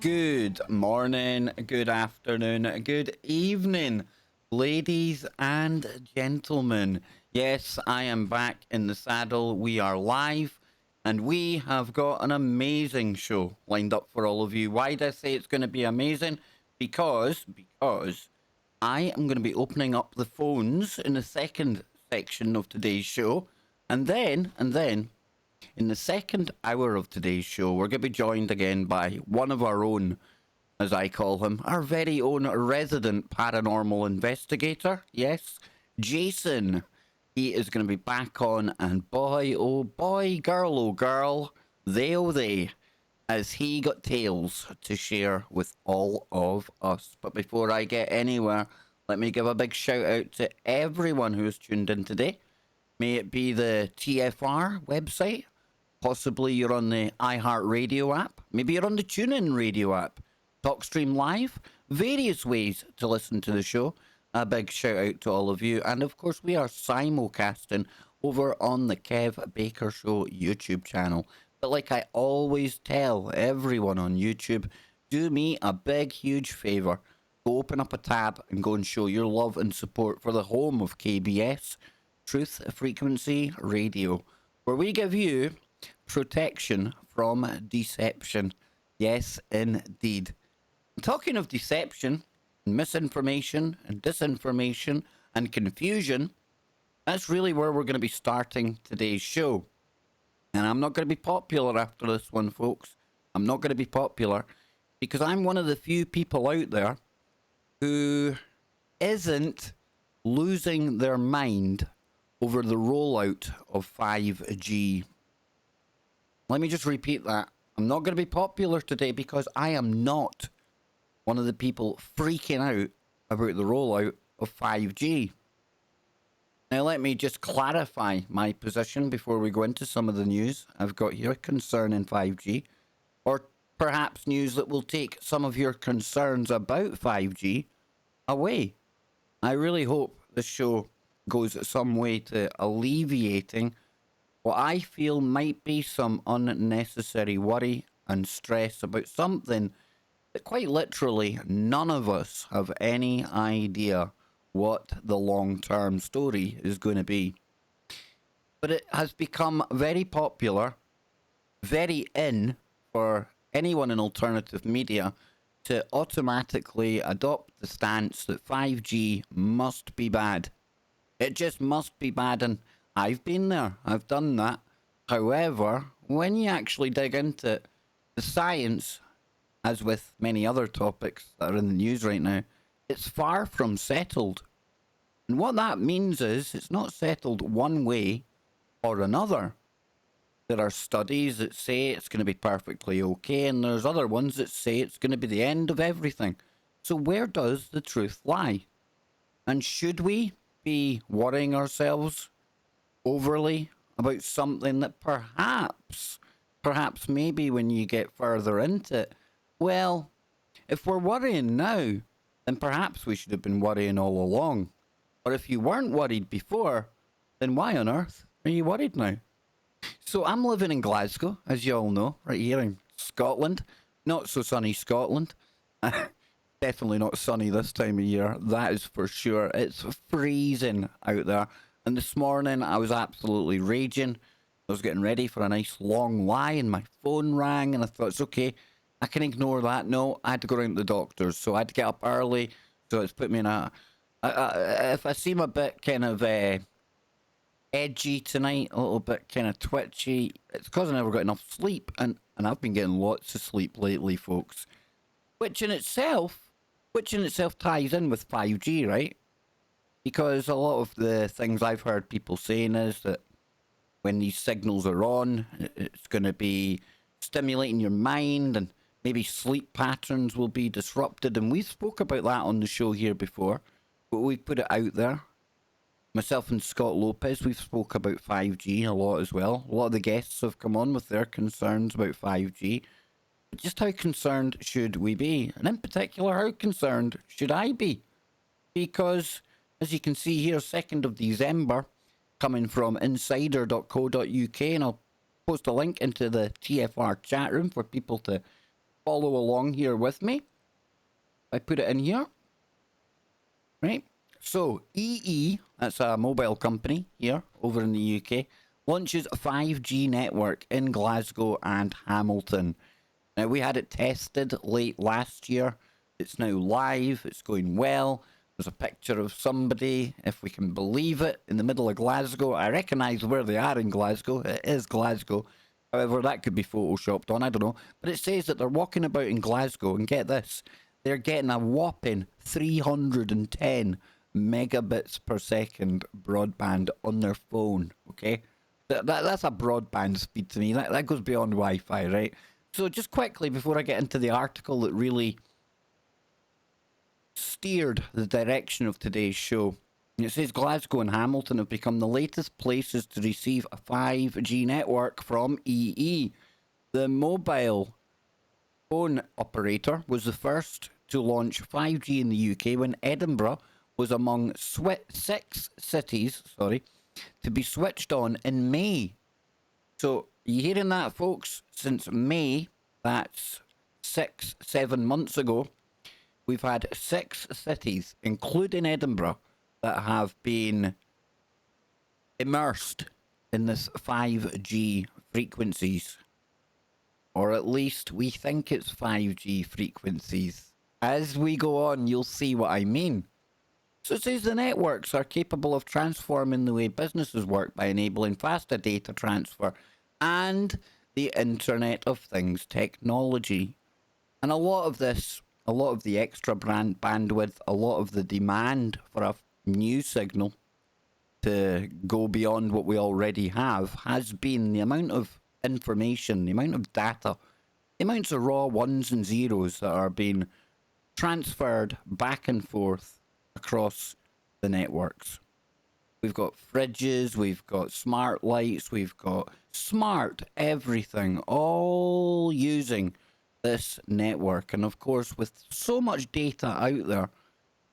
Good morning, good afternoon, good evening, ladies and gentlemen. Yes, I am back in the saddle. We are live and we have got an amazing show lined up for all of you. Why do I say it's going to be amazing? Because I am going to be opening up the phones in the second section of today's show. And then in the second hour of today's show, we're going to be joined again by one of our own, as I call him, our very own resident paranormal investigator. Yes, Jason. He is going to be back on, and boy, oh girl, they oh they, as he got tales to share with all of us. But before I get anywhere, let me give a big shout out to everyone who's tuned in today. May it be the TFR website. Possibly you're on the iHeartRadio app. Maybe you're on the TuneIn Radio app. TalkStream Live. Various ways to listen to the show. A big shout out to all of you. And of course, we are simulcasting over on the Kev Baker Show YouTube channel. But like I always tell everyone on YouTube, do me a big, huge favour. Go open up a tab and go and show your love and support for the home of KBS, Truth Frequency Radio, where we give you protection from deception. Yes, indeed. Talking of deception, misinformation and disinformation and confusion, that's really where we're going to be starting today's show. And I'm not going to be popular after this one, folks. I'm not going to be popular because I'm one of the few people out there who isn't losing their mind over the rollout of 5G. Let me just repeat that. I'm not going to be popular today because I am not one of the people freaking out about the rollout of 5G. Now, let me just clarify my position before we go into some of the news I've got here concerning 5G, or perhaps news that will take some of your concerns about 5G away. I really hope this show goes some way to alleviating what I feel might be some unnecessary worry and stress about something that quite literally none of us have any idea what the long-term story is going to be. But it has become very popular, very in for anyone in alternative media to automatically adopt the stance that 5G must be bad. It just must be bad, and I've been there. I've done that. However, when you actually dig into it, the science, as with many other topics that are in the news right now, it's far from settled. And what that means is it's not settled one way or another. There are studies that say it's going to be perfectly okay, and there's other ones that say it's going to be the end of everything. So where does the truth lie? And should we be worrying ourselves overly about something that perhaps maybe when you get further into it, well, if we're worrying now, then perhaps we should have been worrying all along. Or if you weren't worried before, then why on earth are you worried now? So I'm living in Glasgow, as you all know, right here in Scotland. Not so sunny Scotland. Definitely not sunny this time of year, that is for sure. It's freezing out there. And this morning I was absolutely raging. I was getting ready for a nice long lie and my phone rang and I thought, it's okay, I can ignore that. No, I had to go around to the doctor's, so I had to get up early. So it's put me in if I seem a bit kind of edgy tonight, a little bit kind of twitchy, it's because I never got enough sleep. And I've been getting lots of sleep lately, folks. Which in itself ties in with 5G, right? Because a lot of the things I've heard people saying is that when these signals are on, it's going to be stimulating your mind and maybe sleep patterns will be disrupted. And we spoke about that on the show here before, but we put it out there. Myself and Scott Lopez, we've spoke about 5G a lot as well. A lot of the guests have come on with their concerns about 5G. But just how concerned should we be? And in particular, how concerned should I be? Because, as you can see here, 2nd of December, coming from insider.co.uk, and I'll post a link into the TFR chat room for people to follow along here with me. I put it in here, right? So EE, that's a mobile company here over in the UK, launches a 5G network in Glasgow and Hamilton. Now, we had it tested late last year. It's now live. It's going well. There's a picture of somebody, if we can believe it, in the middle of Glasgow. I recognise where they are in Glasgow. It is Glasgow. However, that could be photoshopped on. I don't know. But it says that they're walking about in Glasgow. And get this. They're getting a whopping 310 megabits per second broadband on their phone. Okay? That's a broadband speed to me. That goes beyond Wi-Fi, right? So just quickly, before I get into the article that really steered the direction of today's show, it says Glasgow and Hamilton have become the latest places to receive a 5G network from EE. The mobile phone operator was the first to launch 5G in the UK when Edinburgh was among 6 cities, to be switched on in May. So, you hearing that, folks? Since May, that's 7 months ago, we've had 6 cities, including Edinburgh, that have been immersed in this 5G frequencies. Or at least we think it's 5G frequencies. As we go on, you'll see what I mean. So it says the networks are capable of transforming the way businesses work by enabling faster data transfer and the Internet of Things technology. And a lot of this, a lot of the extra bandwidth, a lot of the demand for a news signal to go beyond what we already have has been the amount of information, the amount of data, the amounts of raw ones and zeros that are being transferred back and forth across the networks. We've got fridges, we've got smart lights, we've got smart everything, all using this network. And of course, with so much data out there,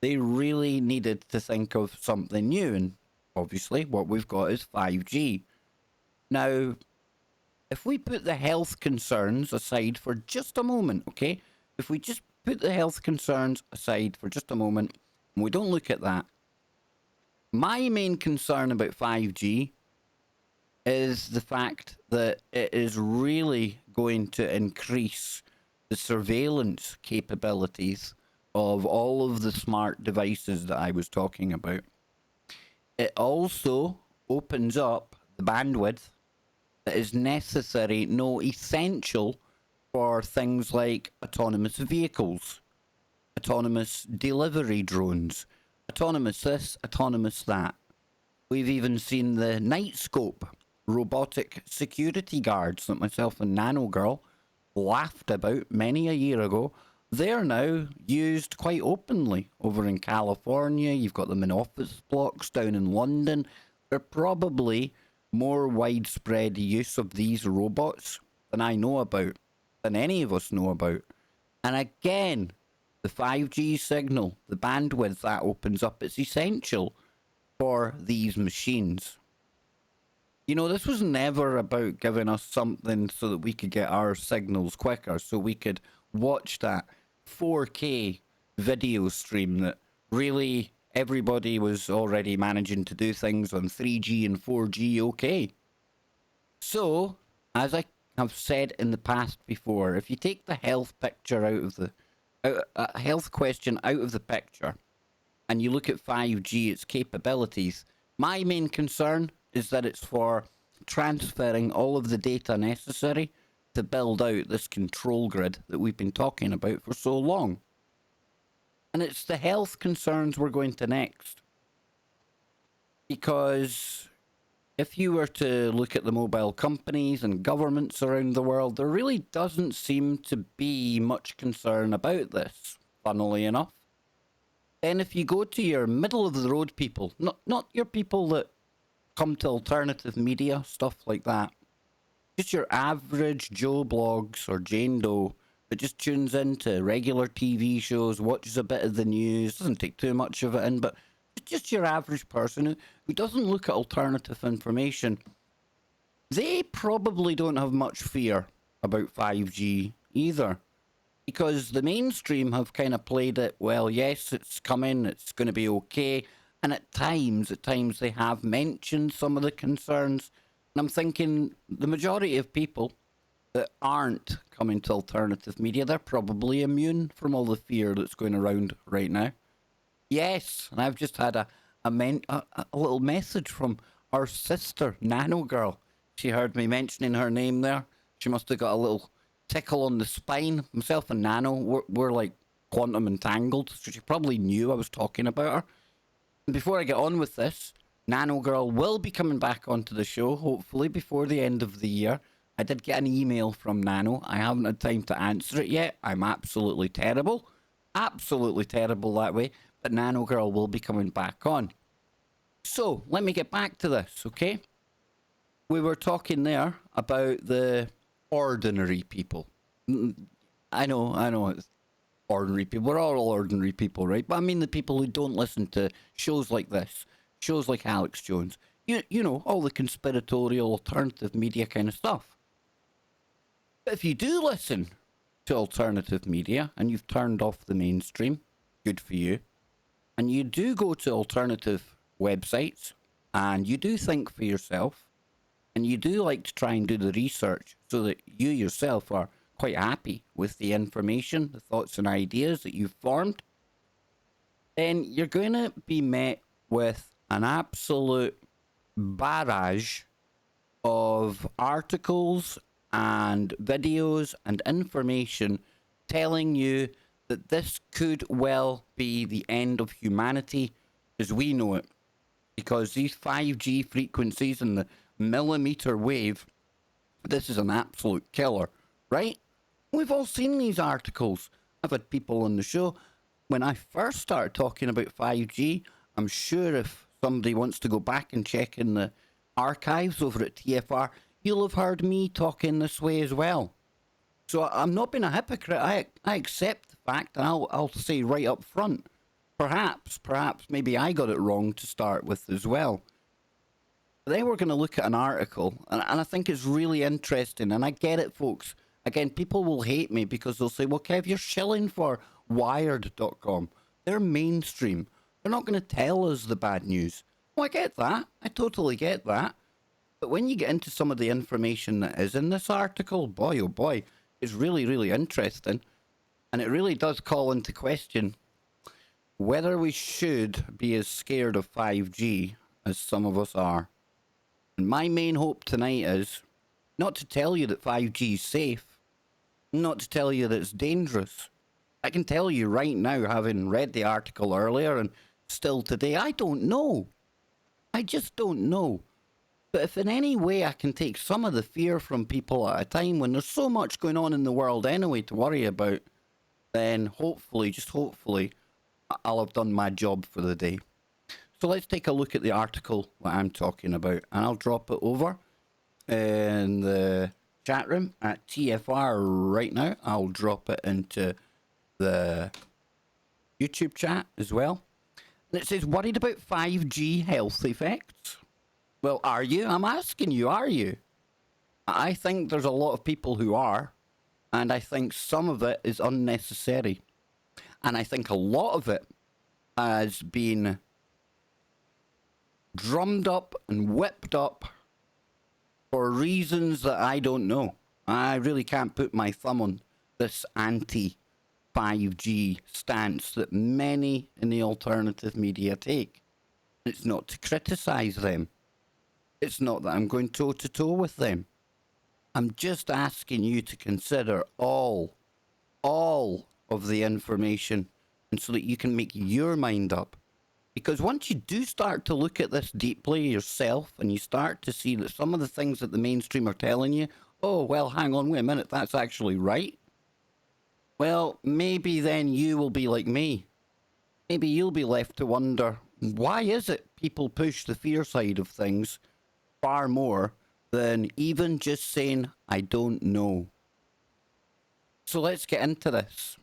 they really needed to think of something new. And obviously, what we've got is 5G. Now, if we put the health concerns aside for just a moment, okay? If we just put the health concerns aside for just a moment, and we don't look at that, my main concern about 5G is the fact that it is really going to increase the surveillance capabilities of all of the smart devices that I was talking about. It also opens up the bandwidth that is necessary, no, essential, for things like autonomous vehicles, autonomous delivery drones, autonomous this, autonomous that. We've even seen the night scope robotic security guards that myself and Nano Girl laughed about many a year ago. They're now used quite openly over in California. You've got them in office blocks down in London. They're probably more widespread use of these robots than I know about, than any of us know about. And again, the 5G signal, the bandwidth that opens up, it's essential for these machines. You know, this was never about giving us something so that we could get our signals quicker, so we could watch that 4K video stream that really everybody was already managing to do things on 3G and 4G okay. So, as I have said in the past before, if you take the health picture out of the health question out of the picture and you look at 5G, its capabilities, my main concern is that it's for transferring all of the data necessary to build out this control grid that we've been talking about for so long. And it's the health concerns we're going to next. Because if you were to look at the mobile companies and governments around the world, there really doesn't seem to be much concern about this, funnily enough. Then if you go to your middle of the road people, not your people that come to alternative media, stuff like that, just your average Joe Blogs or Jane Doe that just tunes into regular TV shows, watches a bit of the news, doesn't take too much of it in, but just your average person who doesn't look at alternative information, they probably don't have much fear about 5G either. because the mainstream have kind of played it, well, yes, it's coming, it's going to be okay. And at times they have mentioned some of the concerns. And I'm thinking the majority of people that aren't coming to alternative media, they're probably immune from all the fear that's going around right now. Yes, and I've just had a little message from our sister, Nano Girl. She heard me mentioning her name there. She must have got a little tickle on the spine. Myself and Nano, we're like quantum entangled, so she probably knew I was talking about her. And before I get on with this, Nano Girl will be coming back onto the show, hopefully before the end of the year. I did get an email from Nano. I haven't had time to answer it yet. I'm absolutely terrible. Absolutely terrible that way. But Nano Girl will be coming back on. So, let me get back to this, okay? We were talking there about the ordinary people. I know, it's ordinary people. We're all ordinary people, right? But I mean the people who don't listen to shows like this, shows like Alex Jones. You know, all the conspiratorial alternative media kind of stuff. But if you do listen to alternative media and you've turned off the mainstream, good for you. And you do go to alternative websites and you do think for yourself and you do like to try and do the research so that you yourself are quite happy with the information, the thoughts and ideas that you've formed, then you're going to be met with an absolute barrage of articles and videos and information telling you that this could well be the end of humanity as we know it. Because these 5G frequencies and the millimeter wave, this is an absolute killer, right? We've all seen these articles. I've had people on the show. When I first started talking about 5G, I'm sure if somebody wants to go back and check in the archives over at TFR, you'll have heard me talking this way as well. So I'm not being a hypocrite. I accept the fact, and I'll say right up front, perhaps maybe I got it wrong to start with as well. Then we're going to look at an article, and I think it's really interesting, and I get it, folks. Again, people will hate me because they'll say, well, Kev, you're shilling for Wired.com. They're mainstream. They're not going to tell us the bad news. Well, I get that. I totally get that. But when you get into some of the information that is in this article, boy, oh boy, it's really, really interesting. And it really does call into question whether we should be as scared of 5G as some of us are. And my main hope tonight is not to tell you that 5G is safe, not to tell you that it's dangerous. I can tell you right now, having read the article earlier and still today, I don't know. I just don't know. But if in any way I can take some of the fear from people at a time when there's so much going on in the world anyway to worry about, then hopefully, just hopefully, I'll have done my job for the day. So let's take a look at the article that I'm talking about, and I'll drop it over in the chat room at TFR right now. I'll drop it into the YouTube chat as well. And it says, worried about 5G health effects? Well, are you? I'm asking you, are you? I think there's a lot of people who are, and I think some of it is unnecessary. And I think a lot of it has been drummed up and whipped up for reasons that I don't know. I really can't put my thumb on this anti-5G stance that many in the alternative media take. It's not to criticize them. It's not that I'm going toe-to-toe with them. I'm just asking you to consider all of the information, and so that you can make your mind up. Because once you do start to look at this deeply yourself, and you start to see that some of the things that the mainstream are telling you, oh, well, hang on, wait a minute, that's actually right. Well, maybe then you will be like me. Maybe you'll be left to wonder, why is it people push the fear side of things far more than even just saying, I don't know. So let's get into this.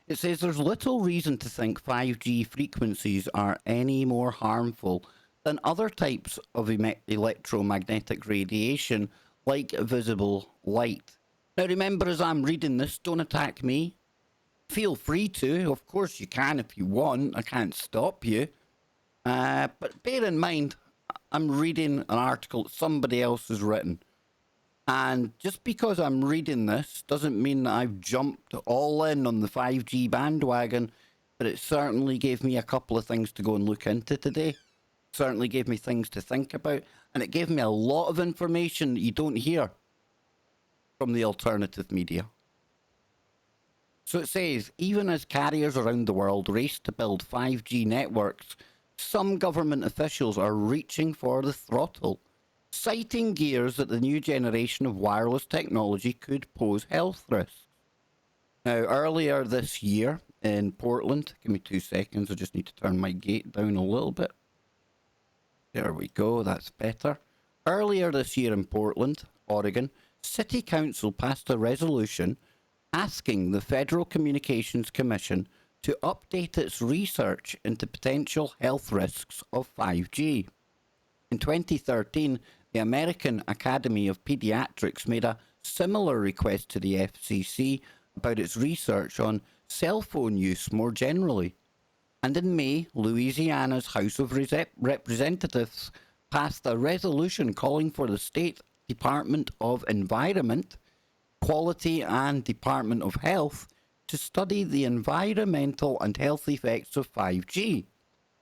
It says there's little reason to think 5G frequencies are any more harmful than other types of electromagnetic radiation, like visible light. Now remember, as I'm reading this, don't attack me. Feel free to. Of course you can if you want. I can't stop you. But bear in mind, I'm reading an article that somebody else has written. And just because I'm reading this doesn't mean that I've jumped all in on the 5G bandwagon, but it certainly gave me a couple of things to go and look into today. Certainly gave me things to think about, and it gave me a lot of information that you don't hear from the alternative media. So it says, even as carriers around the world race to build 5G networks, some government officials are reaching for the throttle, citing gears that the new generation of wireless technology could pose health risks. Now, earlier this year in Portland, give me 2 seconds, I just need to turn my gate down a little bit. There we go, that's better. Earlier this year in Portland, Oregon, City Council passed a resolution asking the Federal Communications Commission to update its research into potential health risks of 5G. In 2013, the American Academy of Pediatrics made a similar request to the FCC about its research on cell phone use more generally. And in May, Louisiana's House of Representatives passed a resolution calling for the State Department of Environment, Quality and Department of Health to study the environmental and health effects of 5G.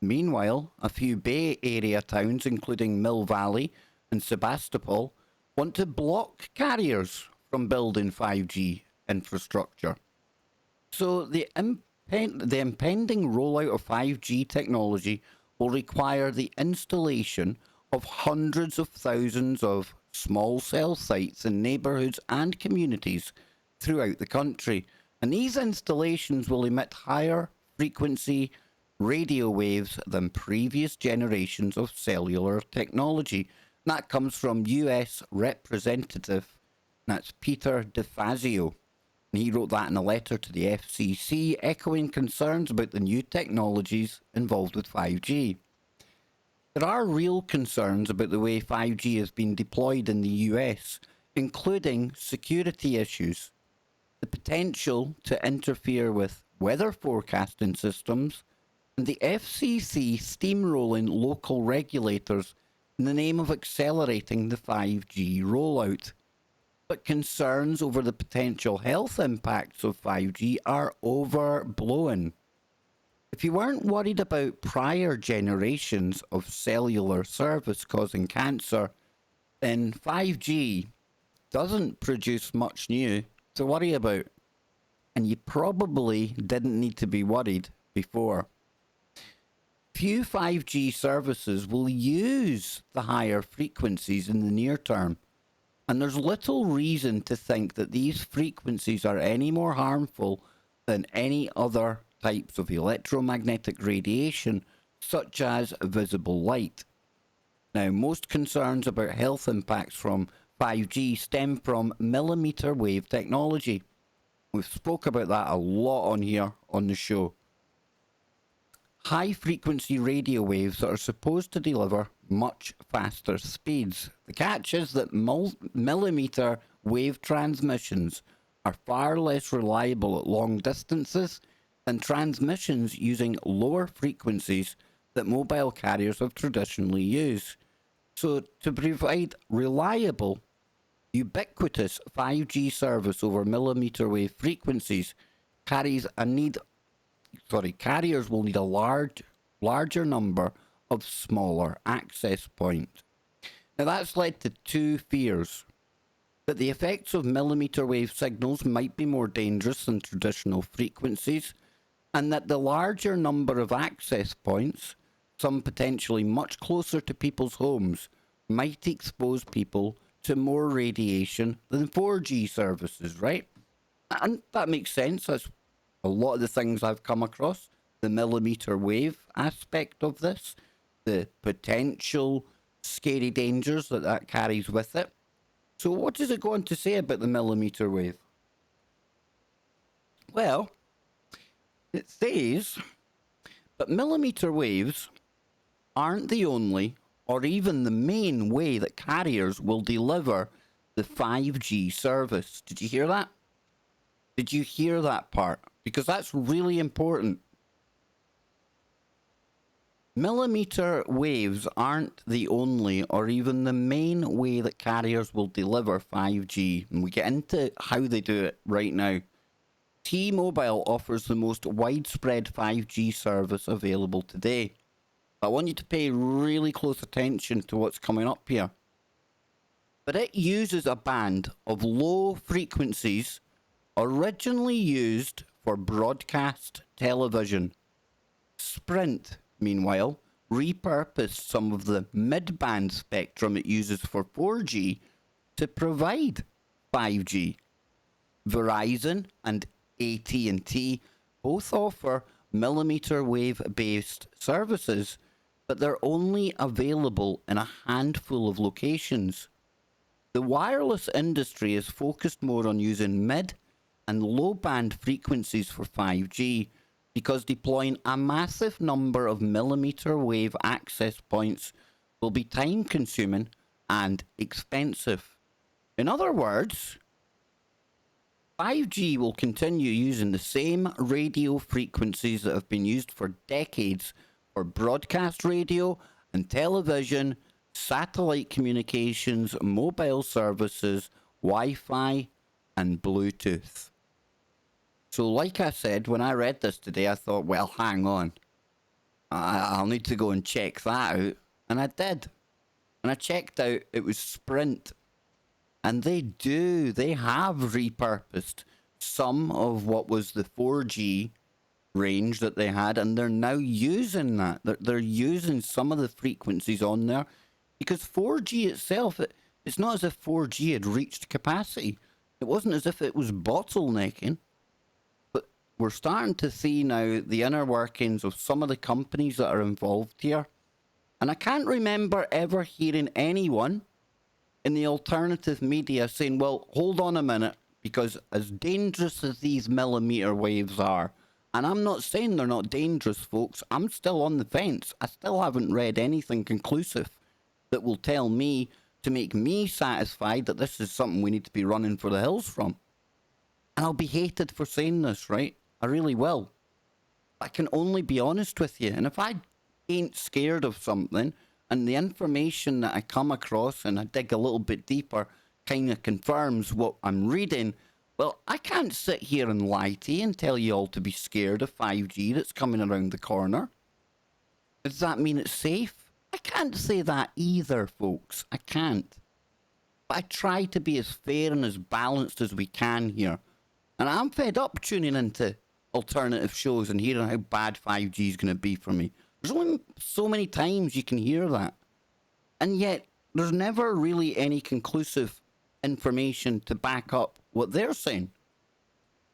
Meanwhile, a few Bay Area towns, including Mill Valley and Sebastopol, want to block carriers from building 5G infrastructure. So the impending rollout of 5G technology will require the installation of hundreds of thousands of small cell sites in neighbourhoods and communities throughout the country. And these installations will emit higher frequency radio waves than previous generations of cellular technology. That comes from US Representative, that's Peter DeFazio. And he wrote that in a letter to the FCC, echoing concerns about the new technologies involved with 5G. There are real concerns about the way 5G has been deployed in the US, including security issues, the potential to interfere with weather forecasting systems, and the FCC steamrolling local regulators in the name of accelerating the 5G rollout. But concerns over the potential health impacts of 5G are overblown. If you weren't worried about prior generations of cellular service causing cancer, then 5G doesn't produce much new to worry about. And you probably didn't need to be worried before. Few 5G services will use the higher frequencies in the near term. And there's little reason to think that these frequencies are any more harmful than any other types of electromagnetic radiation, such as visible light. Now, most concerns about health impacts from 5G stem from millimeter wave technology. We've spoke about that a lot on here on the show. High frequency radio waves that are supposed to deliver much faster speeds. The catch is that millimeter wave transmissions are far less reliable at long distances than transmissions using lower frequencies that mobile carriers have traditionally used. So to provide reliable, ubiquitous 5G service over millimeter wave frequencies, carriers will need a larger number of smaller access points. Now that's led to two fears: that the effects of millimeter wave signals might be more dangerous than traditional frequencies, and that the larger number of access points, some potentially much closer to people's homes, might expose people to more radiation than 4G services, right? And that makes sense. That's a lot of the things I've come across, the millimeter wave aspect of this, the potential scary dangers that carries with it. So what does it go on to say about the millimeter wave? Well, it says, but millimeter waves aren't the only or even the main way that carriers will deliver the 5G service. Did you hear that? Did you hear that part? because that's really important. Millimeter waves aren't the only or even the main way that carriers will deliver 5G, and we get into how they do it right now. T-Mobile offers the most widespread 5G service available today. I want you to pay really close attention to what's coming up here. But it uses a band of low frequencies originally used for broadcast television. Sprint, meanwhile, repurposed some of the mid-band spectrum it uses for 4G to provide 5G. Verizon and AT&T both offer millimeter wave-based services, but they're only available in a handful of locations. The wireless industry is focused more on using mid and low band frequencies for 5G because deploying a massive number of millimeter wave access points will be time consuming and expensive. In other words, 5G will continue using the same radio frequencies that have been used for decades for broadcast radio and television, satellite communications, mobile services, Wi-Fi, and Bluetooth. So like I said, when I read this today, I thought, well, hang on. I'll need to go and check that out. And I did. And I checked out, it was Sprint. And they have repurposed some of what was the 4G range that they had, and they're now using that. They're using some of the frequencies on there, because 4G itself, it's not as if 4G had reached capacity. It wasn't as if it was bottlenecking. But we're starting to see now the inner workings of some of the companies that are involved here. And I can't remember ever hearing anyone in the alternative media saying, well, hold on a minute, because as dangerous as these millimeter waves are, and I'm not saying they're not dangerous, folks, I'm still on the fence. I still haven't read anything conclusive that will tell me to make me satisfied that this is something we need to be running for the hills from. And I'll be hated for saying this, right? I really will. I can only be honest with you. And if I ain't scared of something, and the information that I come across and I dig a little bit deeper kind of confirms what I'm reading, well, I can't sit here and lie to you and tell you all to be scared of 5G that's coming around the corner. Does that mean it's safe? I can't say that either, folks. I can't. But I try to be as fair and as balanced as we can here. And I'm fed up tuning into alternative shows and hearing how bad 5G is going to be for me. There's only so many times you can hear that. And yet, there's never really any conclusive information to back up what they're saying.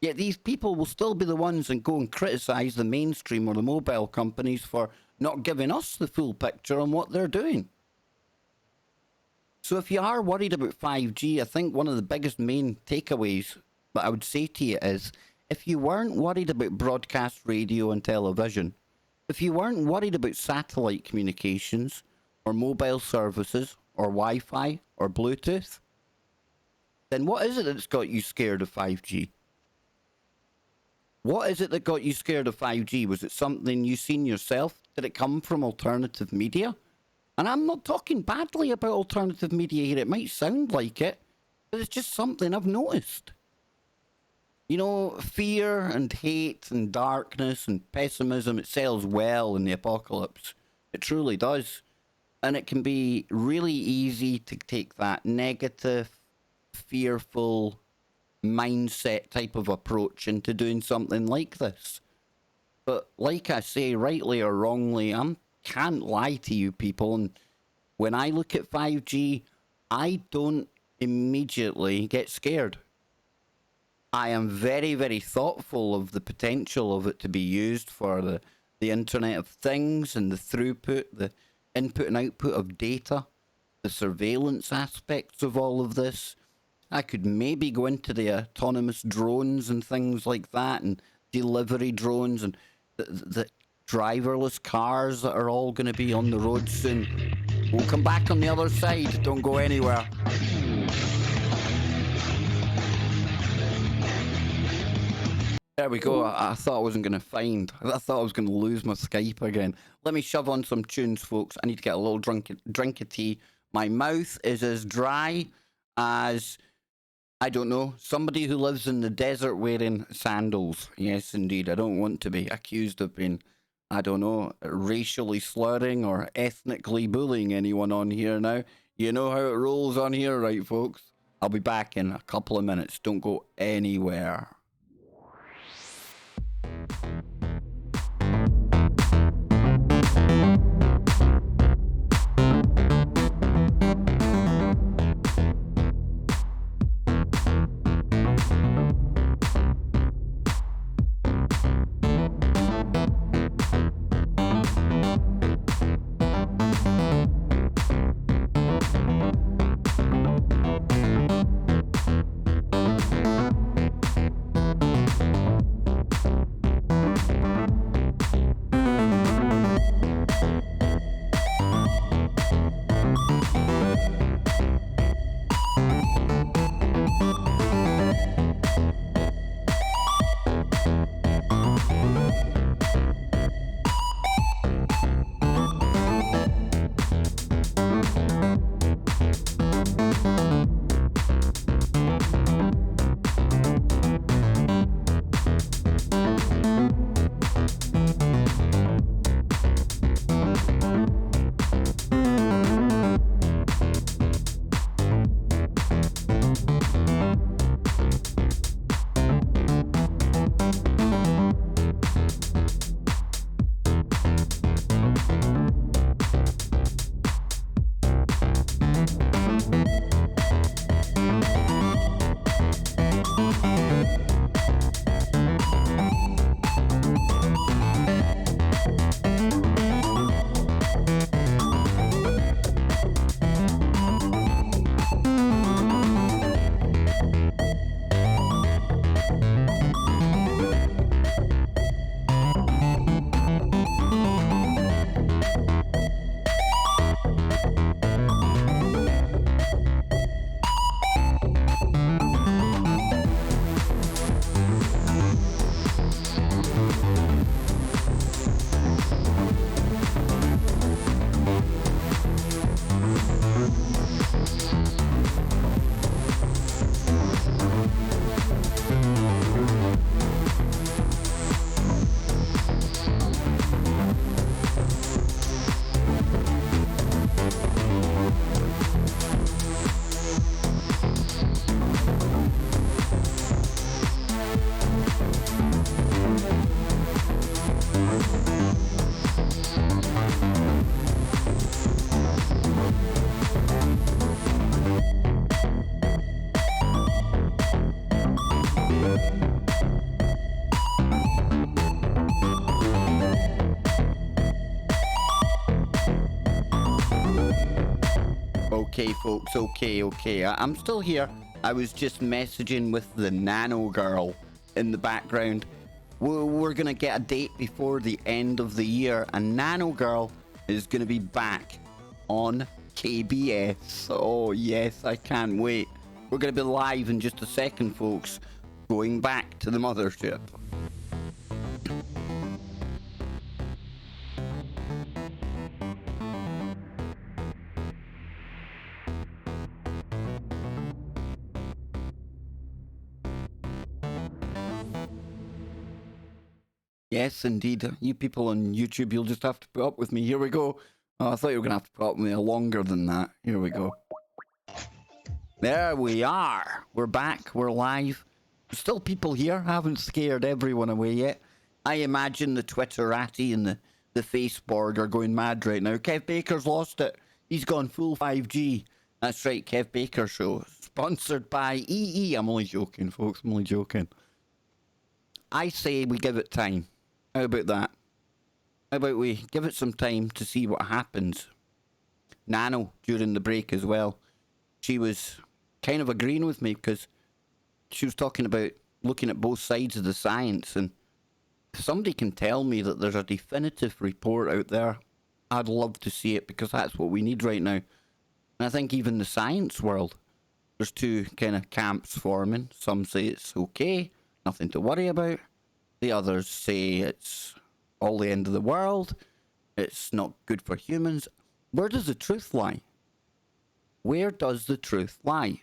Yet these people will still be the ones that go and criticise the mainstream or the mobile companies for not giving us the full picture on what they're doing. So if you are worried about 5G, I think one of the biggest main takeaways that I would say to you is, if you weren't worried about broadcast radio and television, if you weren't worried about satellite communications, or mobile services, or Wi-Fi, or Bluetooth, then what is it that's got you scared of 5G? What is it that got you scared of 5G? Was it something you seen yourself? Did it come from alternative media? And I'm not talking badly about alternative media here. It might sound like it, but it's just something I've noticed. You know, fear and hate and darkness and pessimism, it sells well in the apocalypse. It truly does. And it can be really easy to take that negative, fearful mindset type of approach into doing something like this. But like I say, rightly or wrongly, I can't lie to you people. And when I look at 5G, I don't immediately get scared. I am very, very thoughtful of the potential of it to be used for the Internet of Things and the throughput, the input and output of data, the surveillance aspects of all of this. I could maybe go into the autonomous drones and things like that, and delivery drones, and the driverless cars that are all going to be on the road soon. We'll come back on the other side. Don't go anywhere. There we go. I thought I wasn't going to find. I thought I was going to lose my Skype again. Let me shove on some tunes, folks. I need to get a little drink of tea. My mouth is as dry as, I don't know, somebody who lives in the desert wearing sandals. Yes, indeed. I don't want to be accused of being, I don't know, racially slurring or ethnically bullying anyone on here now. You know how it rolls on here, right, folks? I'll be back in a couple of minutes. Don't go anywhere. Okay, folks, okay. I'm still here. I was just messaging with the nano girl in the background. We're going to get a date before the end of the year, and nano girl is going to be back on KBS. Oh, yes, I can't wait. We're going to be live in just a second, folks, going back to the mothership. Yes, indeed. You people on YouTube, you'll just have to put up with me. Here we go. Oh, I thought you were going to have to put up with me longer than that. Here we go. There we are. We're back. We're live. There's still people here. I haven't scared everyone away yet. I imagine the Twitterati and the Faceboard are going mad right now. Kev Baker's lost it. He's gone full 5G. That's right, Kev Baker Show. Sponsored by EE. I'm only joking, folks. I'm only joking. I say we give it time. How about that? How about we give it some time to see what happens? Nano, during the break as well, she was kind of agreeing with me because she was talking about looking at both sides of the science, and if somebody can tell me that there's a definitive report out there, I'd love to see it, because that's what we need right now. And I think even the science world, there's two kind of camps forming. Some say it's okay, nothing to worry about. The others say it's all the end of the world. It's not good for humans. Where does the truth lie? Where does the truth lie?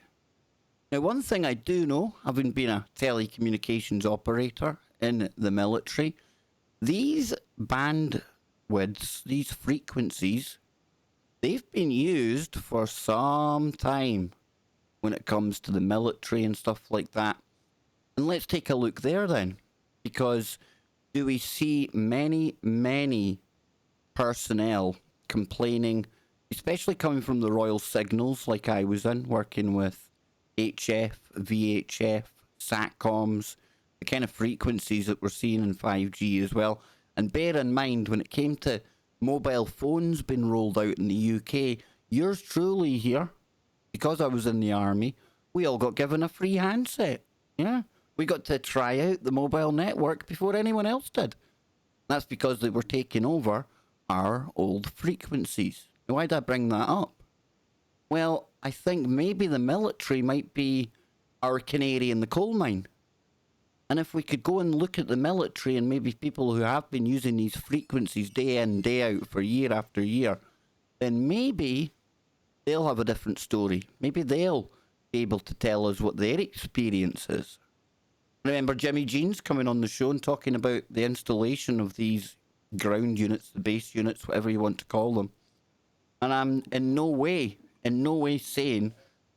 Now, one thing I do know, having been a telecommunications operator in the military, these bandwidths, these frequencies, they've been used for some time when it comes to the military and stuff like that. And let's take a look there then, because do we see many personnel complaining, especially coming from the Royal Signals, like I was in, working with HF, VHF, SATCOMs, the kind of frequencies that we're seeing in 5G as well. And bear in mind, when it came to mobile phones being rolled out in the UK, yours truly here, because I was in the army, we all got given a free handset. Yeah, we got to try out the mobile network before anyone else did. That's because they were taking over our old frequencies. Now, why did I bring that up? Well, I think maybe the military might be our canary in the coal mine. And if we could go and look at the military and maybe people who have been using these frequencies day in, day out for year after year, then maybe they'll have a different story. Maybe they'll be able to tell us what their experience is. Remember Jimmy Jeans coming on the show and talking about the installation of these ground units, the base units, whatever you want to call them. And I'm in no way saying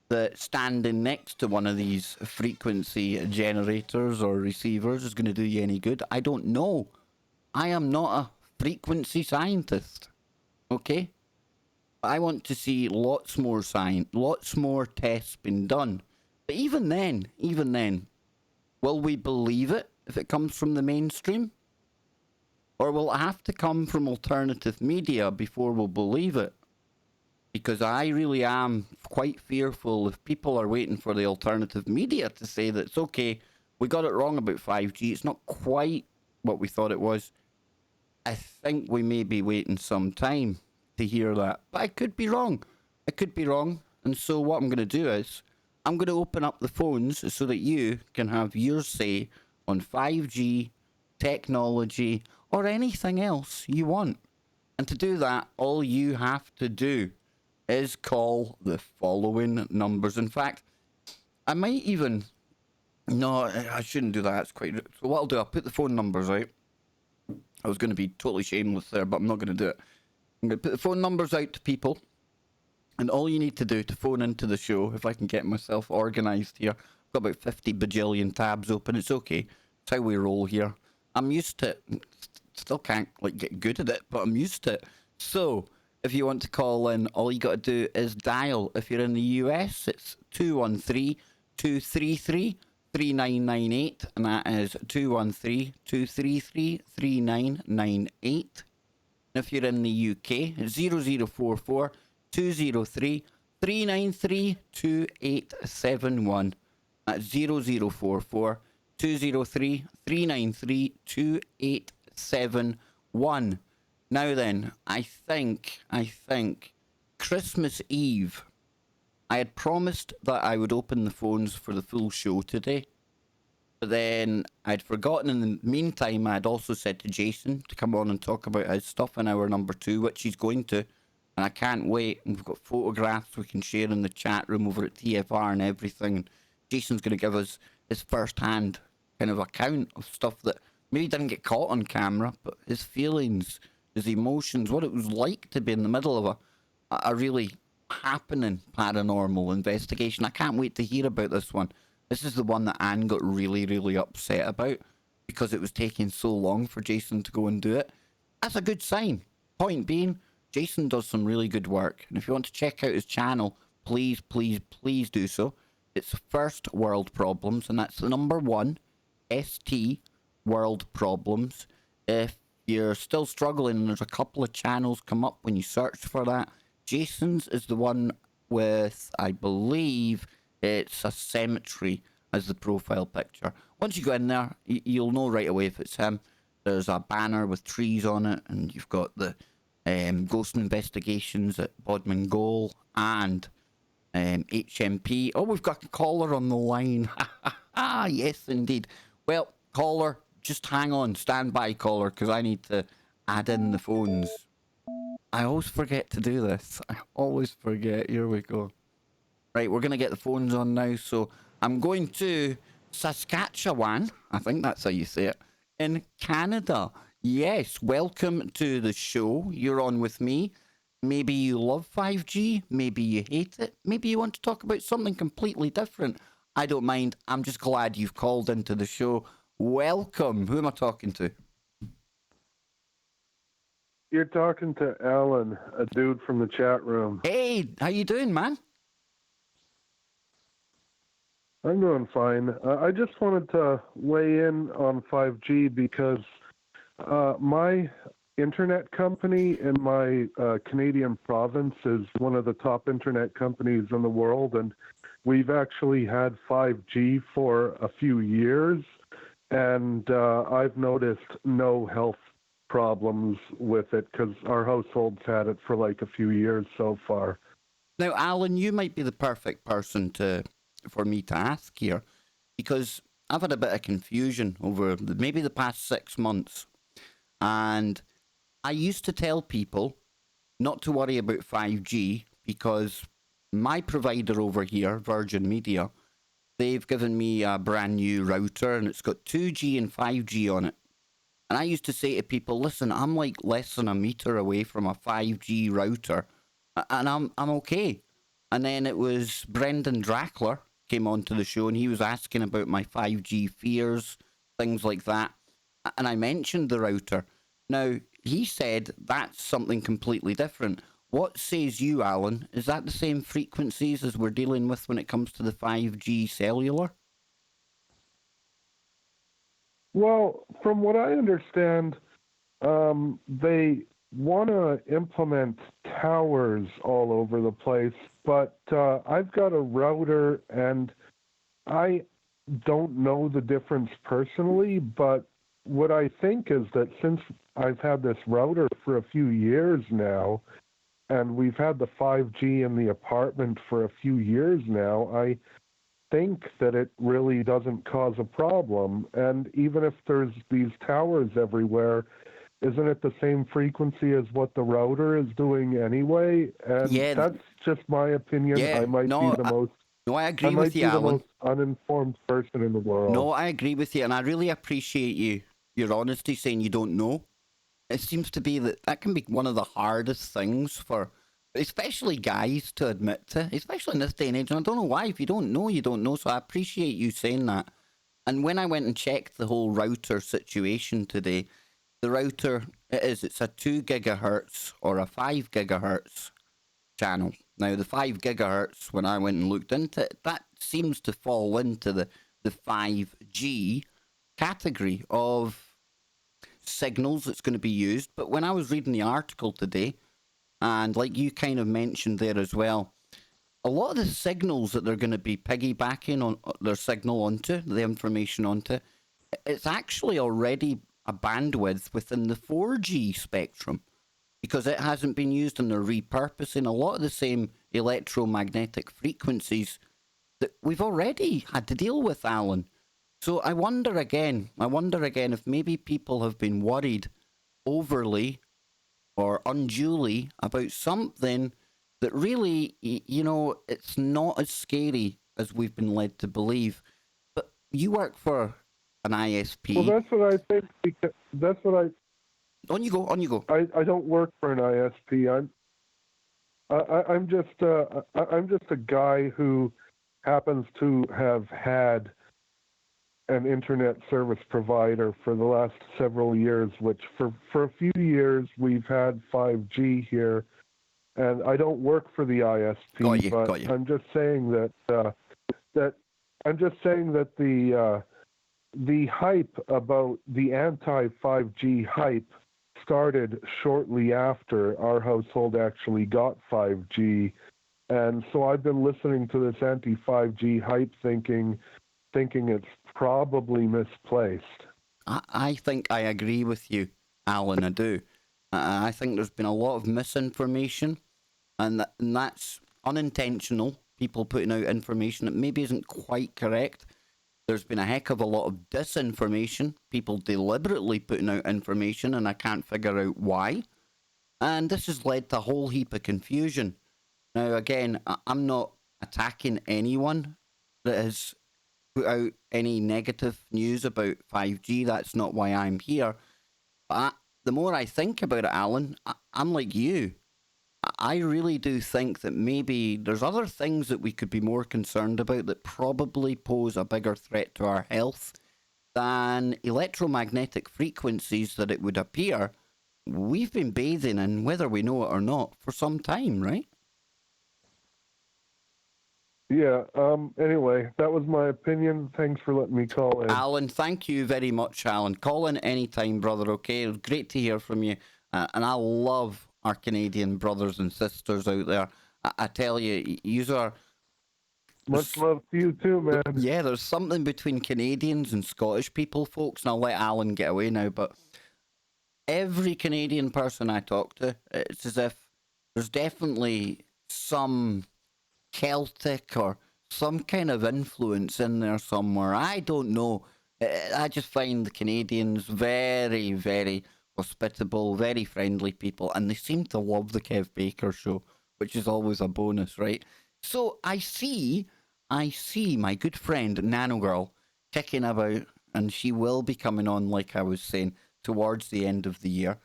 that standing next to one of these frequency generators or receivers is going to do you any good. I don't know. I am not a frequency scientist. Okay? I want to see lots more science, lots more tests being done. But even then, will we believe it if it comes from the mainstream? Or will it have to come from alternative media before we'll believe it? Because I really am quite fearful if people are waiting for the alternative media to say that it's okay, we got it wrong about 5G, it's not quite what we thought it was. I think we may be waiting some time to hear that. But I could be wrong. And so what I'm going to do is, I'm going to open up the phones so that you can have your say on 5G, technology, or anything else you want. And to do that, all you have to do is call the following numbers. In fact, I might even... No, I shouldn't do that. That's quite... So what I'll do, I'll put the phone numbers out. I was going to be totally shameless there, but I'm not going to do it. I'm going to put the phone numbers out to people. And all you need to do to phone into the show, if I can get myself organised here, I've got about 50 bajillion tabs open. It's okay. It's how we roll here. I'm used to it. Still can't get good at it, but I'm used to it. So... if you want to call in, all you got to do is dial. If you're in the US, it's 213-233-3998, and that is 213-233-3998. If you're in the UK, it's 0044-203-393-2871. That's 0044-203-393-2871. Now then, I think Christmas Eve, I had promised that I would open the phones for the full show today. But then I'd forgotten in the meantime, I had also said to Jason to come on and talk about his stuff in hour number 2, which he's going to. And I can't wait. And we've got photographs we can share in the chat room over at TFR and everything. And Jason's going to give us his first-hand kind of account of stuff that maybe didn't get caught on camera, but his feelings, his emotions, what it was like to be in the middle of a really happening paranormal investigation. I can't wait to hear about this one. This is the one that Anne got really upset about because it was taking so long for Jason to go and do it. That's a good sign. Point being, Jason does some really good work. And if you want to check out his channel, please do so. It's First World Problems, and that's the number 1, ST World Problems. If you're still struggling and there's a couple of channels come up when you search for that, Jason's is the one with, I believe, it's a cemetery as the profile picture. Once you go in there, you'll know right away if it's him. There's a banner with trees on it, and you've got the Ghost Investigations at Bodmin Goal and HMP. Oh, we've got a caller on the line. Yes, indeed. Well, caller, just hang on, stand by, caller, because I need to add in the phones. I always forget to do this. I always forget. Here we go. Right, we're going to get the phones on now. So I'm going to Saskatchewan. I think that's how you say it. In Canada. Yes, welcome to the show. You're on with me. Maybe you love 5G. Maybe you hate it. Maybe you want to talk about something completely different. I don't mind. I'm just glad you've called into the show. Welcome. Who am I talking to? You're talking to Alan, a dude from the chat room. Hey, how you doing, man? I'm doing fine. I just wanted to weigh in on 5G because my internet company in my Canadian province is one of the top internet companies in the world, and we've actually had 5G for a few years, and I've noticed no health problems with it because our household's had it for like a few years so far. Now, Alan, you might be the perfect person for me to ask here, because I've had a bit of confusion over maybe the past 6 months, and I used to tell people not to worry about 5G because my provider over here, Virgin Media, they've given me a brand new router and it's got 2G and 5G on it. And I used to say to people, listen, I'm like less than a meter away from a 5G router, and I'm okay. And then it was Brendan Drackler came onto the show and he was asking about my 5G fears, things like that. And I mentioned the router. Now, he said that's something completely different. What says you, Alan? Is that the same frequencies as we're dealing with when it comes to the 5G cellular? Well, from what I understand, they want to implement towers all over the place, but I've got a router and I don't know the difference personally, but what I think is that since I've had this router for a few years now, and we've had the 5G in the apartment for a few years now, I think that it really doesn't cause a problem. And even if there's these towers everywhere, isn't it the same frequency as what the router is doing anyway? And Yeah, that's just my opinion. yeah. I might be the most No, I I agree might with be you, the Alan. most uninformed person in the world. No, I agree with you, and I really appreciate your honesty saying you don't know. It seems to be that can be one of the hardest things for, especially guys, to admit to, especially in this day and age. And I don't know why. If you don't know, you don't know. So I appreciate you saying that. And when I went and checked the whole router situation today, the router it's a 2 gigahertz or a 5 gigahertz channel. Now, the 5 gigahertz, when I went and looked into it, that seems to fall into the 5G category of signals that's going to be used. But when I was reading the article today, and like you kind of mentioned there as well, a lot of the signals that they're going to be piggybacking on their signal onto, the information onto, it's actually already a bandwidth within the 4G spectrum because it hasn't been used and they're repurposing a lot of the same electromagnetic frequencies that we've already had to deal with, Alan. So I wonder again if maybe people have been worried overly or unduly about something that really, it's not as scary as we've been led to believe. But you work for an ISP. Well, that's what I think. Because that's what I. On you go. I don't work for an ISP. I'm just a guy who happens to have had an internet service provider for the last several years, which for a few years we've had 5G here, and I don't work for the ISP, Got you. I'm just saying that the hype about the anti-5G hype started shortly after our household actually got 5G, and so I've been listening to this anti-5G hype thinking it's probably misplaced. I think I agree with you, Alan. I do. I think there's been a lot of misinformation, and that's unintentional. People putting out information that maybe isn't quite correct. There's been a heck of a lot of disinformation, people deliberately putting out information, and I can't figure out why. And this has led to a whole heap of confusion. Now, again, I'm not attacking anyone that has put out any negative news about 5G. That's not why I'm here. But the more I think about it, Alan, I'm like you. I really do think that maybe there's other things that we could be more concerned about that probably pose a bigger threat to our health than electromagnetic frequencies that it would appear we've been bathing in, whether we know it or not, for some time, right? Yeah. Anyway, that was my opinion. Thanks for letting me call in. Alan, thank you very much, Alan. Call in anytime, brother, okay? It was great to hear from you. And I love our Canadian brothers and sisters out there. I tell you, you are... Much love to you too, man. Yeah, there's something between Canadians and Scottish people, folks, and I'll let Alan get away now, but every Canadian person I talk to, it's as if there's definitely some Celtic or some kind of influence in there somewhere. I don't know. I just find the Canadians very, very hospitable, very friendly people, and they seem to love the Kev Baker show, which is always a bonus, right? So I see my good friend Nano Girl kicking about, and she will be coming on, like I was saying, towards the end of the year.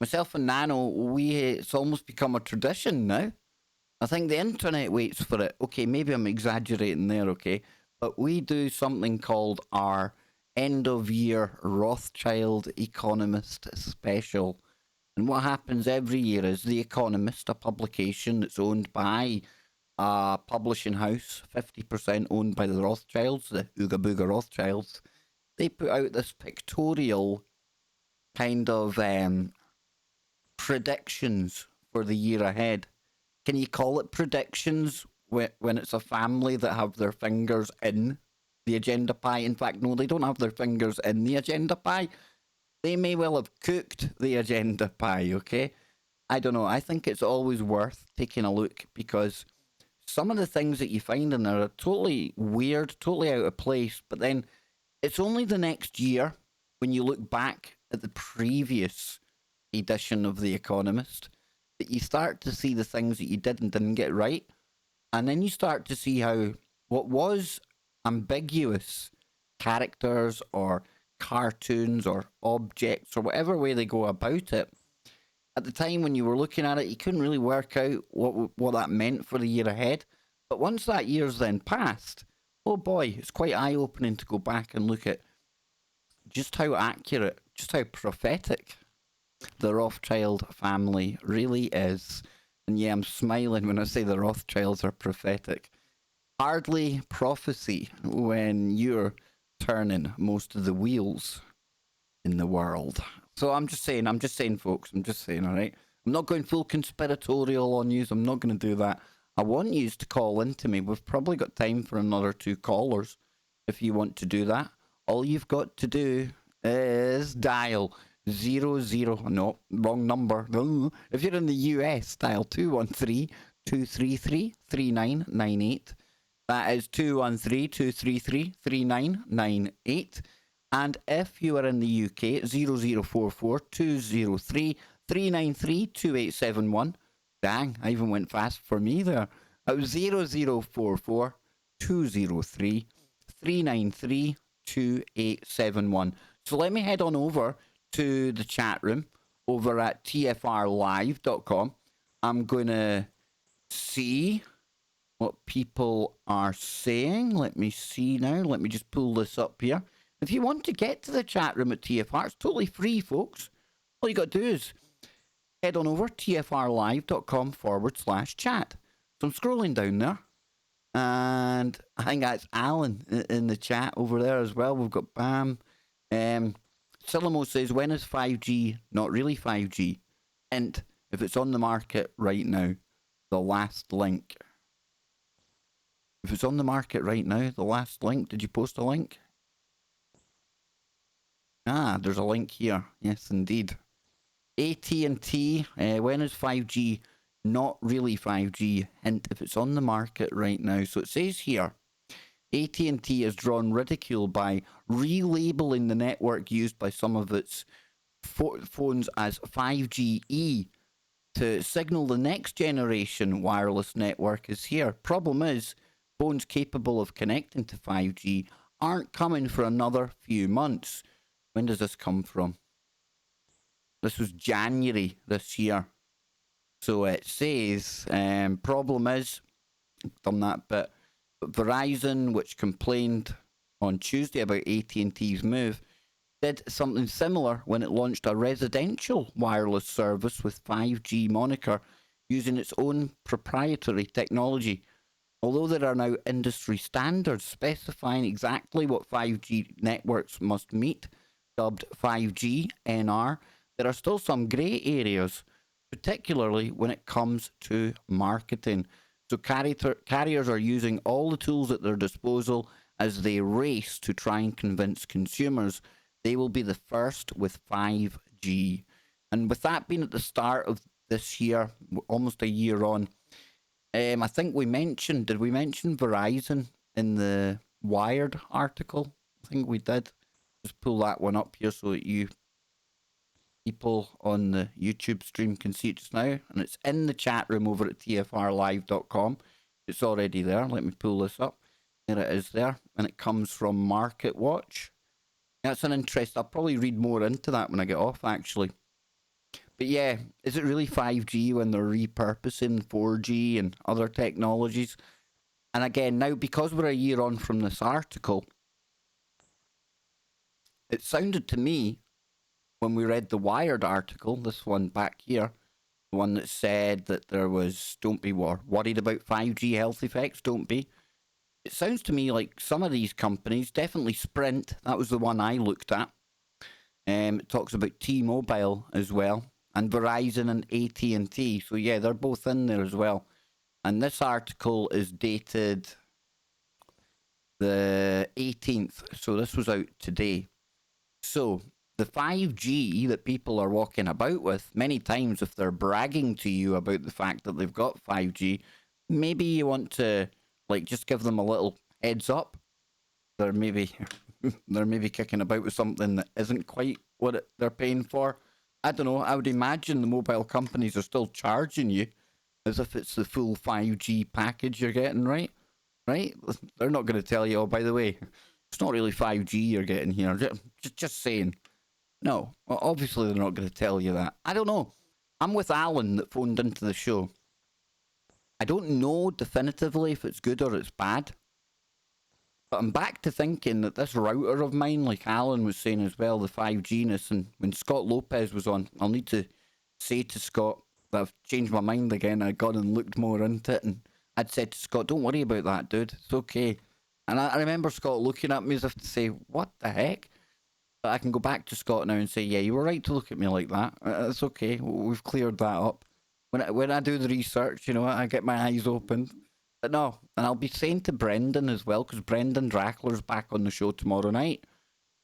Myself and Nano, it's almost become a tradition now. I think the internet waits for it. Okay, maybe I'm exaggerating there, okay? But we do something called our end of year Rothschild Economist special. And what happens every year is The Economist, a publication that's owned by a publishing house, 50% owned by the Rothschilds, the Ooga Booga Rothschilds. They put out this pictorial kind of predictions for the year ahead. Can you call it predictions when it's a family that have their fingers in the agenda pie? In fact, no, they don't have their fingers in the agenda pie. They may well have cooked the agenda pie, okay? I don't know. I think it's always worth taking a look because some of the things that you find in there are totally weird, totally out of place, but then it's only the next year when you look back at the previous edition of The Economist that you start to see the things that you did and didn't get right. And then you start to see how what was ambiguous characters or cartoons or objects or whatever way they go about it, at the time when you were looking at it, you couldn't really work out what that meant for the year ahead. But once that year's then passed, oh boy, it's quite eye-opening to go back and look at just how accurate, just how prophetic the Rothschild family really is. And yeah, I'm smiling when I say the Rothschilds are prophetic. Hardly prophecy when you're turning most of the wheels in the world. So I'm just saying, folks, all right? I'm not going full conspiratorial on you, I'm not going to do that. I want you to call into me. We've probably got time for another 2 callers if you want to do that. All you've got to do is dial 00, no, wrong number. If you're in the US, dial 213-233-3998. That is 213-233-3998. And if you are in the UK, 0044-203-393-2871. Dang, I even went fast for me there. It was 0044-203-393-2871. So let me head on over to the chat room over at tfrlive.com. I'm going to see what people are saying. Let me see now. Let me just pull this up here. If you want to get to the chat room at TFR, it's totally free, folks. All you got to do is head on over tfrlive.com/chat. So I'm scrolling down there. And I think that's Alan in the chat over there as well. We've got Bam. Silamo says, when is 5G not really 5G? And if it's on the market right now, the last link. If it's on the market right now, the last link. Did you post a link? Ah, there's a link here. Yes, indeed. AT&T, when is 5G not really 5G? Hint, if it's on the market right now. So it says here, AT&T has drawn ridicule by relabeling the network used by some of its phones as 5GE to signal the next generation wireless network is here. Problem is, phones capable of connecting to 5G aren't coming for another few months. When does this come from? This was January this year. So it says, problem is, done that bit, but Verizon, which complained on Tuesday about AT&T's move, did something similar when it launched a residential wireless service with 5G moniker using its own proprietary technology. Although there are now industry standards specifying exactly what 5G networks must meet, dubbed 5G NR, there are still some grey areas, particularly when it comes to marketing. So carriers are using all the tools at their disposal as they race to try and convince consumers they will be the first with 5G. And with that being at the start of this year, almost a year on, I think did we mention Verizon in the Wired article? I think we did. Just pull that one up here so that you people on the YouTube stream can see it just now. And it's in the chat room over at tfrlive.com. It's already there. Let me pull this up. There it is there. And it comes from Market Watch. That's an interest. I'll probably read more into that when I get off, actually. But yeah, is it really 5G when they're repurposing 4G and other technologies? And again, now because we're a year on from this article, it sounded to me when we read the Wired article, this one back here, the one that said that there was, don't be worried about 5G health effects, don't be. It sounds to me like some of these companies, definitely Sprint, that was the one I looked at. It talks about T-Mobile as well, and Verizon and AT&T. So yeah, they're both in there as well. And this article is dated the 18th, so this was out today. So the 5G that people are walking about with, many times if they're bragging to you about the fact that they've got 5G, maybe you want to just give them a little heads up. They're maybe kicking about with something that isn't quite what they're paying for. I don't know. I would imagine the mobile companies are still charging you as if it's the full 5G package you're getting, right? Right? They're not going to tell you, oh, by the way, it's not really 5G you're getting here. Just saying. No, well, obviously they're not going to tell you that. I don't know. I'm with Alan that phoned into the show. I don't know definitively if it's good or it's bad. But I'm back to thinking that this router of mine, like Alan was saying as well, the 5G-ness, and when Scott Lopez was on, I'll need to say to Scott that I've changed my mind again. I'd gone and looked more into it, and I'd said to Scott, don't worry about that, dude. It's okay. And I remember Scott looking at me as if to say, what the heck? But I can go back to Scott now and say, yeah, you were right to look at me like that. It's okay. We've cleared that up. When I do the research, I get my eyes open. But no, and I'll be saying to Brendan as well, because Brendan Drackler's back on the show tomorrow night.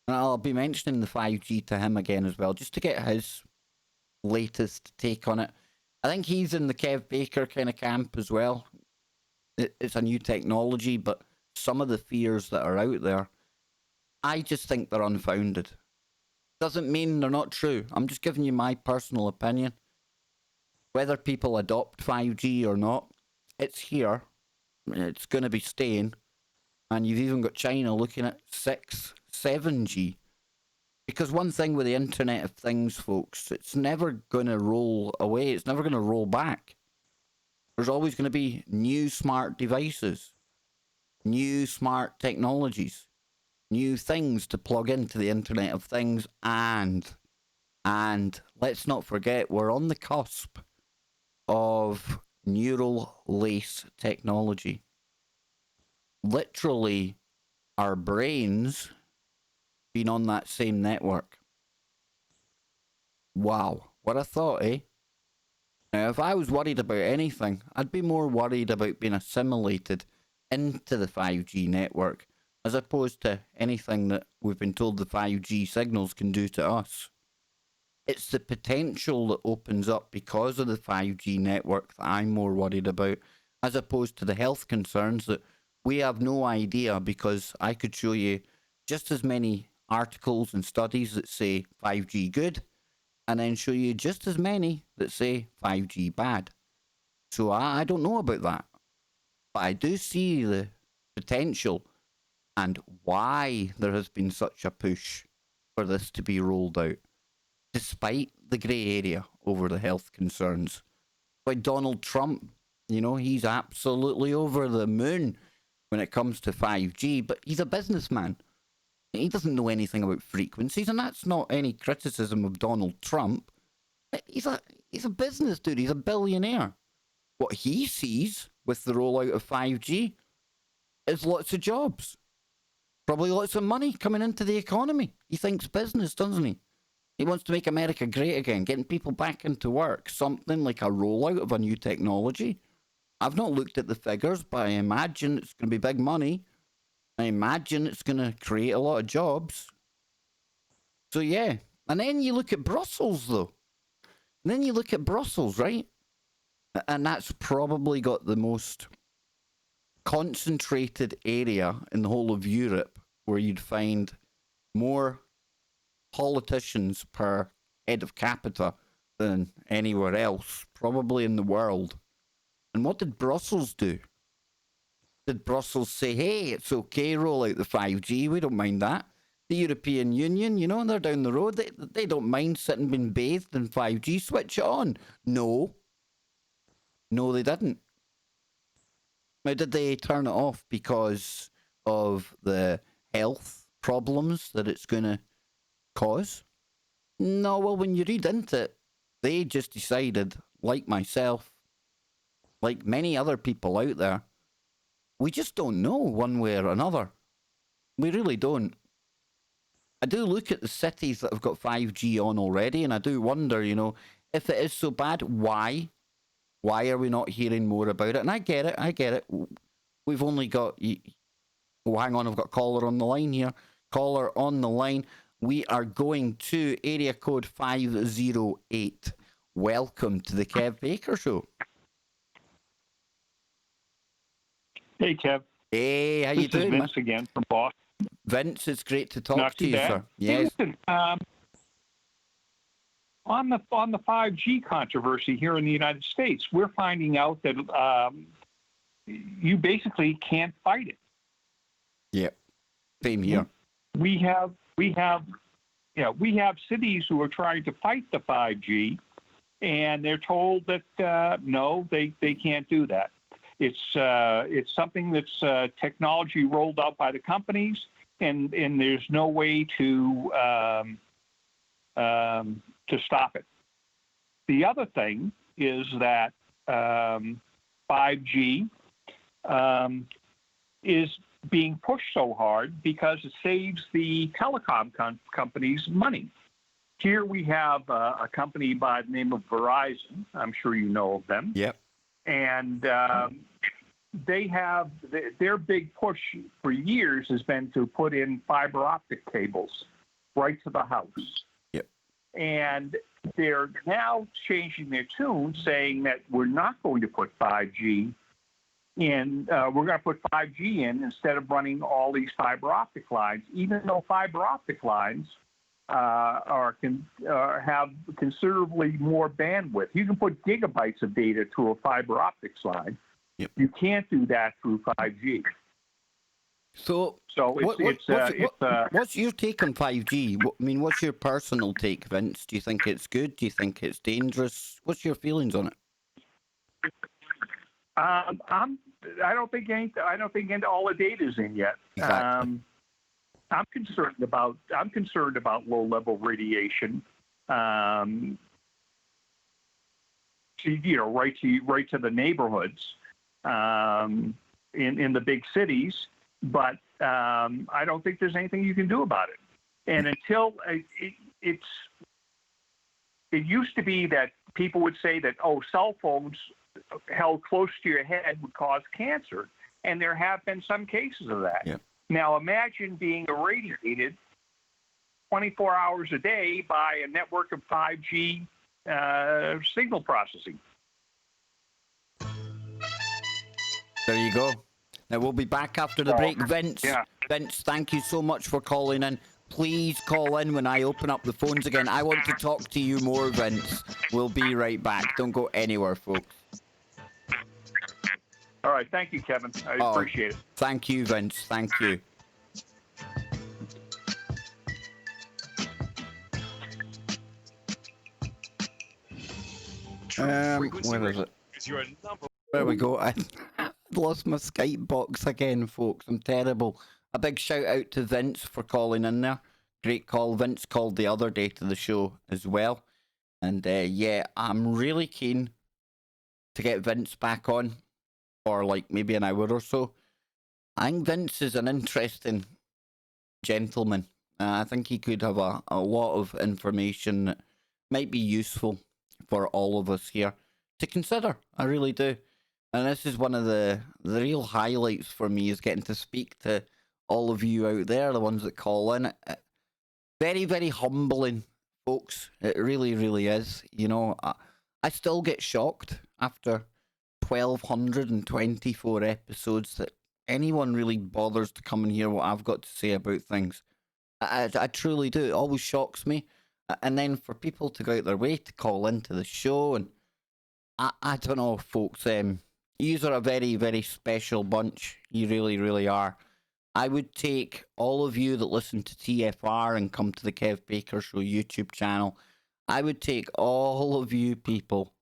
And I'll be mentioning the 5G to him again as well, just to get his latest take on it. I think he's in the Kev Baker kind of camp as well. It's a new technology, but some of the fears that are out there, I just think they're unfounded. Doesn't mean they're not true. I'm just giving you my personal opinion. Whether people adopt 5G or not, it's here. It's going to be staying. And you've even got China looking at 6, 7G. Because one thing with the Internet of Things, folks, it's never going to roll away. It's never going to roll back. There's always going to be new smart devices, new smart technologies, new things to plug into the Internet of Things. And let's not forget, we're on the cusp of neural lace technology. Literally, our brains being on that same network. Wow, what a thought, eh? Now, if I was worried about anything, I'd be more worried about being assimilated into the 5G network, as opposed to anything that we've been told the 5G signals can do to us. It's the potential that opens up because of the 5G network that I'm more worried about, as opposed to the health concerns that We have no idea because I could show you just as many articles and studies that say 5G good, and then show you just as many that say 5G bad. So I don't know about that. But I do see the potential and why there has been such a push for this to be rolled out, despite the grey area over the health concerns. Like Donald Trump, he's absolutely over the moon when it comes to 5G, but he's a businessman. He doesn't know anything about frequencies, and that's not any criticism of Donald Trump. He's a business dude. He's a billionaire. What he sees with the rollout of 5G is lots of jobs. Probably lots of money coming into the economy. He thinks business, doesn't he? He wants to make America great again, getting people back into work, something like a rollout of a new technology. I've not looked at the figures, but I imagine it's going to be big money. I imagine it's going to create a lot of jobs. So, yeah. And then you look at Brussels, though. And then you look at Brussels, right? And that's probably got the most concentrated area in the whole of Europe where you'd find more politicians per head of capita than anywhere else, probably in the world. And what did Brussels do? Did Brussels say, hey, it's okay, roll out the 5G, we don't mind that? The European Union, they're down the road, they don't mind sitting being bathed in 5G, switch it on. No, they didn't. Now, did they turn it off because of the health problems that it's going to cause? No, well, when you read into it, they just decided, like myself, like many other people out there, we just don't know one way or another. We really don't. I do look at the cities that have got 5G on already, and I do wonder, if it is so bad, why? Why are we not hearing more about it? And I get it. We've only got... Oh, hang on, I've got a caller on the line here. Caller on the line. We are going to area code 508. Welcome to the Kev Baker Show. Hey, Kev. Hey, how you doing, This is Vince again from Boston. Vince, it's great to talk Not to too you, bad. sir. Hey, Yes. listen, on the 5G controversy here in the United States, we're finding out that you basically can't fight it. Yep. Same here. We have cities who are trying to fight the 5G, and they're told that no, they can't do that. It's something that's technology rolled out by the companies, and there's no way to stop it. The other thing is that 5G is being pushed so hard because it saves the telecom companies money. Here we have a company by the name of Verizon. I'm sure you know of them. Yep. And they have their big push for years has been to put in fiber optic cables right to the house. Yep. And they're now changing their tune, saying that we're not going to put 5G in. We're going to put 5G in instead of running all these fiber optic lines, even though fiber optic lines have considerably more bandwidth. You can put gigabytes of data through a fiber optics line. Yep. You can't do that through 5G. So what's your take on 5G? What's your personal take, Vince? Do you think it's good? Do you think it's dangerous? What's your feelings on it? I don't think all the data's in yet. Exactly. I'm concerned about low-level radiation. Right to the neighborhoods in the big cities, but I don't think there's anything you can do about it. And until it used to be that people would say that cell phones held close to your head would cause cancer, and there have been some cases of that. Yeah. Now imagine being irradiated 24 hours a day by a network of 5G signal processing. There you go. We'll be back after the Oh, break. Vince, yeah. Vince, thank you so much for calling in. Please call in when I open up the phones again. I want to talk to you more, Vince. We'll be right back. Don't go anywhere, folks. All right. Thank you, Kevin. I appreciate it. Thank you, Vince. Thank you. Where is it? There we go. I lost my Skype box again, folks. I'm terrible. A big shout out to Vince for calling in there. Great call. Vince called the other day to the show as well. And yeah, I'm really keen to get Vince back on for like maybe an hour or so. I think Vince is an interesting gentleman. I think he could have a lot of information that might be useful for all of us here to consider. I really do. And this is one of the real highlights for me, is getting to speak to all of you out there, the ones that call in. Very, very humbling, folks. It really, really is. You know, I still get shocked after 1,224 episodes that anyone really bothers to come and hear what I've got to say about things. I truly do. It always shocks me. And then for people to go out their way to call into the show, and I don't know, folks. You are a very, very special bunch. You really, really are. I would take all of you that listen to TFR and come to the Kev Baker Show YouTube channel. I would take all of you people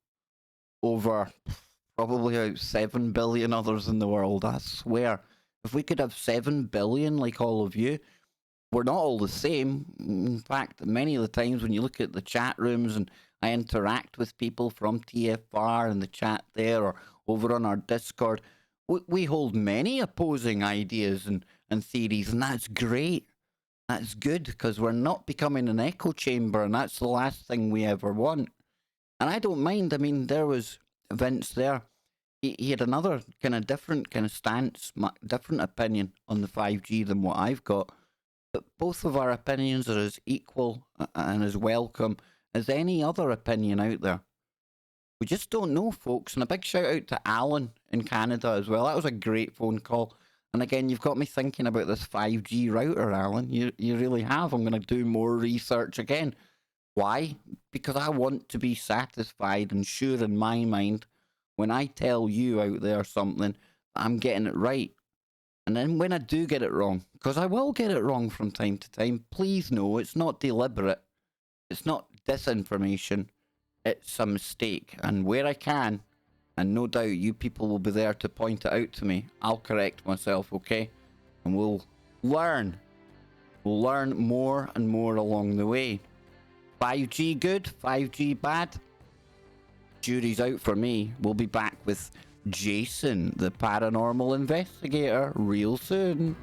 over probably about 7 billion others in the world. I swear. If we could have 7 billion like all of you, we're not all the same. In fact, many of the times when you look at the chat rooms and I interact with people from TFR and the chat there or over on our Discord, we hold many opposing ideas and theories, and that's great. That's good, because we're not becoming an echo chamber, and that's the last thing we ever want. And I don't mind. I mean, there was Vince there. He had another kind of different kind of stance, different opinion on the 5G than what I've got. But both of our opinions are as equal and as welcome as any other opinion out there. We just don't know, folks. And a big shout out to Alan in Canada as well. That was a great phone call. And again, you've got me thinking about this 5G router, Alan. You really have. I'm going to do more research again. Why? Because I want to be satisfied and sure in my mind when I tell you out there something, I'm getting it right. And then when I do get it wrong, because I will get it wrong from time to time, please know it's not deliberate. It's not disinformation. It's a mistake. And where I can, and no doubt you people will be there to point it out to me, I'll correct myself, okay? And we'll learn. We'll learn more and more along the way. 5G good? 5G bad? Jury's out for me. We'll be back with Jason, the Paranormal Investigator, real soon.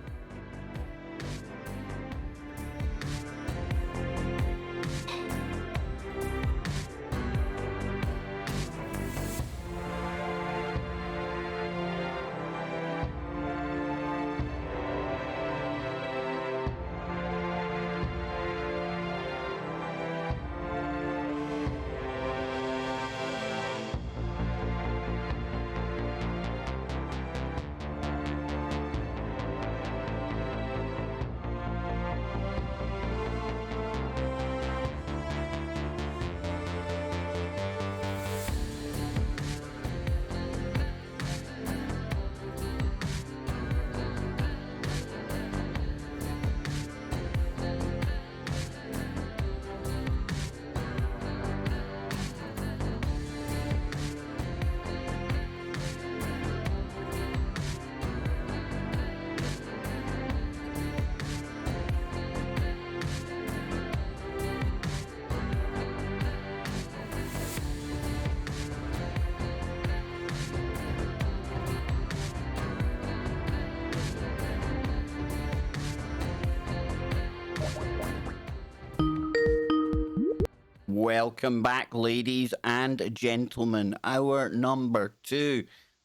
Welcome back, ladies and gentlemen. Our number 2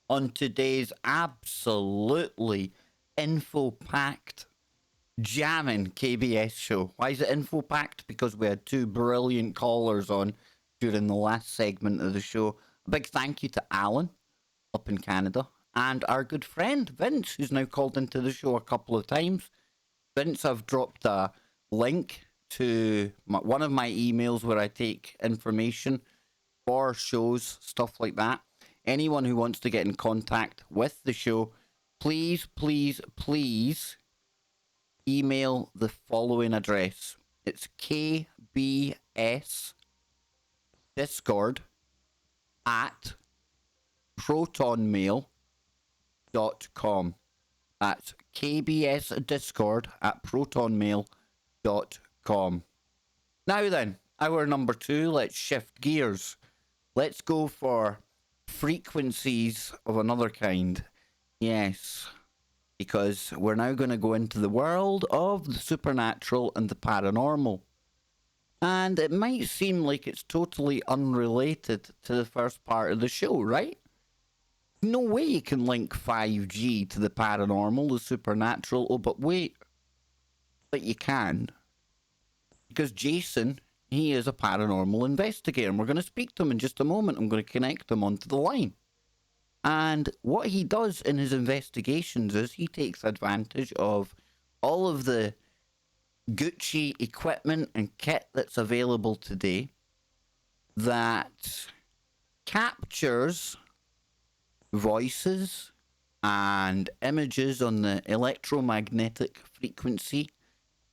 on today's absolutely info-packed, jamming KBS show. Why is it info-packed? Because we had 2 brilliant callers on during the last segment of the show. A big thank you to Alan up in Canada. and our good friend Vince, who's now called into the show a couple of times. Vince, I've dropped a link to one of my emails where I take information for shows, stuff like that. Anyone who wants to get in contact with the show, please, please, please email the following address. It's kbsdiscord@protonmail.com. That's kbsdiscord@protonmail.com. Now then, hour number 2, let's shift gears. Let's go for frequencies of another kind. Yes, because we're now going to go into the world of the supernatural and the paranormal. And it might seem like it's totally unrelated to the first part of the show, right? No way you can link 5G to the paranormal, the supernatural. Oh, but wait. But you can. Because Jason, he is a paranormal investigator. And we're going to speak to him in just a moment. I'm going to connect him onto the line. And what he does in his investigations is he takes advantage of all of the Gucci equipment and kit that's available today that captures voices and images on the electromagnetic frequency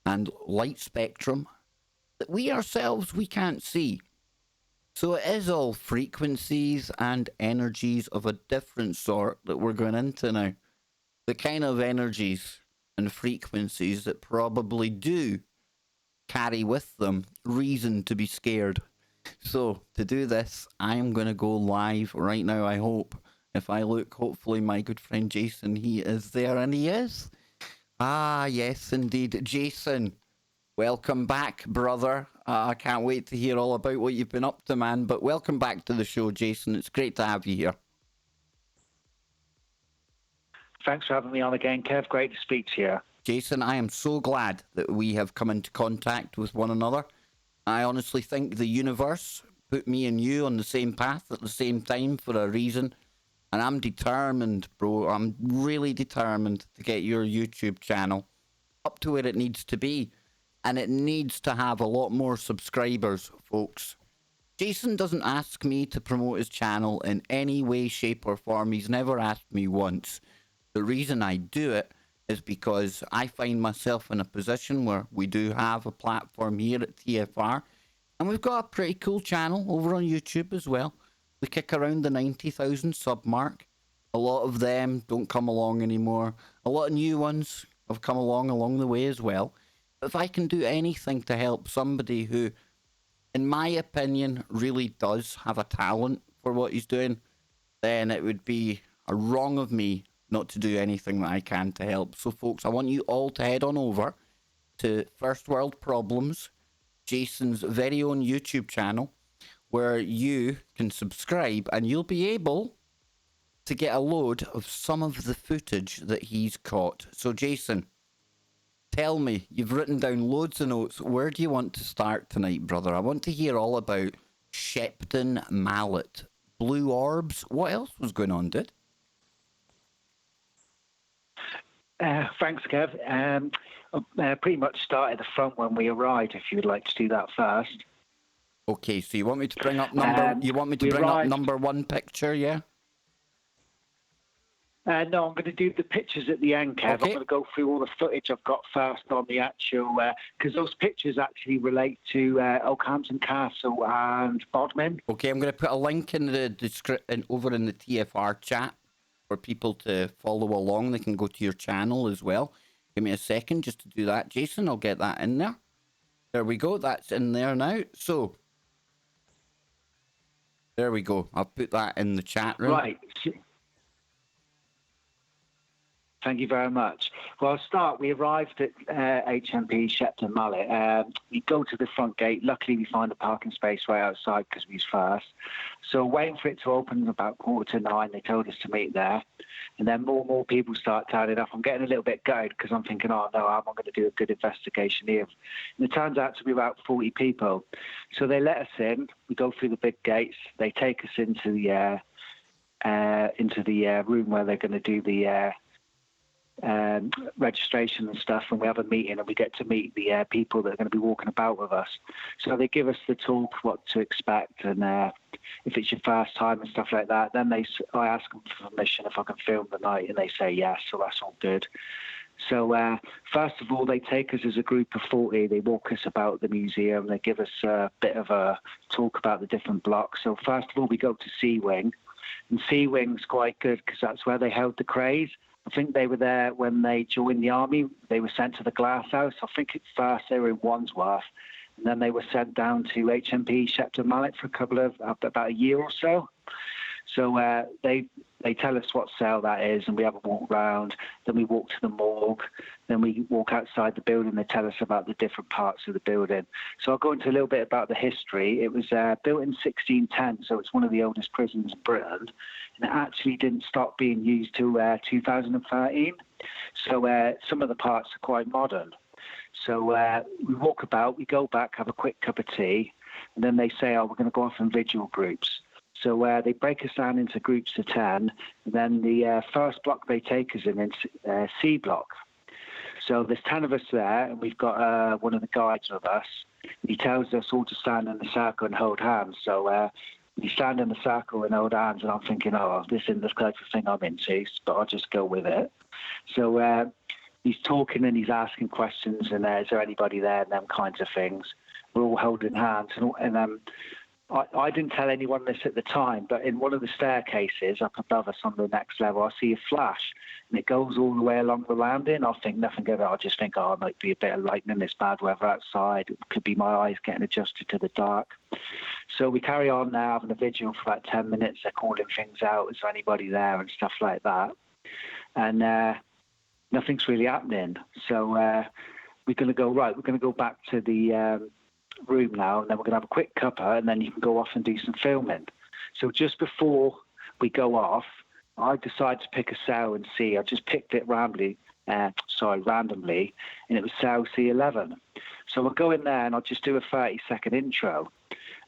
and light spectrum that we ourselves, we can't see. So it is all frequencies and energies of a different sort that we're going into now. The kind of energies and frequencies that probably do carry with them reason to be scared. So to do this, I'm going to go live right now, I hope. If I look, hopefully my good friend Jason, he is there, and he is. Ah, yes, indeed. Jason, welcome back, brother. I can't wait to hear all about what you've been up to, man. But welcome back to the show, Jason. It's great to have you here. Thanks for having me on again, Kev. Great to speak to you. Jason, I am so glad that we have come into contact with one another. I honestly think the universe put me and you on the same path at the same time for a reason. And I'm determined, bro. I'm really determined to get your YouTube channel up to where it needs to be. And it needs to have a lot more subscribers, folks. Jason doesn't ask me to promote his channel in any way, shape, or form. He's never asked me once. The reason I do it is because I find myself in a position where we do have a platform here at TFR. And we've got a pretty cool channel over on YouTube as well. We kick around the 90,000 sub mark. A lot of them don't come along anymore. A lot of new ones have come along the way as well. But if I can do anything to help somebody who, in my opinion, really does have a talent for what he's doing, then it would be a wrong of me not to do anything that I can to help. So, folks, I want you all to head on over to First World Problems, Jason's very own YouTube channel, where you can subscribe and you'll be able to get a load of some of the footage that he's caught. So, Jason, tell me, you've written down loads of notes. Where do you want to start tonight, brother? I want to hear all about Shepton Mallet, blue orbs. What else was going on, dude? Thanks, Kev. Pretty much start at the front when we arrived, if you would like to do that first. Okay, so you want me to bring up number one picture, yeah? No, I'm going to do the pictures at the end, Kev. Okay. I'm going to go through all the footage I've got first on the actual, because those pictures actually relate to Oakhampton Castle and Bodmin. Okay, I'm going to put a link in the description over in the TFR chat for people to follow along. They can go to your channel as well. Give me a second just to do that, Jason. I'll get that in there. There we go. That's in there now. So, there we go. I'll put that in the chat room. Right. Thank you very much. Well, I'll start. We arrived at HMP Shepton Mallet. We go to the front gate. Luckily, we find a parking space right outside because we was first. So waiting for it to open about 8:45, they told us to meet there. And then more people start turning up. I'm getting a little bit gutted because I'm thinking, oh, no, I'm not going to do a good investigation here. And it turns out to be about 40 people. So they let us in. We go through the big gates. They take us into into the room where they're going to do the registration and stuff, and we have a meeting and we get to meet the people that are going to be walking about with us. So they give us the talk, what to expect, and if it's your first time and stuff like that. Then I ask them for permission if I can film the night, and they say yes, so that's all good. So first of all, they take us as a group of 40. They walk us about the museum. They give us a bit of a talk about the different blocks. So first of all, we go to C Wing, and C Wing's quite good because that's where they held the Krays. I think they were there when they joined the army. They were sent to the Glass House. I think at first they were in Wandsworth, and then they were sent down to HMP Shepton Mallet for about a year or so. So they tell us what cell that is, and we have a walk round. Then we walk to the morgue. Then we walk outside the building. They tell us about the different parts of the building. So I'll go into a little bit about the history. It was built in 1610, so it's one of the oldest prisons in Britain. And it actually didn't stop being used till 2013. So some of the parts are quite modern. So we walk about, we go back, have a quick cup of tea, and then they say, we're going to go off in vigil groups. So they break us down into groups of 10. And then the first block they take us in C block. So there's 10 of us there, and we've got one of the guides with us. He tells us all to stand in the circle and hold hands. So we stand in the circle and hold hands, and I'm thinking, this isn't the type of thing I'm into, but I'll just go with it. So he's talking and he's asking questions, and is there anybody there, and them kinds of things. We're all holding hands, and I didn't tell anyone this at the time, but in one of the staircases up above us on the next level, I see a flash, and it goes all the way along the landing. I think nothing of it. I just think, it might be a bit of lightning. It's bad weather outside. It could be my eyes getting adjusted to the dark. So we carry on now, having a vigil for about 10 minutes. They're calling things out. Is there anybody there and stuff like that? And nothing's really happening. So we're going to go, right, we're going to go back to the room now, and then we're going to have a quick cuppa, and then you can go off and do some filming. So just before we go off, I decided to pick a cell and see. I just picked it randomly, and it was cell C11. So I'll go in there and I'll just do a 30-second intro.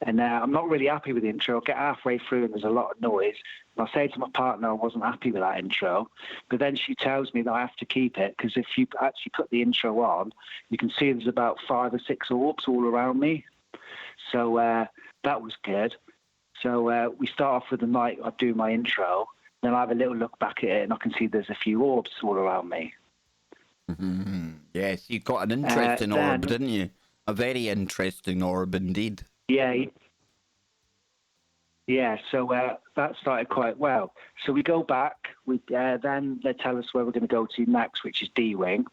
And I'm not really happy with the intro. I'll get halfway through and there's a lot of noise. And I'll say to my partner I wasn't happy with that intro. But then she tells me that I have to keep it, because if you actually put the intro on, you can see there's about 5 or 6 orbs all around me. So that was good. So we start off with the night. I do my intro. Then I have a little look back at it, and I can see there's a few orbs all around me. Mm-hmm. Yes, you got an interesting orb, didn't you? A very interesting orb indeed. Yeah, so that started quite well. So we go back. Then they tell us where we're going to go to next, which is D-Wing.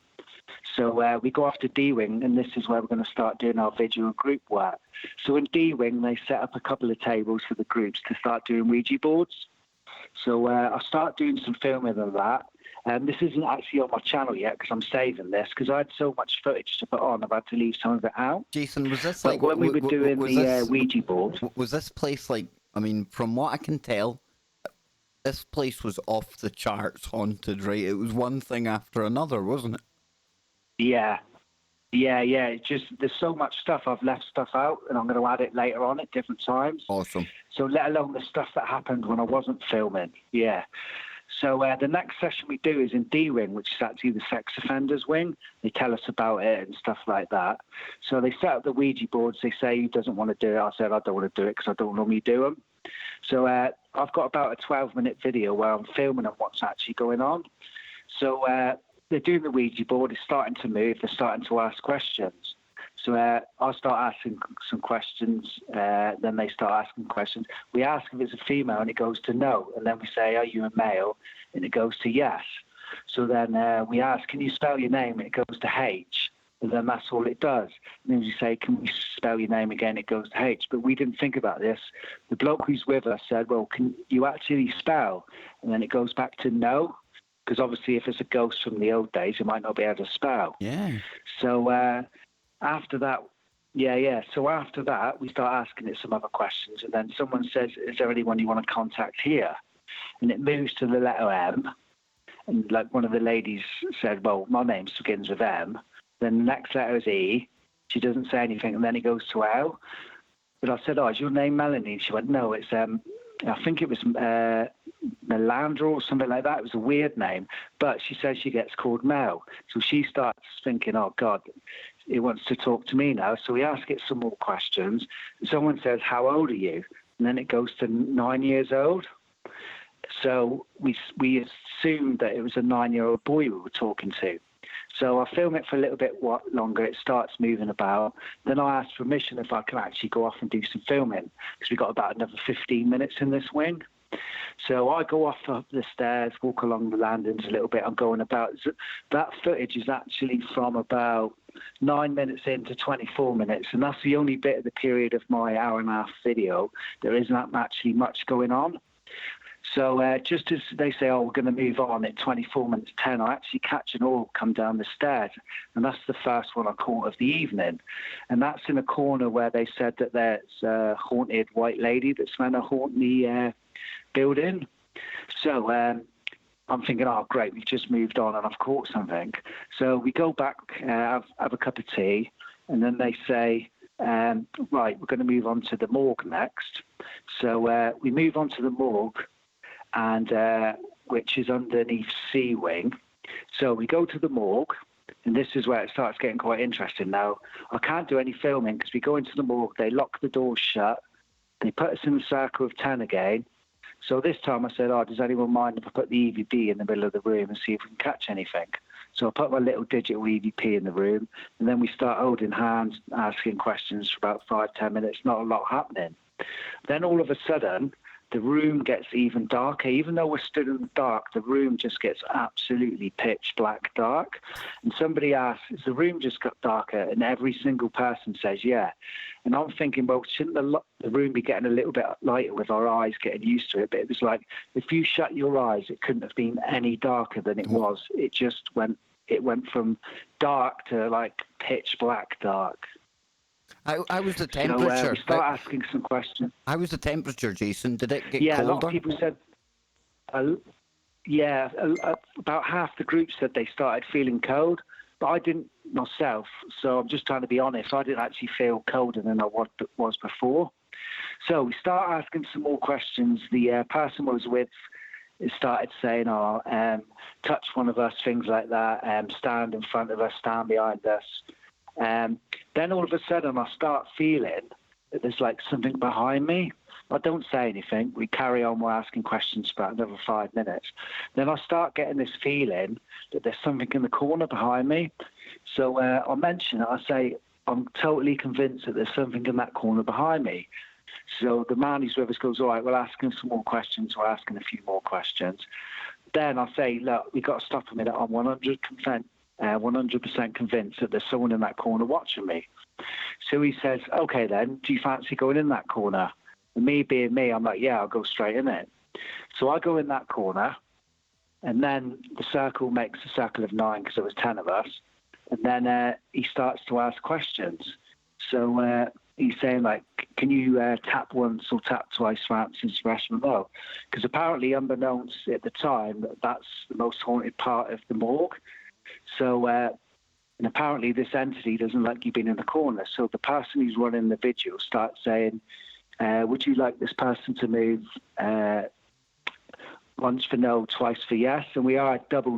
So we go off to D-Wing, and this is where we're going to start doing our visual group work. So in D-Wing, they set up a couple of tables for the groups to start doing Ouija boards. So I'll start doing some filming of that. This isn't actually on my channel yet because I'm saving this, because I had so much footage to put on, I've had to leave some of it out. Jason, was this like when we were doing the Ouija board? Was this place like, I mean, from what I can tell, this place was off the charts haunted, right? It was one thing after another, wasn't it? Yeah. It's just, there's so much stuff. I've left stuff out, and I'm going to add it later on at different times. Awesome. So let alone the stuff that happened when I wasn't filming. Yeah. So the next session we do is in D-Wing, which is actually the sex offenders wing. They tell us about it and stuff like that. So they set up the Ouija boards. They say, who doesn't want to do it? I said, I don't want to do it because I don't normally do them. So I've got about a 12-minute video where I'm filming on what's actually going on. So they're doing the Ouija board. It's starting to move. They're starting to ask questions. So I'll start asking some questions. Then they start asking questions. We ask if it's a female, and it goes to no. And then we say, are you a male? And it goes to yes. So then we ask, can you spell your name? And it goes to H. And then that's all it does. And then we say, can we spell your name again? It goes to H. But we didn't think about this. The bloke who's with us said, well, can you actually spell? And then it goes back to no. Because obviously if it's a ghost from the old days, it might not be able to spell. Yeah. So after that, So after that, we start asking it some other questions. And then someone says, is there anyone you want to contact here? And it moves to the letter M. And like one of the ladies said, well, my name begins with M. Then the next letter is E. She doesn't say anything. And then it goes to L. But I said, is your name Melanie? And she went, no, it's I think it was Melandra or something like that. It was a weird name, but she says she gets called Mel. So she starts thinking, oh, God, he wants to talk to me now. So we ask it some more questions. Someone says, how old are you? And then it goes to 9 years old. So we assumed that it was a 9-year-old boy we were talking to. So I film it for a little bit longer. It starts moving about. Then I ask permission if I can actually go off and do some filming, because we've got about another 15 minutes in this wing. So I go off up the stairs, walk along the landings a little bit. I'm going about. That footage is actually from about 9 minutes into 24 minutes, and that's the only bit of the period of my hour-and-a-half video. There isn't actually much going on. So just as they say, oh, we're going to move on at 24 minutes 10, I actually catch an orb come down the stairs. And that's the first one I caught of the evening. And that's in a corner where they said that there's a haunted white lady that's meant to haunt the building. So I'm thinking, oh, great, we've just moved on and I've caught something. So we go back, have a cup of tea, and then they say, right, we're going to move on to the morgue next. So we move on to the morgue, and which is underneath C Wing. So we go to the morgue, and this is where it starts getting quite interesting now. I can't do any filming because we go into the morgue, they lock the doors shut, they put us in the circle of 10 again. So this time I said, oh, does anyone mind if I put the EVP in the middle of the room and see if we can catch anything? So I put my little digital EVP in the room, and then we start holding hands, asking questions for about 5-10 minutes, not a lot happening. Then all of a sudden, the room gets even darker. Even though we're stood in the dark, the room just gets absolutely pitch black dark. And somebody asks, has the room just got darker? And every single person says, yeah. And I'm thinking, well, shouldn't the room be getting a little bit lighter with our eyes getting used to it? But it was like, if you shut your eyes, it couldn't have been any darker than it was. It just went from dark to like pitch black dark. How was the temperature? So we start asking some questions. How was the temperature, Jason? Did it get colder? Yeah, a lot of people said, about half the group said they started feeling cold, but I didn't myself. So I'm just trying to be honest. I didn't actually feel colder than I was before. So we start asking some more questions. The person I was with started saying, touch one of us, things like that, stand in front of us, stand behind us. Then all of a sudden I start feeling that there's like something behind me. I don't say anything. We carry on. We're asking questions for about another 5 minutes. Then I start getting this feeling that there's something in the corner behind me. So I mention it. I say, I'm totally convinced that there's something in that corner behind me. So the man who's with us goes, all right, we'll ask him some more questions. We're asking a few more questions. Then I say, look, we've got to stop a minute. I'm 100% convinced that there's someone in that corner watching me. So he says, okay then, do you fancy going in that corner? And me being me, I'm like, yeah, I'll go straight in it. So I go in that corner, and then the circle makes a circle of 9 because there was 10 of us. And then he starts to ask questions. So he's saying, like, can you tap once or tap twice for answers for yes or no? Because apparently, unbeknownst at the time, that's the most haunted part of the morgue. So, and apparently this entity doesn't like you being in the corner. So the person who's running the vigil starts saying, would you like this person to move once for no, twice for yes? And we are a double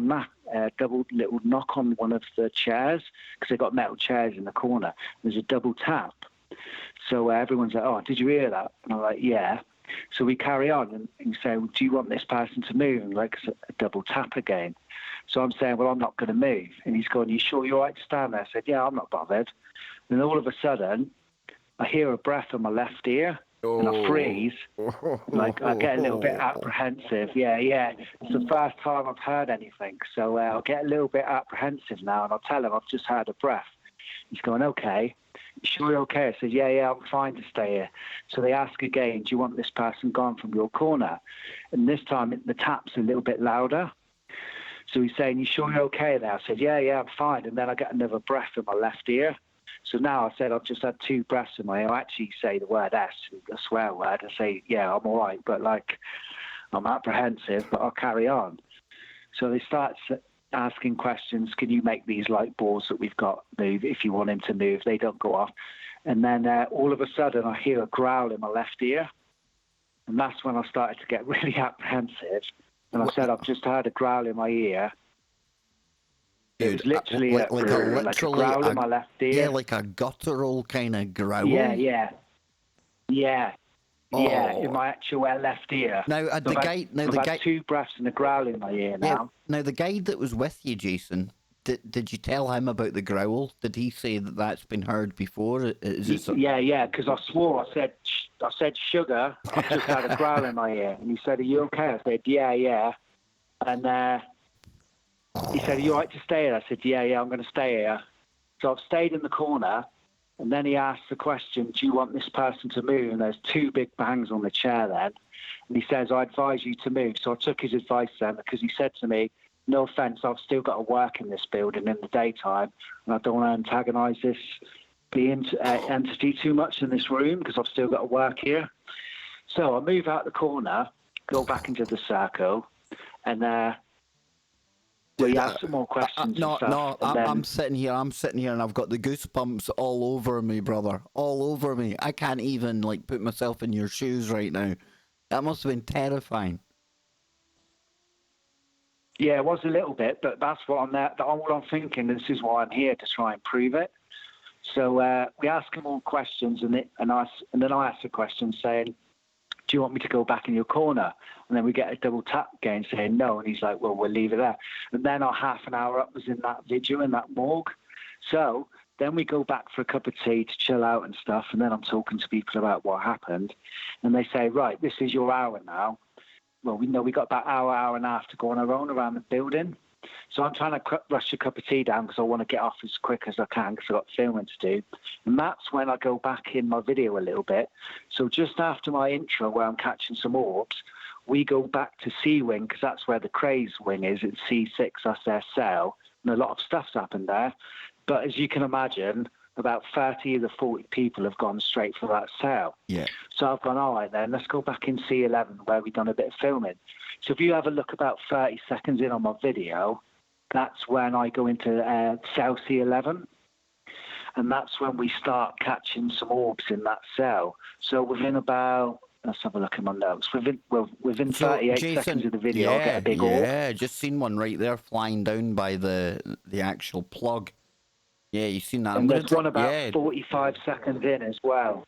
little knock on one of the chairs, because they've got metal chairs in the corner. There's a double tap. So everyone's like, oh, did you hear that? And I'm like, yeah. So we carry on and say, well, do you want this person to move? And like a double tap again. So I'm saying, well, I'm not going to move. And he's going, you sure you're all right to stand there? I said, yeah, I'm not bothered. And all of a sudden, I hear a breath on my left ear, and I freeze. Like, I get a little bit apprehensive. Yeah. It's the first time I've heard anything. So I'll get a little bit apprehensive now, and I'll tell him I've just heard a breath. He's going, okay. You sure you're okay? I said, yeah, I'm fine to stay here. So they ask again, do you want this person gone from your corner? And this time, the tap's a little bit louder. So he's saying, you sure you're okay there? I said, yeah, I'm fine. And then I get another breath in my left ear. So now I said, I've just had 2 breaths in my ear. I actually say the word S, a swear word. I say, yeah, I'm all right. But like, I'm apprehensive, but I'll carry on. So they start asking questions. Can you make these light balls that we've got move? If you want him to move, they don't go off. And then all of a sudden I hear a growl in my left ear. And that's when I started to get really apprehensive. And I said, I've just heard a growl in my ear. Dude, it was literally like a growl in my left ear. Yeah, like a guttural kind of growl. Yeah, in my actual left ear. Now, I've had 2 breaths and a growl in my ear now. Yeah, now, the guy that was with you, Jason, did you tell him about the growl? Did he say that that's been heard before? Yeah, because I swore. I said, sugar, I've just had a growl in my ear. And he said, are you okay? I said, yeah. And he said, are you all right to stay here? I said, yeah, I'm going to stay here. So I've stayed in the corner, and then he asked the question, do you want this person to move? And there's 2 big bangs on the chair then. And he says, I advise you to move. So I took his advice then, because he said to me, no offence, I've still got to work in this building in the daytime, and I don't want to antagonise this entity too much in this room, because I've still got to work here. So I move out the corner, go back into the circle, and we ask some more questions. I'm sitting here, and I've got the goosebumps all over me, brother, all over me. I can't even put myself in your shoes right now. That must have been terrifying. Yeah, it was a little bit, but that's what I'm thinking. This is why I'm here, to try and prove it. So we ask him all questions, and then I ask a question saying, do you want me to go back in your corner? And then we get a double tap again saying no, and he's like, well, we'll leave it there. And then our half an hour up was in that vigil, in that morgue. So then we go back for a cup of tea to chill out and stuff, and then I'm talking to people about what happened. And they say, right, this is your hour now. Well, we know we got about hour and a half to go on our own around the building. So I'm trying to rush a cup of tea down because I want to get off as quick as I can, because I've got filming to do. And that's when I go back in my video a little bit. So just after my intro, where I'm catching some orbs, we go back to C Wing, because that's where the craze wing is. It's C6, that's their cell. And a lot of stuff's happened there. But as you can imagine, about 30 of the 40 people have gone straight for that cell. Yeah. So I've gone, all right then, let's go back in C11 where we've done a bit of filming. So if you have a look about 30 seconds in on my video, that's when I go into cell C11. And that's when we start catching some orbs in that cell. So within about, let's have a look at my notes. Within 38 seconds of the video, I get a big orb. Yeah, just seen one right there flying down by the actual plug. Yeah, you've seen that. And there's one about 45 seconds in as well.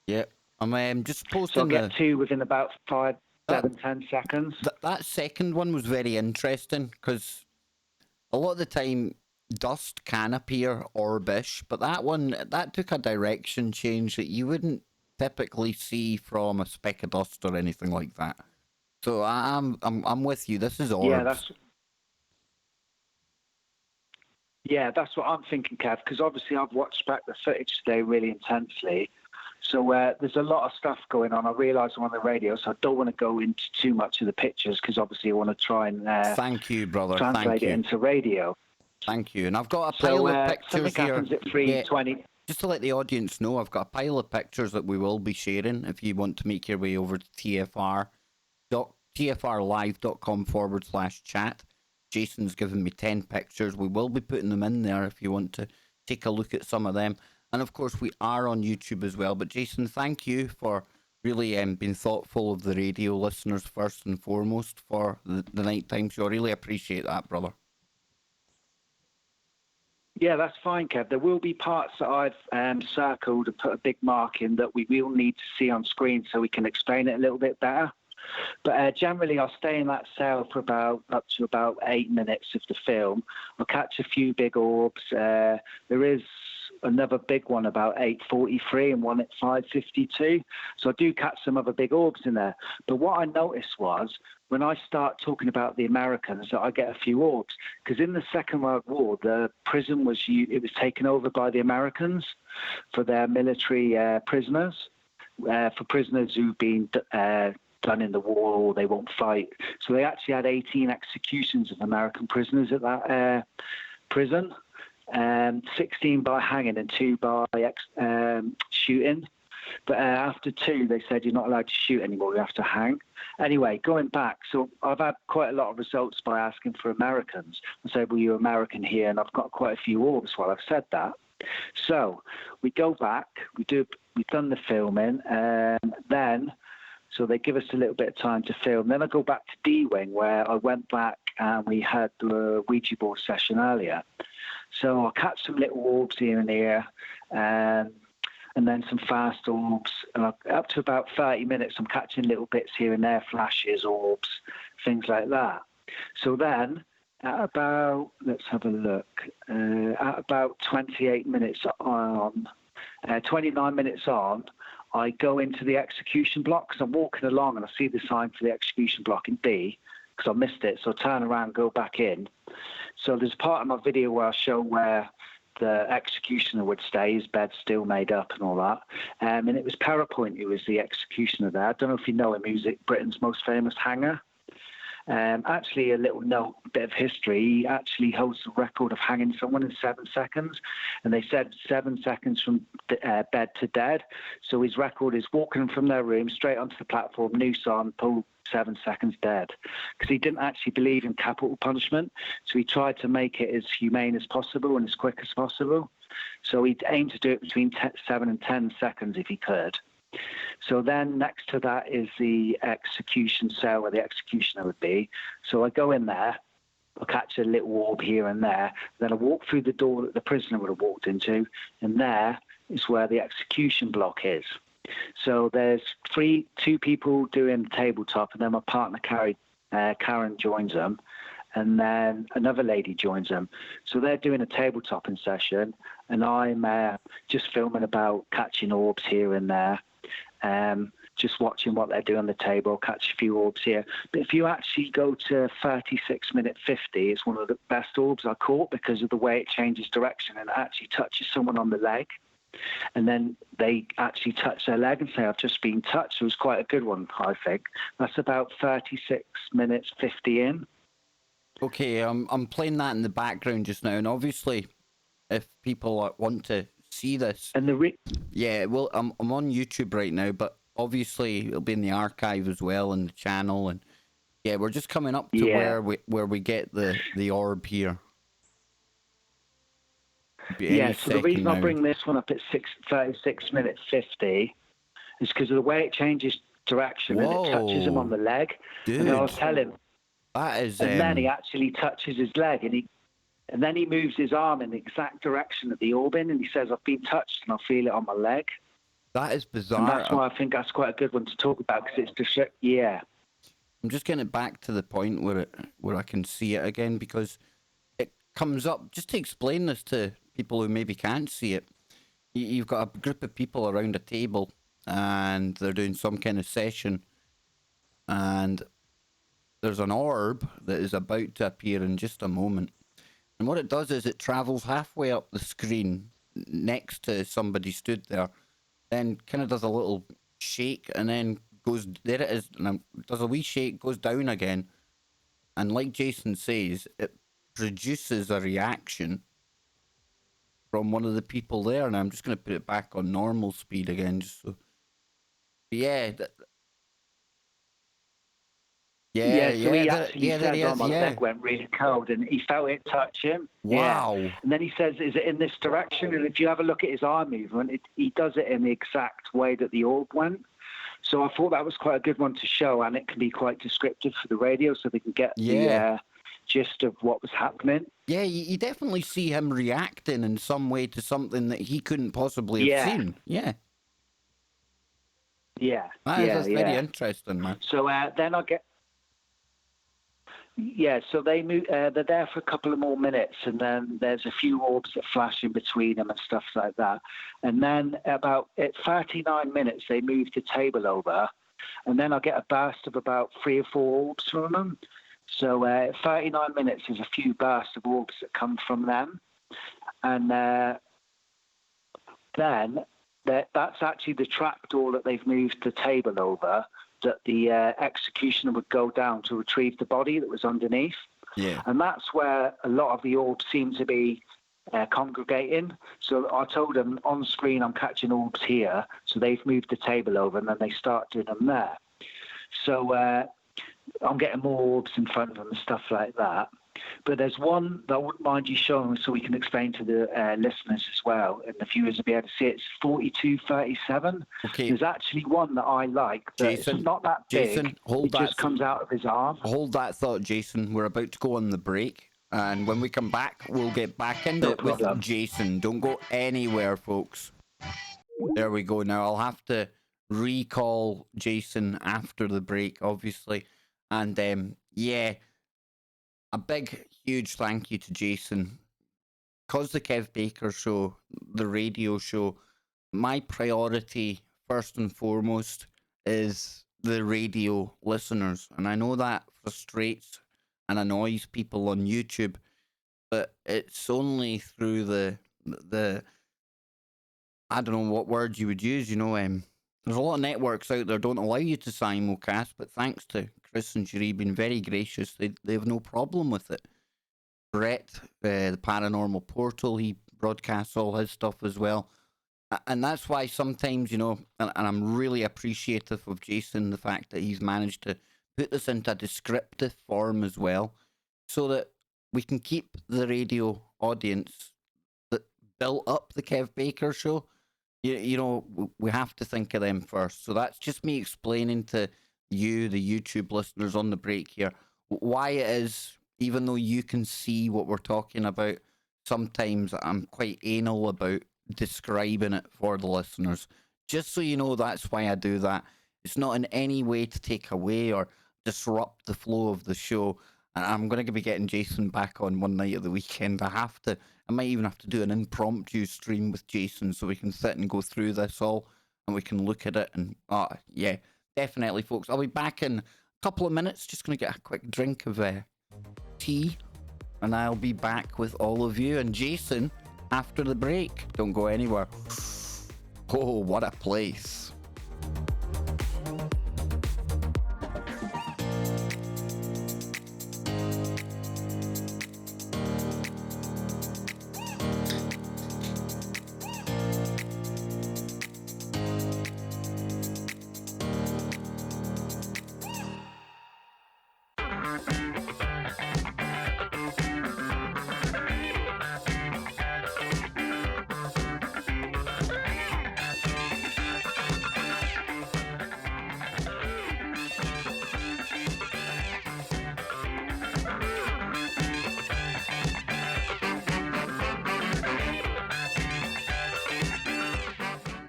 Yeah, I'm just posting. So I get 2 within about 5, 7, 10 seconds. That second one was very interesting, because a lot of the time dust can appear orbish, but that took a direction change that you wouldn't typically see from a speck of dust or anything like that. So I'm with you. This is orbs. Yeah, that's what I'm thinking, Kev, because obviously I've watched back the footage today really intensely. So there's a lot of stuff going on. I realise I'm on the radio, so I don't want to go into too much of the pictures, because obviously I want to try and thank you, brother. Translate it into radio. Thank you. And I've got a pile of pictures here. Happens at 3:20. Just to let the audience know, I've got a pile of pictures that we will be sharing if you want to make your way over to tfrlive.com/chat. Jason's given me 10 pictures. We will be putting them in there if you want to take a look at some of them. And of course, we are on YouTube as well. But Jason, thank you for really being thoughtful of the radio listeners first and foremost for the nighttime show. I really appreciate that, brother. Yeah, that's fine, Kev. There will be parts that I've circled and put a big mark in that we will need to see on screen so we can explain it a little bit better. But generally, I'll stay in that cell for up to about 8 minutes of the film. I'll catch a few big orbs. There is another big one about 8:43 and one at 5:52. So I do catch some other big orbs in there. But what I noticed was when I start talking about the Americans, that I get a few orbs, because in the Second World War, the prison was taken over by the Americans for their military prisoners, for prisoners who've been done in the war or they won't fight. So they actually had 18 executions of American prisoners at that prison, 16 by hanging and 2 by shooting. But after 2, they said you're not allowed to shoot anymore, you have to hang. Anyway, going back, so I've had quite a lot of results by asking for Americans. I said, well, you're American here, and I've got quite a few orbs while I've said that. So we go back, we've done the filming, and then, so they give us a little bit of time to film. Then I go back to D-Wing, where I went back and we had the Ouija board session earlier. So I'll catch some little orbs here and there, and then some fast orbs. And up to about 30 minutes, I'm catching little bits here and there, flashes, orbs, things like that. So then, at about, let's have a look, at about 28 minutes on, 29 minutes on, I go into the execution block because I'm walking along and I see the sign for the execution block in B because I missed it. So I turn around, go back in. So there's part of my video where I show where the executioner would stay, his bed still made up and all that. And it was PowerPoint who was the executioner there. I don't know if you know him, he was Britain's most famous hanger. Actually, a little note, a bit of history. He actually holds the record of hanging someone in 7 seconds, and they said 7 seconds from bed to dead. So his record is walking from their room straight onto the platform, noose on, pull 7 seconds dead, because he didn't actually believe in capital punishment. So he tried to make it as humane as possible and as quick as possible. So he aimed to do it between 7 and 10 seconds if he could. So then next to that is the execution cell where the executioner would be. So I go in there, I catch a little orb here and there, then I walk through the door that the prisoner would have walked into, and there is where the execution block is. So there's two people doing the tabletop, and then my partner Karen joins them, and then another lady joins them. So they're doing a tabletopping session, and I'm just filming about catching orbs here and there. Just watching what they do on the table, catch a few orbs here. But if you actually go to 36 minute 50, it's one of the best orbs I caught because of the way it changes direction and it actually touches someone on the leg. And then they actually touch their leg and say, I've just been touched. It was quite a good one, I think. That's about 36 minutes 50 in. Okay, I'm playing that in the background just now, and obviously, if people want to see this, And yeah, well, I'm on YouTube right now, but obviously it'll be in the archive as well in the channel, and yeah, we're just coming up to where we get the orb here. Yeah, so the reason I bring this one up at 36 minutes 50 is because of the way it changes direction. Whoa, and it touches him on the leg. Dude, and I was telling, that is, and then he actually touches his leg, and then he moves his arm in the exact direction of the orb in, and he says, I've been touched and I feel it on my leg. That is bizarre. And that's why I think that's quite a good one to talk about, because it's just, yeah. I'm just getting it back to the point where I can see it again, because it comes up, just to explain this to people who maybe can't see it. You've got a group of people around a table and they're doing some kind of session, and there's an orb that is about to appear in just a moment. And what it does is it travels halfway up the screen next to somebody stood there, then kind of does a little shake, and then goes, there it is, and does a wee shake, goes down again. And like Jason says, it produces a reaction from one of the people there. And I'm just going to put it back on normal speed again, just so. Yeah. So he actually said, my leg went really cold, and he felt it touch him. Wow. Yeah. And then he says, is it in this direction? And if you have a look at his arm movement, he does it in the exact way that the orb went. So I thought that was quite a good one to show, and it can be quite descriptive for the radio so they can get the gist of what was happening. Yeah, you definitely see him reacting in some way to something that he couldn't possibly have seen. Yeah. Yeah. That's very interesting, man. So then I get... Yeah, so they move. They're there for a couple of more minutes, and then there's a few orbs that flash in between them and stuff like that. And then about at 39 minutes, they move the table over, and then I get a burst of about 3 or 4 orbs from them. So at 39 minutes, there's a few bursts of orbs that come from them, and then that's actually the trapdoor that they've moved the table over, that the executioner would go down to retrieve the body that was underneath. Yeah. And that's where a lot of the orbs seem to be congregating. So I told them on screen, I'm catching orbs here. So they've moved the table over, and then they start doing them there. So I'm getting more orbs in front of them and stuff like that. But there's one that I wouldn't mind you showing so we can explain to the listeners as well, and the viewers will be able to see it. It's 4237. Okay. There's actually one that I like. That Jason, it's not that big. Jason, hold it that. just comes out of his arm. Hold that thought, Jason. We're about to go on the break. And when we come back, we'll get back into it with Jason. Don't go anywhere, folks. There we go. Now, I'll have to recall Jason after the break, obviously. And, yeah, a big, huge thank you to Jason. Because the Kev Baker Show, the radio show, my priority, first and foremost, is the radio listeners. And I know that frustrates and annoys people on YouTube, but it's only through the I don't know what word you would use, there's a lot of networks out there don't allow you to simulcast, but thanks to Chris and Cherie being very gracious, they have no problem with it. Brett, the Paranormal Portal, he broadcasts all his stuff as well. And that's why sometimes, and I'm really appreciative of Jason, the fact that he's managed to put this into a descriptive form as well, so that we can keep the radio audience that built up the Kev Baker Show. We have to think of them first. So that's just me explaining to you, the YouTube listeners on the break here, why it is, even though you can see what we're talking about, sometimes I'm quite anal about describing it for the listeners. Just so you know, that's why I do that. It's not in any way to take away or disrupt the flow of the show. And I'm going to be getting Jason back on one night of the weekend. I might even have to do an impromptu stream with Jason so we can sit and go through this all and we can look at it. And yeah, definitely, folks. I'll be back in a couple of minutes. Just going to get a quick drink of tea, and I'll be back with all of you and Jason after the break. Don't go anywhere. Oh, what a place.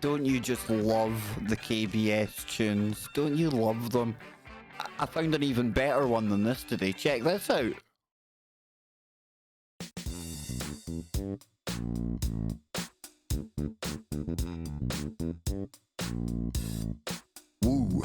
Don't you just love the KBS tunes? Don't you love them? I found an even better one than this today. Check this out. Woo.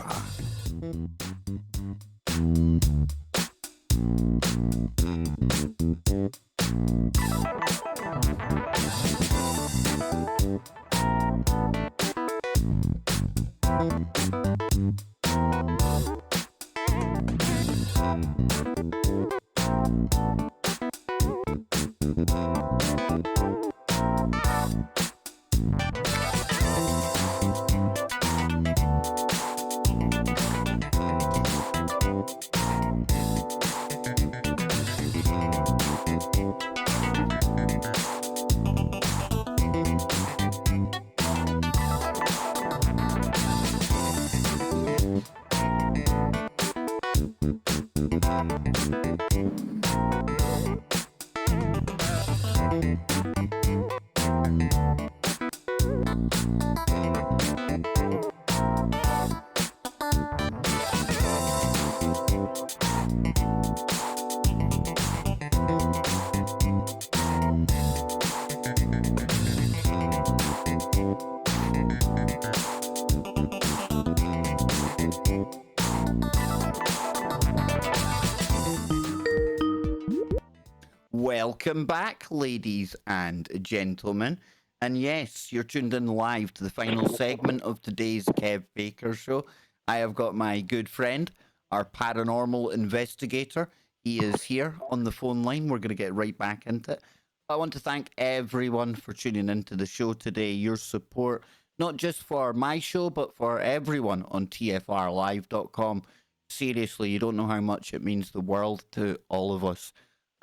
Welcome back, ladies and gentlemen. And yes, you're tuned in live to the final segment of today's Kev Baker Show. I have got my good friend, our paranormal investigator. He is here on the phone line. We're going to get right back into it. I want to thank everyone for tuning into the show today. Your support, not just for my show, but for everyone on TFRlive.com. Seriously, you don't know how much it means the world to all of us.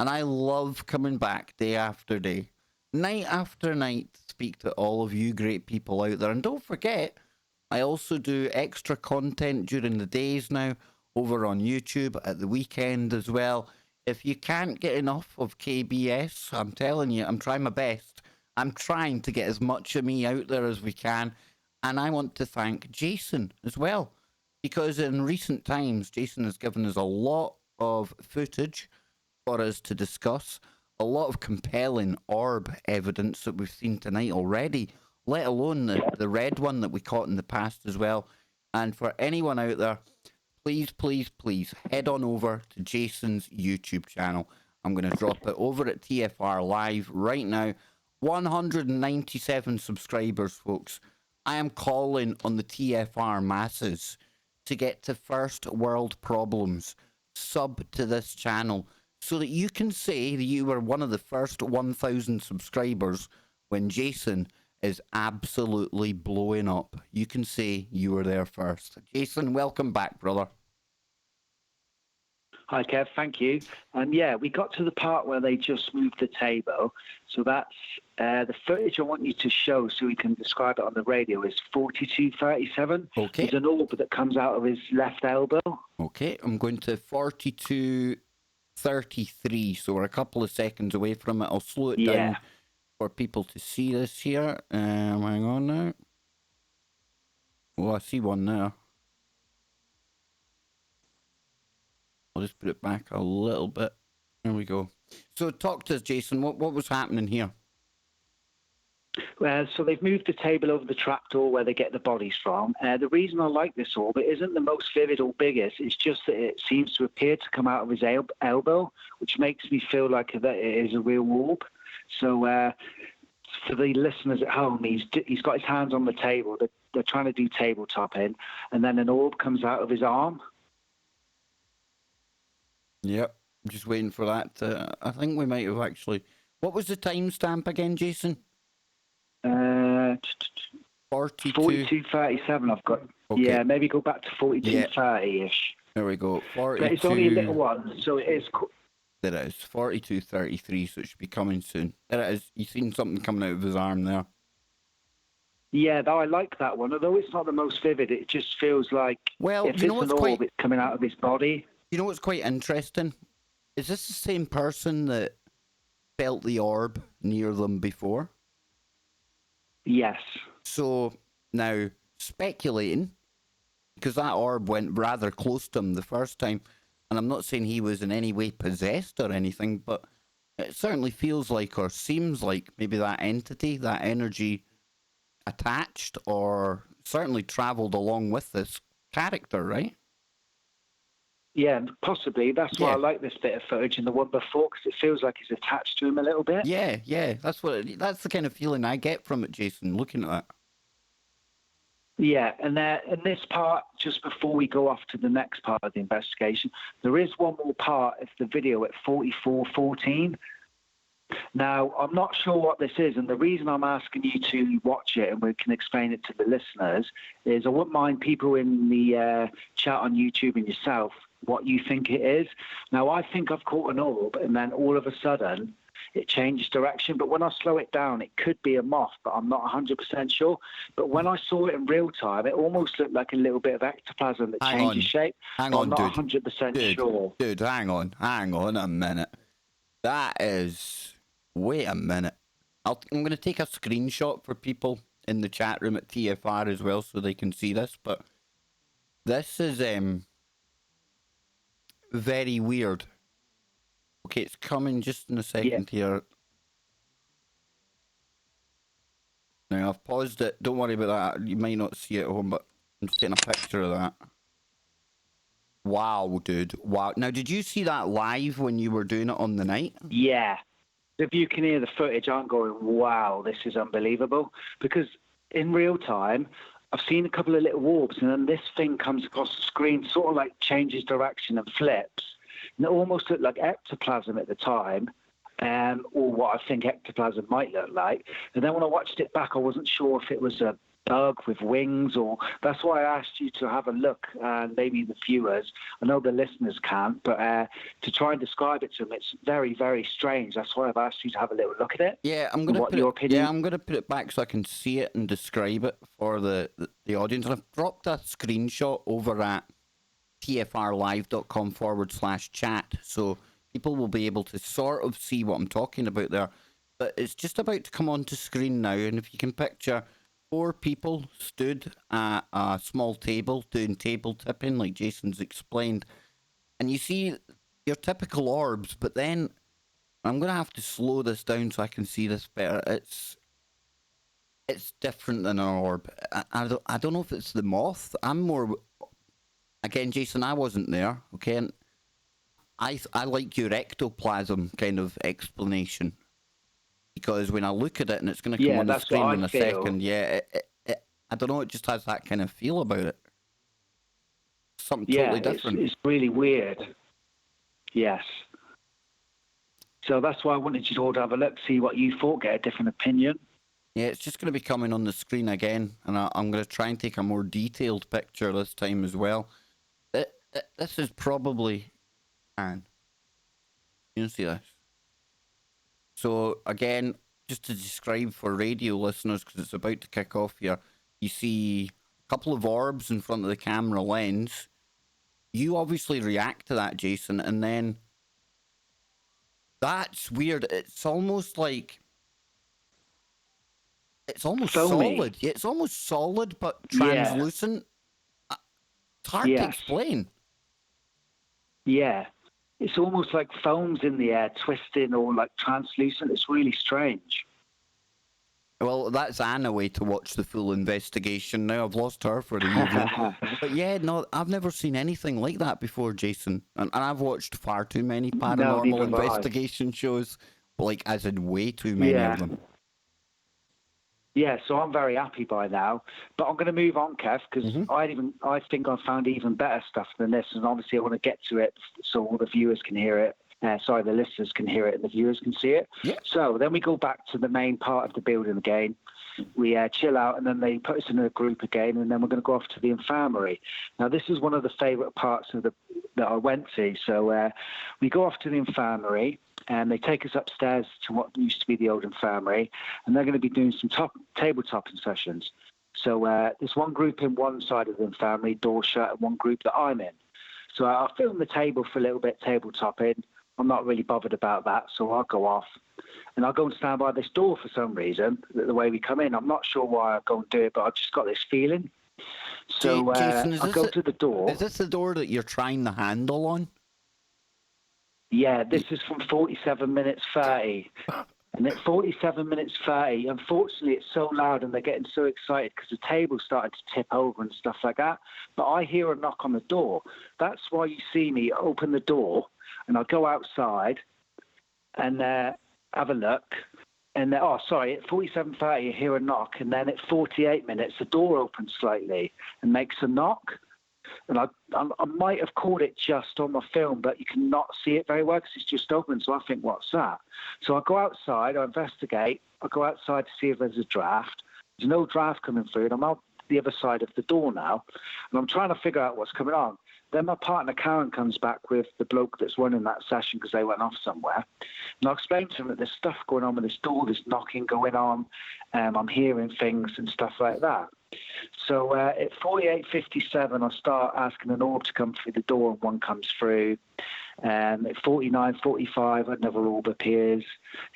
And I love coming back day after day, night after night, to speak to all of you great people out there. And don't forget, I also do extra content during the days now over on YouTube at the weekend as well. If you can't get enough of KBS, I'm telling you, I'm trying my best. I'm trying to get as much of me out there as we can. And I want to thank Jason as well, because in recent times, Jason has given us a lot of footage for us to discuss, a lot of compelling orb evidence that we've seen tonight already, let alone the red one that we caught in the past as well. And for anyone out there, please, please, please head on over to Jason's YouTube channel. I'm going to drop it over at TFR Live right now. 197 subscribers, folks. I am calling on the TFR masses to get to first world problems. Sub to this channel so that you can say that you were one of the first 1,000 subscribers when Jason is absolutely blowing up. You can say you were there first. Jason, welcome back, brother. Hi, Kev. Thank you. Yeah, we got to the part where they just moved the table. So that's the footage I want you to show so we can describe it on the radio is 4237. Okay. There's an orb that comes out of his left elbow. Okay, I'm going to 4233, so we're a couple of seconds away from it. I'll slow it down for people to see this here. Hang on now. Oh, I see one there. I'll just put it back a little bit. There we go. So talk to us, Jason. What was happening here? So they've moved the table over the trapdoor where they get the bodies from. The reason I like this orb, it isn't the most vivid or biggest. It's just that it seems to appear to come out of his elbow, which makes me feel like that it is a real orb. So for the listeners at home, he's got his hands on the table. They're trying to do tabletopping, and then an orb comes out of his arm. Yep, I'm just waiting for that. I think we might have actually... What was the timestamp again, Jason? 4237 I've got. Okay. Yeah, maybe go back to 4230-ish. There we go. 42... But it's only a little one, so it is... There it is. 4233, so it should be coming soon. There it is. You've seen something coming out of his arm there. Yeah, though I like that one. Although it's not the most vivid, it just feels like if it's an orb, it's coming out of his body. You know what's quite interesting? Is this the same person that felt the orb near them before? Yes. So, now, speculating, because that orb went rather close to him the first time, and I'm not saying he was in any way possessed or anything, but it certainly feels like, or seems like, maybe that entity, that energy attached, or certainly travelled along with this character, right? Yeah, possibly. That's why I like this bit of footage and the one before, because it feels like it's attached to him a little bit. Yeah. That's the kind of feeling I get from it, Jason, looking at that. Yeah, and in this part, just before we go off to the next part of the investigation, there is one more part of the video at 4414. Now, I'm not sure what this is, and the reason I'm asking you to watch it, and we can explain it to the listeners, is I wouldn't mind people in the chat on YouTube and yourself what you think it is. Now, I think I've caught an orb, and then all of a sudden it changes direction. But when I slow it down, it could be a moth, but I'm not 100% sure. But when I saw it in real time, it almost looked like a little bit of ectoplasm that changes shape. Hang on, I'm not 100% sure. Dude, hang on a minute. That is... Wait a minute. I'm going to take a screenshot for people in the chat room at TFR as well so they can see this, but this is very weird. Okay, it's coming just in a second here. Now, I've paused it. Don't worry about that. You might not see it at home, but I'm just taking a picture of that. Wow, dude. Wow. Now, did you see that live when you were doing it on the night? Yeah. If you can hear the footage, I'm going, wow, this is unbelievable. Because in real time, I've seen a couple of little orbs, and then this thing comes across the screen, sort of like changes direction and flips. And it almost looked like ectoplasm at the time, or what I think ectoplasm might look like. And then when I watched it back, I wasn't sure if it was a bug with wings, or that's why I asked you to have a look, and maybe the viewers, I know the listeners can't, but to try and describe it to them, it's very, very strange. That's why I've asked you to have a little look at it. Yeah, I'm gonna what put your it. opinion? Yeah, I'm gonna put it back so I can see it and describe it for the audience. And I've dropped a screenshot over at tfrlive.com/chat, so people will be able to sort of see what I'm talking about there. But it's just about to come onto screen now, and if you can picture 4 people stood at a small table doing table tipping, like Jason's explained, and you see your typical orbs, but then I'm going to have to slow this down so I can see this better. It's different than an orb. I don't know if it's the moth. I'm more... Again, Jason, I wasn't there, okay? And I like your ectoplasm kind of explanation. Because when I look at it, and it's going to come on the screen in a second, I don't know, it just has that kind of feel about it. Something totally different. It's really weird. Yes. So that's why I wanted you all to have a look, see what you thought, get a different opinion. Yeah, it's just going to be coming on the screen again, and I'm going to try and take a more detailed picture this time as well. This is probably... Man, you can see this. So, again, just to describe for radio listeners, because it's about to kick off here, you see a couple of orbs in front of the camera lens. You obviously react to that, Jason, and then... That's weird. It's almost like... It's almost foamy. solid. Yeah, it's almost solid, but translucent. It's hard to explain. Yeah. It's almost like foams in the air, twisting or like translucent. It's really strange. Well, that's Anna way to watch the full investigation. Now I've lost her for the evening. But yeah, no, I've never seen anything like that before, Jason. And I've watched far too many paranormal investigation shows, like as in way too many of them. Yeah, so I'm very happy by now. But I'm going to move on, Kev, because I think I've found even better stuff than this. And obviously I want to get to it so all the viewers can hear it. The listeners can hear it and the viewers can see it. Yeah. So then we go back to the main part of the building again. We chill out, and then they put us in a group again, and then we're going to go off to the infirmary. Now, this is one of the favourite parts of that I went to. So we go off to the infirmary, and they take us upstairs to what used to be the old infirmary, and they're going to be doing some table-topping sessions. So there's one group in one side of the infirmary, door shut, and one group that I'm in. So I'll film the table for a little bit, table-topping. I'm not really bothered about that, so I'll go off. And I'll go and stand by this door for some reason, the way we come in. I'm not sure why I go and do it, but I've just got this feeling. So Jason, I go to the door. Is this the door that you're trying the handle on? Yeah, this is from 47 minutes 30. And at 47 minutes 30, unfortunately, it's so loud and they're getting so excited because the table's started to tip over and stuff like that. But I hear a knock on the door. That's why you see me open the door, and I'll go outside and have a look. And at 47:30, you hear a knock, and then at 48 minutes, the door opens slightly and makes a knock. And I might have caught it just on my film, but you cannot see it very well because it's just open. So I think, what's that? So I go outside, I investigate. I go outside to see if there's a draft. There's no draft coming through, and I'm out the other side of the door now, and I'm trying to figure out what's coming on. Then my partner Karen comes back with the bloke that's running that session because they went off somewhere. And I explained to him that there's stuff going on with this door, there's knocking going on, I'm hearing things and stuff like that. So at 48:57, I start asking an orb to come through the door, and one comes through. At 49:45, another orb appears.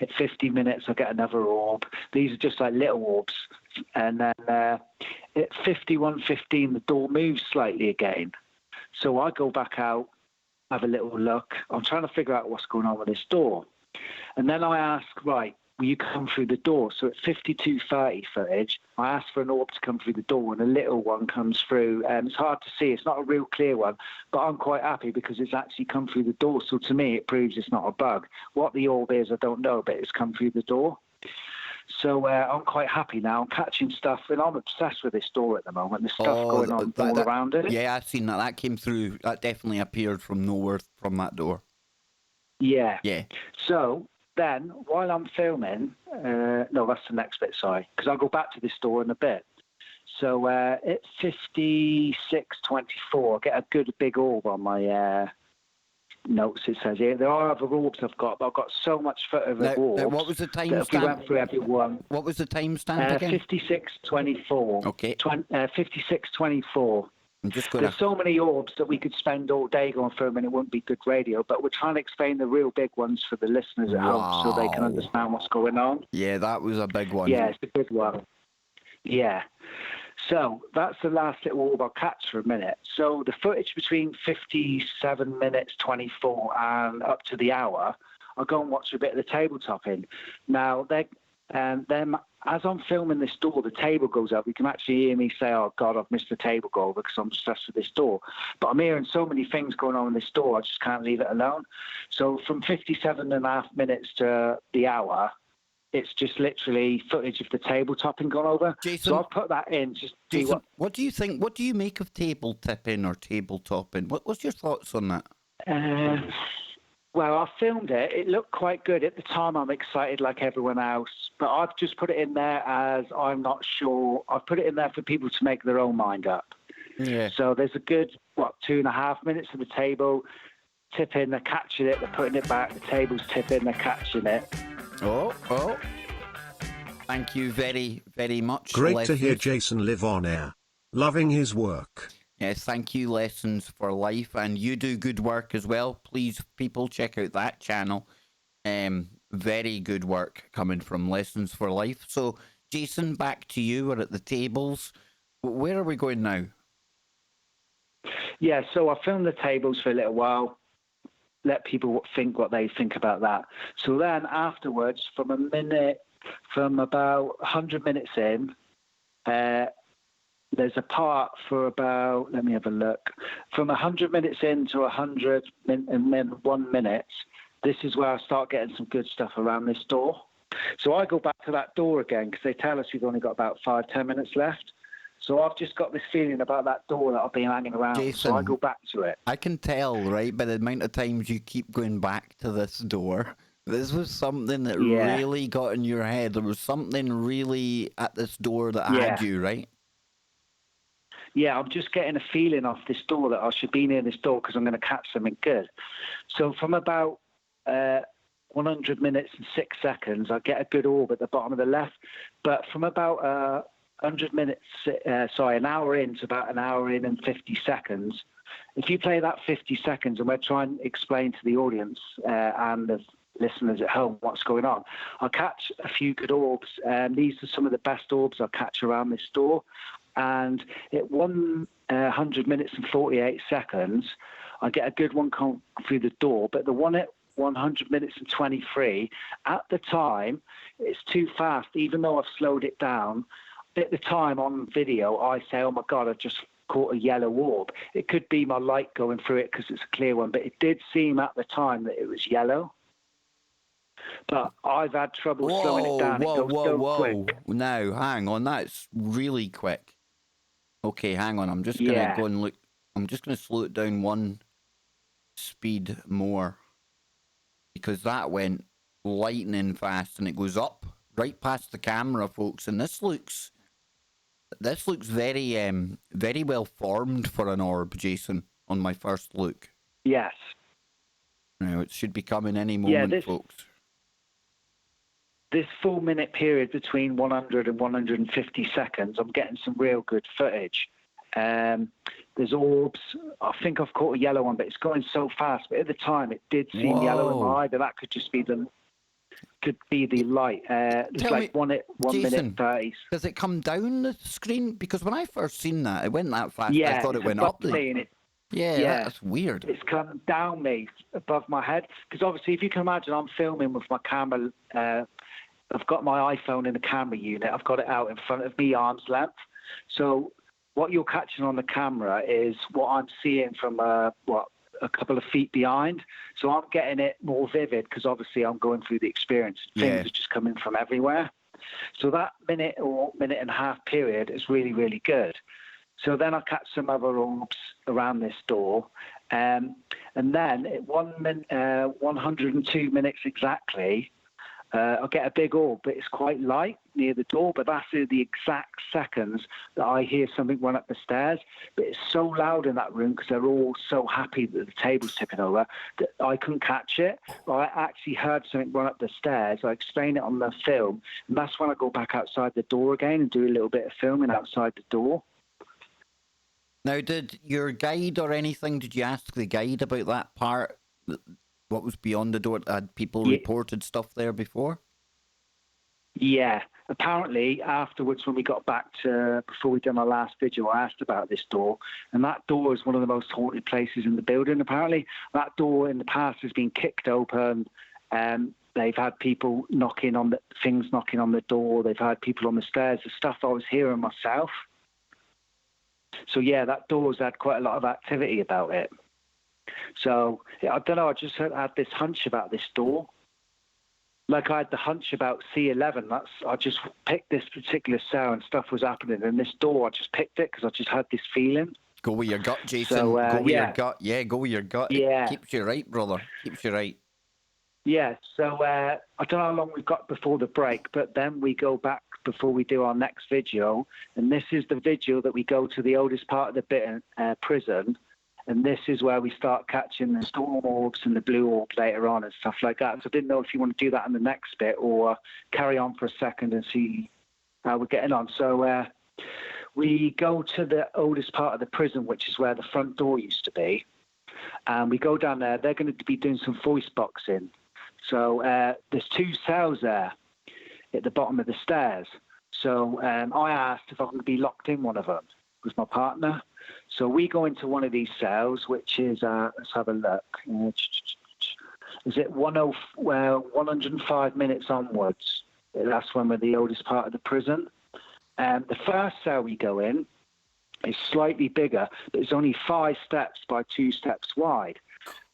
At 50 minutes, I get another orb. These are just like little orbs. And then at 51:15, the door moves slightly again. So I go back out, have a little look. I'm trying to figure out what's going on with this door. And then I ask, right, will you come through the door? So at 52:30 footage, I ask for an orb to come through the door, and a little one comes through. It's hard to see. It's not a real clear one, but I'm quite happy because it's actually come through the door. So to me, it proves it's not a bug. What the orb is, I don't know, but it's come through the door. So I'm quite happy now. I'm catching stuff, and I'm obsessed with this door at the moment. There's stuff going on all around it. Yeah, I've seen that. That came through. That definitely appeared from nowhere from that door. Yeah. Yeah. So then, while I'm filming, no, that's the next bit, sorry, because I'll go back to this door in a bit. So at 56:24, I get a good big orb on my notes. It says here there are other orbs I've got, but I've got so much footage of orbs. What was the that if we timestamp? went through every one. What was the timestamp again? 56:24. Okay. 56:24. I'm just going There's so many orbs that we could spend all day going through them and it wouldn't be good radio, but we're trying to explain the real big ones for the listeners at home so they can understand what's going on. Yeah, that was a big one. Yeah, it's a good one. Yeah. So that's the last little orb I'll catch for a minute. So the footage between 57 minutes 24 and up to the hour, I'll go and watch a bit of the tabletopping. Now, as I'm filming this door, the table goes up. You can actually hear me say, oh, God, I've missed the table goal because I'm stressed with this door. But I'm hearing so many things going on in this door, I just can't leave it alone. So from 57.5 minutes to the hour, it's just literally footage of the table topping gone over. Jason, so I'll put that in just to see what do you think? What do you make of table tipping or table topping? What's your thoughts on that? Well, I filmed it. It looked quite good. At the time, I'm excited like everyone else. But I've just put it in there as I'm not sure. I've put it in there for people to make their own mind up. Yeah. So there's a good, 2.5 minutes of the table tipping, they're catching it, they're putting it back. The table's tipping, they're catching it. Oh. Thank you very, very much. Great to hear Jason live on air. Loving his work. Yes, thank you, Lessons for Life. And you do good work as well. Please, people, check out that channel. Very good work coming from Lessons for Life. So, Jason, back to you. We're at the tables. Where are we going now? Yeah, so I filmed the tables for a little while. Let people think what they think about that. So then afterwards, from about 100 minutes in, there's a part for about, let me have a look, from 100 minutes in to 100 and then 1 minute, this is where I start getting some good stuff around this door. So I go back to that door again because they tell us we've only got about 5-10 minutes left. So I've just got this feeling about that door that I've been hanging around. Jason, so I go back to it. I can tell, right, by the amount of times you keep going back to this door. This was something that really got in your head. There was something really at this door that had you, right? Yeah, I'm just getting a feeling off this door that I should be near this door because I'm going to catch something good. So from about 100 minutes and 6 seconds, I get a good orb at the bottom of the left. But from about 100 minutes, an hour in to about an hour in and 50 seconds, if you play that 50 seconds and we're trying to explain to the audience and the listeners at home what's going on, I'll catch a few good orbs. These are some of the best orbs I'll catch around this door. And at 100 minutes and 48 seconds, I get a good one come through the door. But the one at 100 minutes and 23, at the time, it's too fast, even though I've slowed it down. At the time on video, I say, oh my God, I just caught a yellow orb. It could be my light going through it because it's a clear one, but it did seem at the time that it was yellow. But I've had trouble slowing it down. It goes so quick. Now, hang on, that's really quick. Okay, hang on. I'm just gonna go and look. I'm just gonna slow it down one speed more because that went lightning fast and it goes up right past the camera, folks. And this looks very very well formed for an orb, Jason. On my first look. Yes. Now it should be coming any moment, folks. This 4 minute period between 100 and 150 seconds, I'm getting some real good footage. There's orbs. I think I've caught a yellow one, but it's going so fast. But at the time, it did seem yellow in my eye, but that could just be the light. It's like 1 minute 30. Does it come down the screen? Because when I first seen that, it went that fast. Yeah, I thought it went up. That's weird. It's come down me above my head. Because obviously, if you can imagine, I'm filming with my camera. I've got my iPhone in the camera unit. I've got it out in front of me, arm's length. So what you're catching on the camera is what I'm seeing from a couple of feet behind. So I'm getting it more vivid because obviously I'm going through the experience. Things are just coming from everywhere. So that minute or minute and a half period is really, really good. So then I catch some other orbs around this door. And then at 102 minutes exactly, I get a big orb, but it's quite light near the door. But that's the exact seconds that I hear something run up the stairs. But it's so loud in that room because they're all so happy that the table's tipping over that I couldn't catch it. I actually heard something run up the stairs. I explain it on the film, and that's when I go back outside the door again and do a little bit of filming outside the door. Now, did your guide or anything, did you ask the guide about that part? What was beyond the door? Had people reported stuff there before? Yeah. Apparently, afterwards, when we got back to, before we done our last video, I asked about this door. And that door is one of the most haunted places in the building, apparently. That door in the past has been kicked open. They've had people knocking on the door. They've had people on the stairs. The stuff I was hearing myself. So, yeah, that door's had quite a lot of activity about it. So, I don't know, I just had this hunch about this door. Like I had the hunch about C11. I just picked this particular cell and stuff was happening. And this door, I just picked it because I just had this feeling. Go with your gut, Jason. So, go with your gut. Yeah, go with your gut. Yeah. It keeps you right, brother. Keeps you right. Yeah, so I don't know how long we've got before the break, but then we go back before we do our next video. And this is the video that we go to the oldest part of the prison. And this is where we start catching the storm orbs and the blue orb later on and stuff like that. So I didn't know if you want to do that in the next bit or carry on for a second and see how we're getting on. So we go to the oldest part of the prison, which is where the front door used to be. And we go down there. They're going to be doing some voice boxing. So there's 2 cells there at the bottom of the stairs. So I asked if I could be locked in one of them with my partner. So we go into one of these cells, which is, let's have a look. Is it 105 minutes onwards? That's when we're the oldest part of the prison. The first cell we go in is slightly bigger, but it's only 5 steps by 2 steps wide.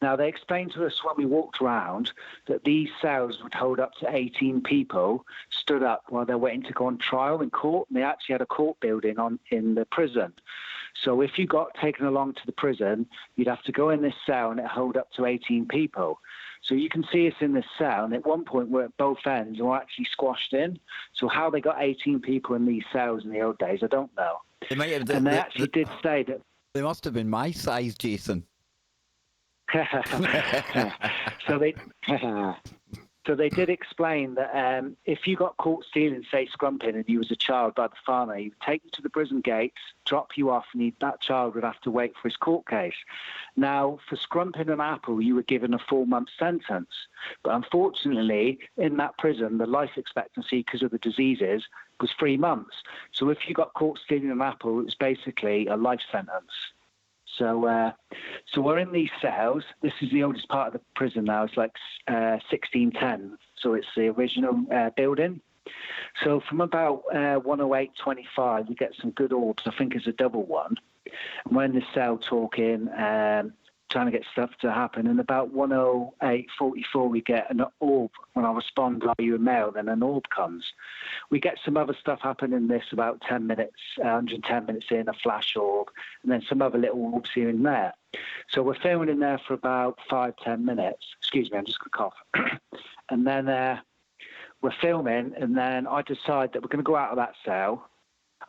Now, they explained to us when we walked around that these cells would hold up to 18 people stood up while they're waiting to go on trial in court. And they actually had a court building in the prison. So if you got taken along to the prison, you'd have to go in this cell and it hold up to 18 people. So you can see us in this cell, and at one point we're at both ends and we're actually squashed in. So how they got 18 people in these cells in the old days, I don't know. They actually did say that... They must have been my size, Jason. So they did explain that if you got caught stealing, say, scrumping, and you was a child by the farmer, he'd take you to the prison gates, drop you off, and that child would have to wait for his court case. Now, for scrumping an apple, you were given a 4-month sentence. But unfortunately, in that prison, the life expectancy, because of the diseases, was 3 months. So if you got caught stealing an apple, it was basically a life sentence. So we're in these cells. This is the oldest part of the prison now. It's like 1610. So it's the original building. So from about 108.25, we get some good orbs. I think it's a double one. And we're in the cell talking, trying to get stuff to happen. And about 108.44, we get an orb. When I respond, are you a male? Then an orb comes. We get some other stuff happen in this about 10 minutes, 110 minutes in, a flash orb, and then some other little orbs here and there. So we're filming in there for about 5-10 minutes. Excuse me, I'm just going to cough. And then we're filming, and then I decide that we're going to go out of that cell.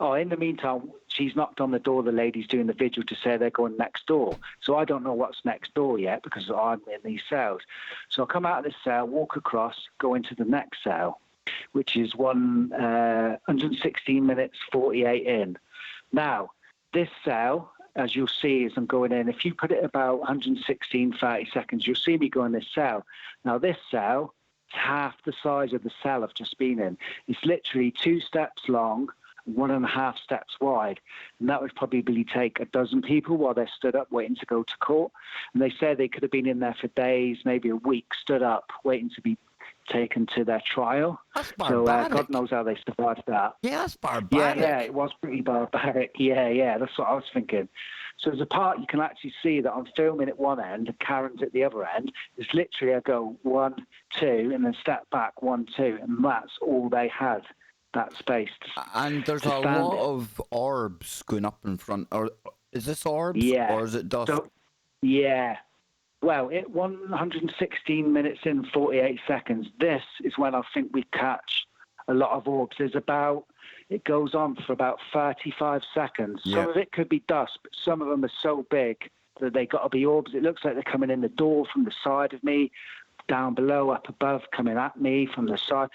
Oh, in the meantime, she's knocked on the door. The lady's doing the vigil to say they're going next door. So I don't know what's next door yet because I'm in these cells. So I come out of this cell, walk across, go into the next cell, which is 116 minutes, 48 in. Now, this cell, as you'll see as I'm going in, if you put it about 116, 30 seconds, you'll see me go in this cell. Now, this cell is half the size of the cell I've just been in. It's literally 2 steps long, 1.5 steps wide, and that would probably take a dozen people while they're stood up waiting to go to court. And they say they could have been in there for days, maybe a week, stood up waiting to be taken to their trial. That's barbaric. So God knows how they survived that. Yeah, that's barbaric. Yeah, it was pretty barbaric. Yeah, that's what I was thinking. So there's a part you can actually see that I'm filming at one end and Karen's at the other end. It's literally I go 1, 2, and then step back 1, 2, and that's all they had. That space. And there's a lot of orbs going up in front. Or is this orbs? Yeah. Or is it dust? So, yeah. Well, at 116 minutes in 48 seconds, this is when I think we catch a lot of orbs. It goes on for about 35 seconds. Yeah. Some of it could be dust, but some of them are so big that they got to be orbs. It looks like they're coming in the door from the side of me, down below, up above, coming at me from the side.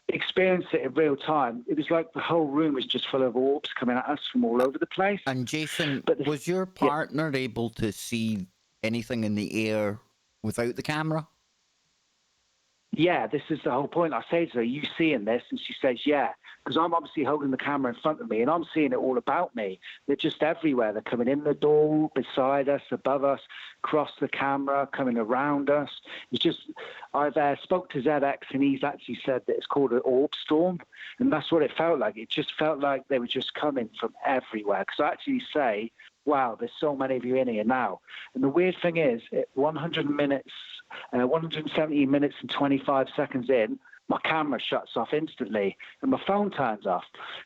Experienced it in real time. It was like the whole room was just full of orbs coming at us from all over the place. And Jason, But was your partner able to see anything in the air without the camera? Yeah, this is the whole point. I say to her, you seeing this? And she says, yeah, because I'm obviously holding the camera in front of me and I'm seeing it all about me. They're just everywhere. They're coming in the door, beside us, above us, across the camera, coming around us. It's just, I've spoke to ZX and he's actually said that it's called an orb storm. And that's what it felt like. It just felt like they were just coming from everywhere. Because I actually say, wow, there's so many of you in here now. And the weird thing is, at 117 minutes and 25 seconds in, my camera shuts off instantly and my phone turns off.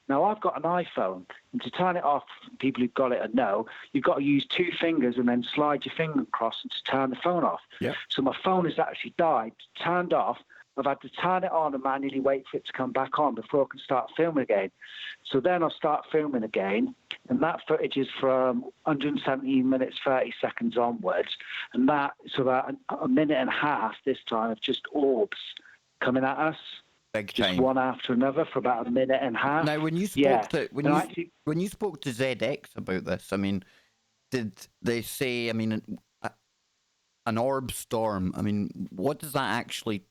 Now, I've got an iPhone, and to turn it off, people who've got it know, you've got to use 2 fingers and then slide your finger across and to turn the phone off. Yeah. So my phone has actually died, turned off. I've had to turn it on and manually wait for it to come back on before I can start filming again. So then I'll start filming again, and that footage is from 117 minutes, 30 seconds onwards, and that's about a minute and a half this time of just orbs coming at us. Big just time. one after another for about a minute and a half. Now, when you spoke to when you spoke to ZX about this, I mean, did they say? I mean, an orb storm. I mean, what does that actually?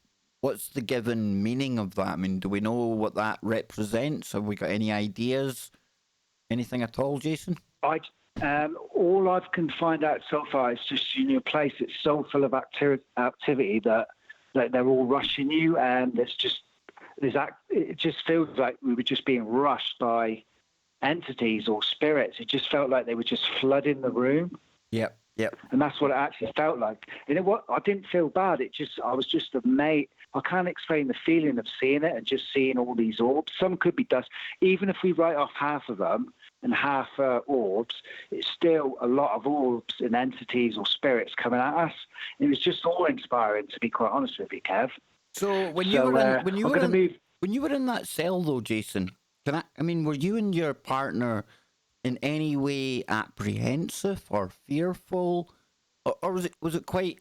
What's the given meaning of that? I mean, do we know what that represents? Have we got any ideas? Anything at all, Jason? All I can find out so far is just in your place. It's so full of activity that they're all rushing you, and it just feels like we were just being rushed by entities or spirits. It just felt like they were just flooding the room. Yep. And that's what it actually felt like. And I didn't feel bad. I was just amazed. I can't explain the feeling of seeing it and just seeing all these orbs. Some could be dust. Even if we write off half of them and half orbs, it's still a lot of orbs and entities or spirits coming at us. And it was just awe-inspiring, to be quite honest with you, Kev. So when you were in that cell, though, Jason, were you and your partner in any way apprehensive or fearful, or was it quite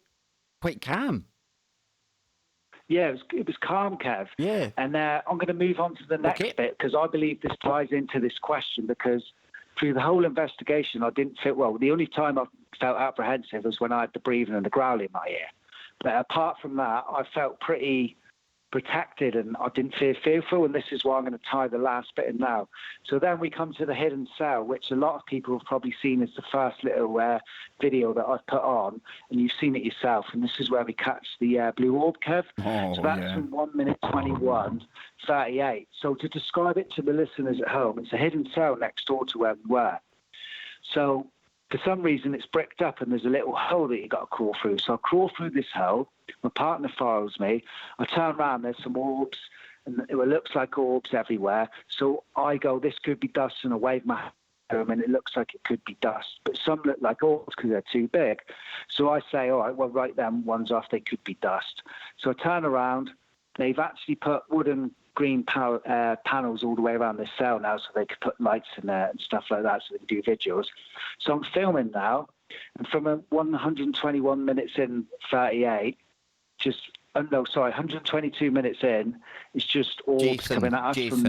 calm? Yeah, it was calm, Kev. Yeah. And I'm going to move on to the next bit because I believe this ties into this question, because through the whole investigation, I didn't feel well. The only time I felt apprehensive was when I had the breathing and the growling in my ear. But apart from that, I felt pretty protected and I didn't feel fearful, and this is why I'm going to tie the last bit in now. So then we come to the hidden cell, which a lot of people have probably seen as the first little video that I've put on, and you've seen it yourself, and this is where we catch the blue orb, Kev. So that's from 1 minute 21:38. So to describe it to the listeners at home, it's a hidden cell next door to where we were. So for some reason it's bricked up and there's a little hole that you got to crawl through. So I crawl through this hole. My partner follows me. I turn around, there's some orbs, and it looks like orbs everywhere. So I go, this could be dust, and I wave my hand to them, and it looks like it could be dust. But some look like orbs because they're too big. So I say, all right, well, write them ones off. They could be dust. So I turn around. They've actually put wooden green panels all the way around this cell now, so they could put lights in there and stuff like that, so they can do videos. So I'm filming now, and from 121 minutes in 38, 122 minutes in, it's just orbs coming at us from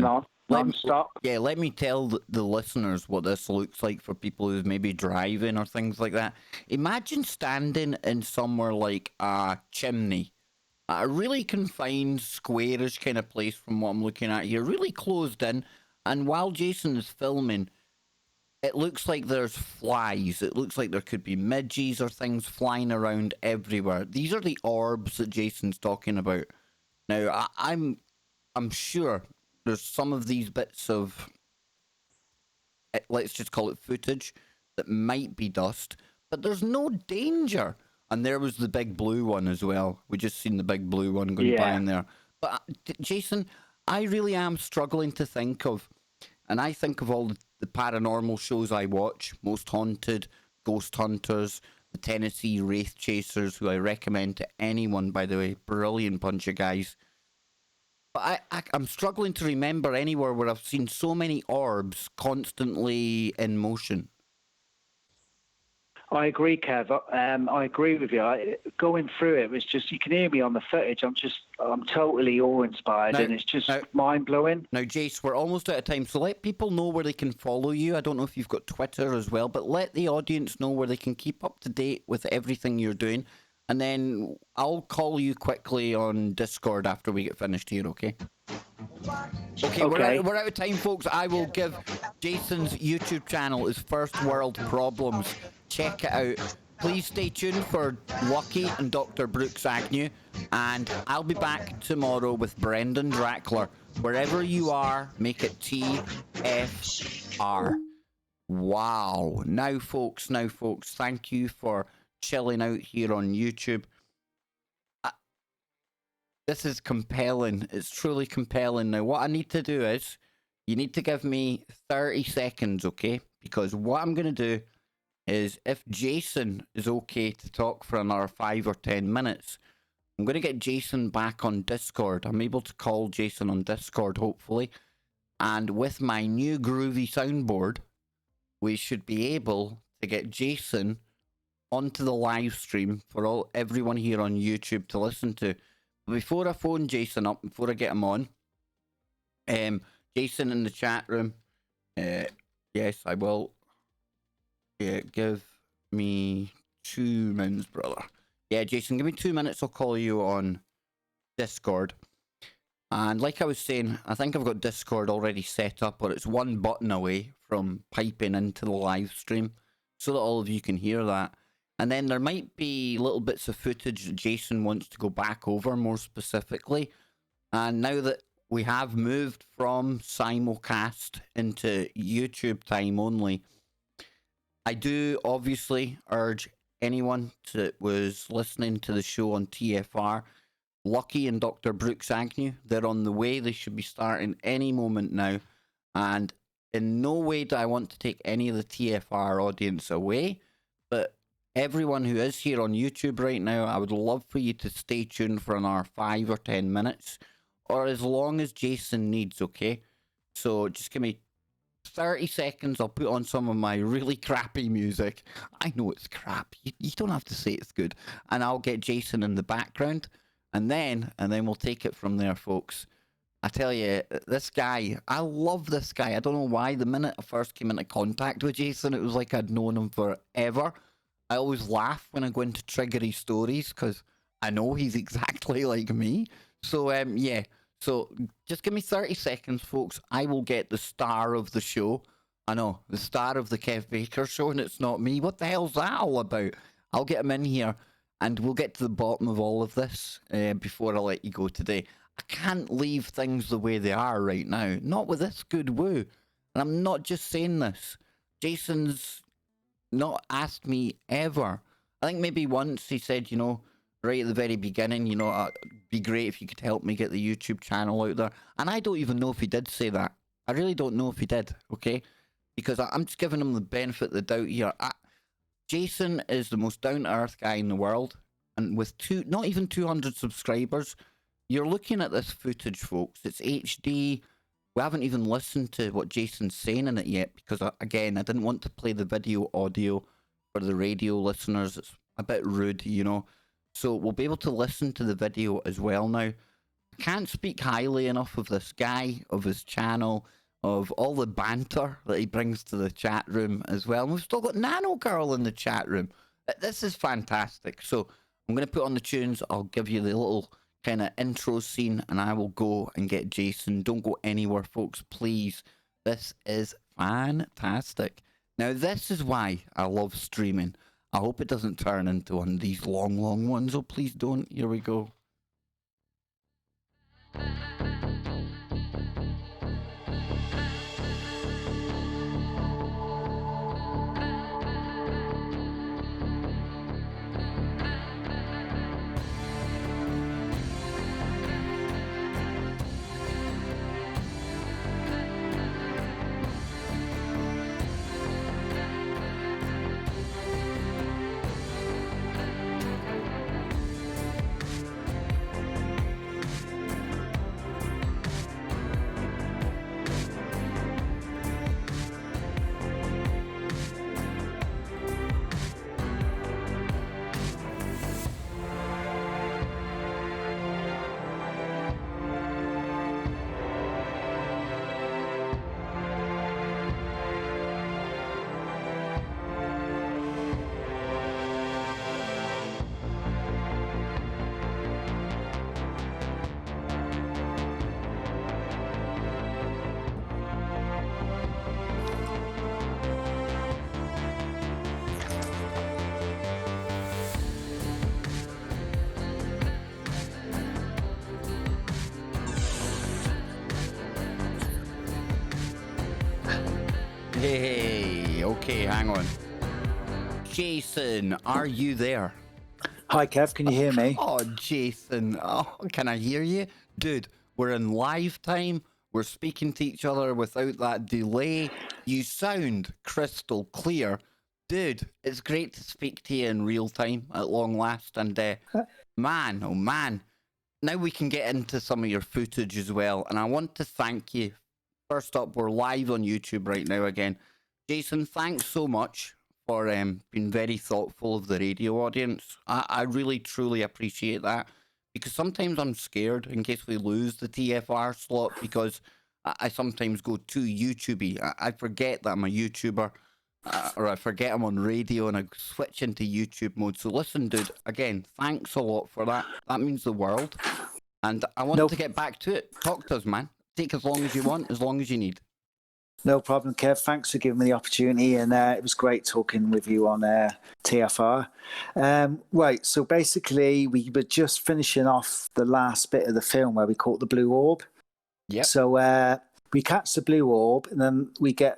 non-stop. Let me tell the listeners what this looks like for people who's maybe driving or things like that. Imagine standing in somewhere like a chimney, a really confined, squarish kind of place from what I'm looking at here, really closed in, and while Jason is filming, it looks like there's flies. It looks like there could be midges or things flying around everywhere. These are the orbs that Jason's talking about. Now, I'm sure there's some of these bits of, let's just call it footage, that might be dust, but there's no danger. And there was the big blue one as well. We just seen the big blue one going by in there. But Jason, I really am struggling to think of, and I think of all the paranormal shows I watch, Most Haunted, Ghost Hunters, the Tennessee Wraith Chasers, who I recommend to anyone, by the way. Brilliant bunch of guys. But I'm struggling to remember anywhere where I've seen so many orbs constantly in motion. I agree, Kev. I agree with you. Going through it was just, you can hear me on the footage. I'm totally awe-inspired, and it's just mind-blowing. Now, Jace, we're almost out of time, so let people know where they can follow you. I don't know if you've got Twitter as well, but let the audience know where they can keep up to date with everything you're doing. And then I'll call you quickly on Discord after we get finished here, okay? Okay, we're out of time, folks. I will give Jason's YouTube channel his First World Problems. Check it out. Please stay tuned for Lucky and Dr. Brooks Agnew. And I'll be back tomorrow with Brendan Drackler. Wherever you are, make it TFR. Wow. Now, folks, thank you for chilling out here on YouTube. This is compelling. It's truly compelling. Now, what I need to do is, you need to give me 30 seconds, okay? Because what I'm going to do is, if Jason is okay to talk for another 5 or 10 minutes, I'm going to get Jason back on Discord. I'm able to call Jason on Discord, hopefully. And with my new groovy soundboard, we should be able to get Jason onto the live stream for everyone here on YouTube to listen to. Before I phone Jason up, before I get him on, Jason in the chat room, yes, I will. Yeah, give me 2 minutes, brother. Yeah, Jason, give me 2 minutes. I'll call you on Discord. And like I was saying, I think I've got Discord already set up, or it's one button away from piping into the live stream so that all of you can hear that. And then there might be little bits of footage that Jason wants to go back over more specifically. And now that we have moved from simulcast into YouTube time only, I do obviously urge anyone that was listening to the show on TFR, Lucky and Dr. Brooks Agnew, they're on the way. They should be starting any moment now. And in no way do I want to take any of the TFR audience away, but everyone who is here on YouTube right now, I would love for you to stay tuned for another 5 or 10 minutes, or as long as Jason needs, okay? So just give me 30 seconds. I'll put on some of my really crappy music. I know it's crap. You don't have to say it's good. And I'll get Jason in the background, and then we'll take it from there, folks. I tell you, this guy, I love this guy. I don't know why. The minute I first came into contact with Jason, it was like I'd known him forever. I always laugh when I go into triggery stories because I know he's exactly like me. So, yeah. So, just give me 30 seconds, folks. I will get the star of the show. I know, the star of the Kev Baker show, and it's not me. What the hell's that all about? I'll get him in here, and we'll get to the bottom of all of this before I let you go today. I can't leave things the way they are right now. Not with this good woo. And I'm not just saying this. Jason's not asked me ever. I think maybe once he said, you know, right at the very beginning, you know, it'd be great if you could help me get the YouTube channel out there. And I don't even know if he did say that. I really don't know if he did, okay? Because I'm just giving him the benefit of the doubt here. Jason is the most down-to-earth guy in the world. And with not even 200 subscribers, you're looking at this footage, folks. It's HD. We haven't even listened to what Jason's saying in it yet because, again, I didn't want to play the video audio for the radio listeners. It's a bit rude, you know. So we'll be able to listen to the video as well now. I can't speak highly enough of this guy, of his channel, of all the banter that he brings to the chat room as well. And we've still got Nano Girl in the chat room. This is fantastic. So I'm going to put on the tunes. I'll give you the little kind of intro scene and I will go and get Jason. Don't go anywhere, folks, please. This is fantastic. Now, this is why I love streaming. I hope it doesn't turn into one of these long, long ones. Oh, please don't. Here we go. Okay, hang on. Jason, are you there? Hi, Kev. Can you hear me? Oh, Jason. Oh, can I hear you? Dude, we're in live time. We're speaking to each other without that delay. You sound crystal clear. Dude, it's great to speak to you in real time at long last. And man, oh man, now we can get into some of your footage as well. And I want to thank you. First up, we're live on YouTube right now again. Jason, thanks so much for being very thoughtful of the radio audience. I really, truly appreciate that. Because sometimes I'm scared in case we lose the TFR slot because I sometimes go too YouTubey. I forget that I'm a YouTuber or I forget I'm on radio and I switch into YouTube mode. So listen, dude, again, thanks a lot for that. That means the world. And I want to get back to it. Talk to us, man. Take as long as you want, as long as you need. No problem, Kev. Thanks for giving me the opportunity, and it was great talking with you on TFR. Right, so basically we were just finishing off the last bit of the film where we caught the blue orb. Yeah. So we catch the blue orb, and then we get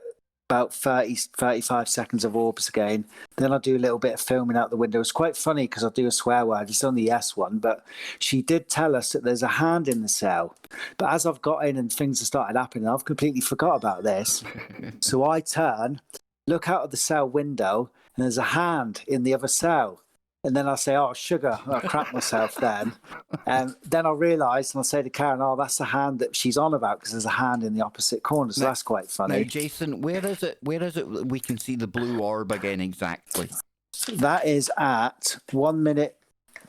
about 35 seconds of orbs again. Then I do a little bit of filming out the window. It's quite funny because I do a swear word. It's on the S one, but she did tell us that there's a hand in the cell. But as I've got in and things have started happening, I've completely forgot about this. So I turn, look out of the cell window, and there's a hand in the other cell. And then I say, oh, sugar. I crap myself then. And then I realise, and I say to Karen, oh, that's the hand that she's on about because there's a hand in the opposite corner. So that's quite funny. Now, Jason, where is it we can see the blue orb again exactly? That is at 1 minute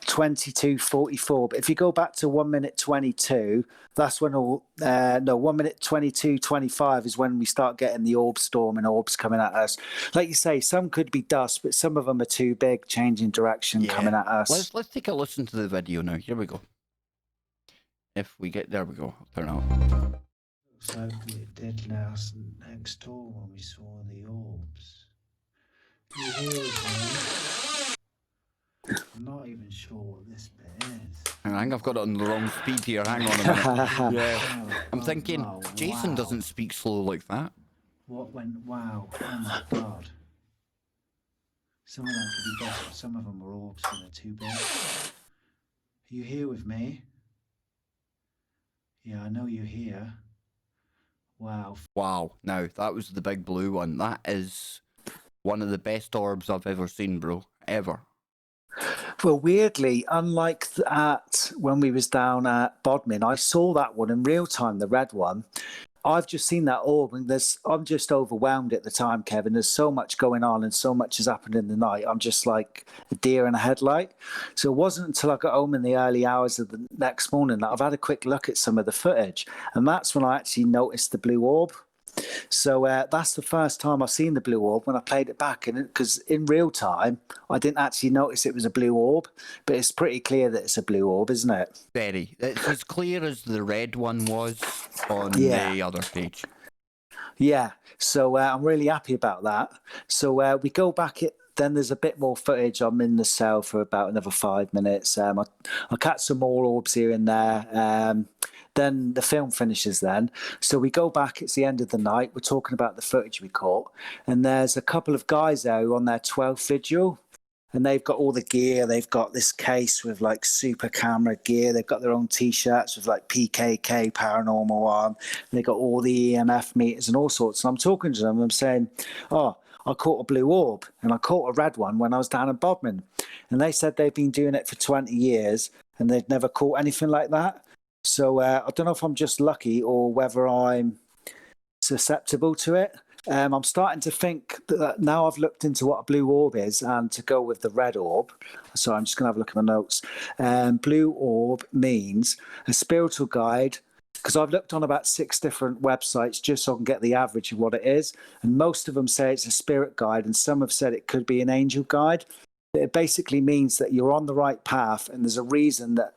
22:44. But if you go back to 1 minute 22, that's when 1 minute 22:25 is when we start getting the orb storm and orbs coming at us. Like you say, some could be dust, but some of them are too big, changing direction, coming at us. Let's take a listen to the video now. Here we go. If we get there, we go. I'll turn out. Looks like we did last next door when we saw the orbs. You hear me? I'm not even sure what this bit is. I think I've got it on the wrong speed here. Hang on a minute. Yeah. I'm thinking, Jason doesn't speak slow like that. What went? Wow. Oh my god. Some of them could be dust, but some of them were orbs and they're too big. Are you here with me? Yeah, I know you're here. Wow. Wow. Now, that was the big blue one. That is one of the best orbs I've ever seen, bro. Ever. Well, weirdly, unlike that when we was down at Bodmin, I saw that one in real time, the red one. I've just seen that orb, and I'm just overwhelmed at the time, Kevin. There's so much going on, and so much has happened in the night. I'm just like a deer in a headlight. So it wasn't until I got home in the early hours of the next morning that I've had a quick look at some of the footage, and that's when I actually noticed the blue orb. So that's the first time I've seen the blue orb when I played it back, and because in real time I didn't actually notice it was a blue orb, but it's pretty clear that it's a blue orb, isn't it? Very. It's as clear as the red one was on the other page. Yeah. So I'm really happy about that. So we go back then there's a bit more footage. I'm in the cell for about another 5 minutes. I catch some more orbs here and there. Then the film finishes then. So we go back, it's the end of the night. We're talking about the footage we caught. And there's a couple of guys there who are on their 12th vigil. And they've got all the gear. They've got this case with like super camera gear. They've got their own T-shirts with like PKK Paranormal on. They've got all the EMF meters and all sorts. And I'm talking to them. I'm saying, oh, I caught a blue orb and I caught a red one when I was down in Bodmin. And they said they've been doing it for 20 years and they'd never caught anything like that. So I don't know if I'm just lucky or whether I'm susceptible to it. I'm starting to think that now I've looked into what a blue orb is and to go with the red orb. So I'm just going to have a look at my notes. Blue orb means a spiritual guide, because I've looked on about 6 different websites just so I can get the average of what it is. And most of them say it's a spirit guide and some have said it could be an angel guide. It basically means that you're on the right path, and there's a reason that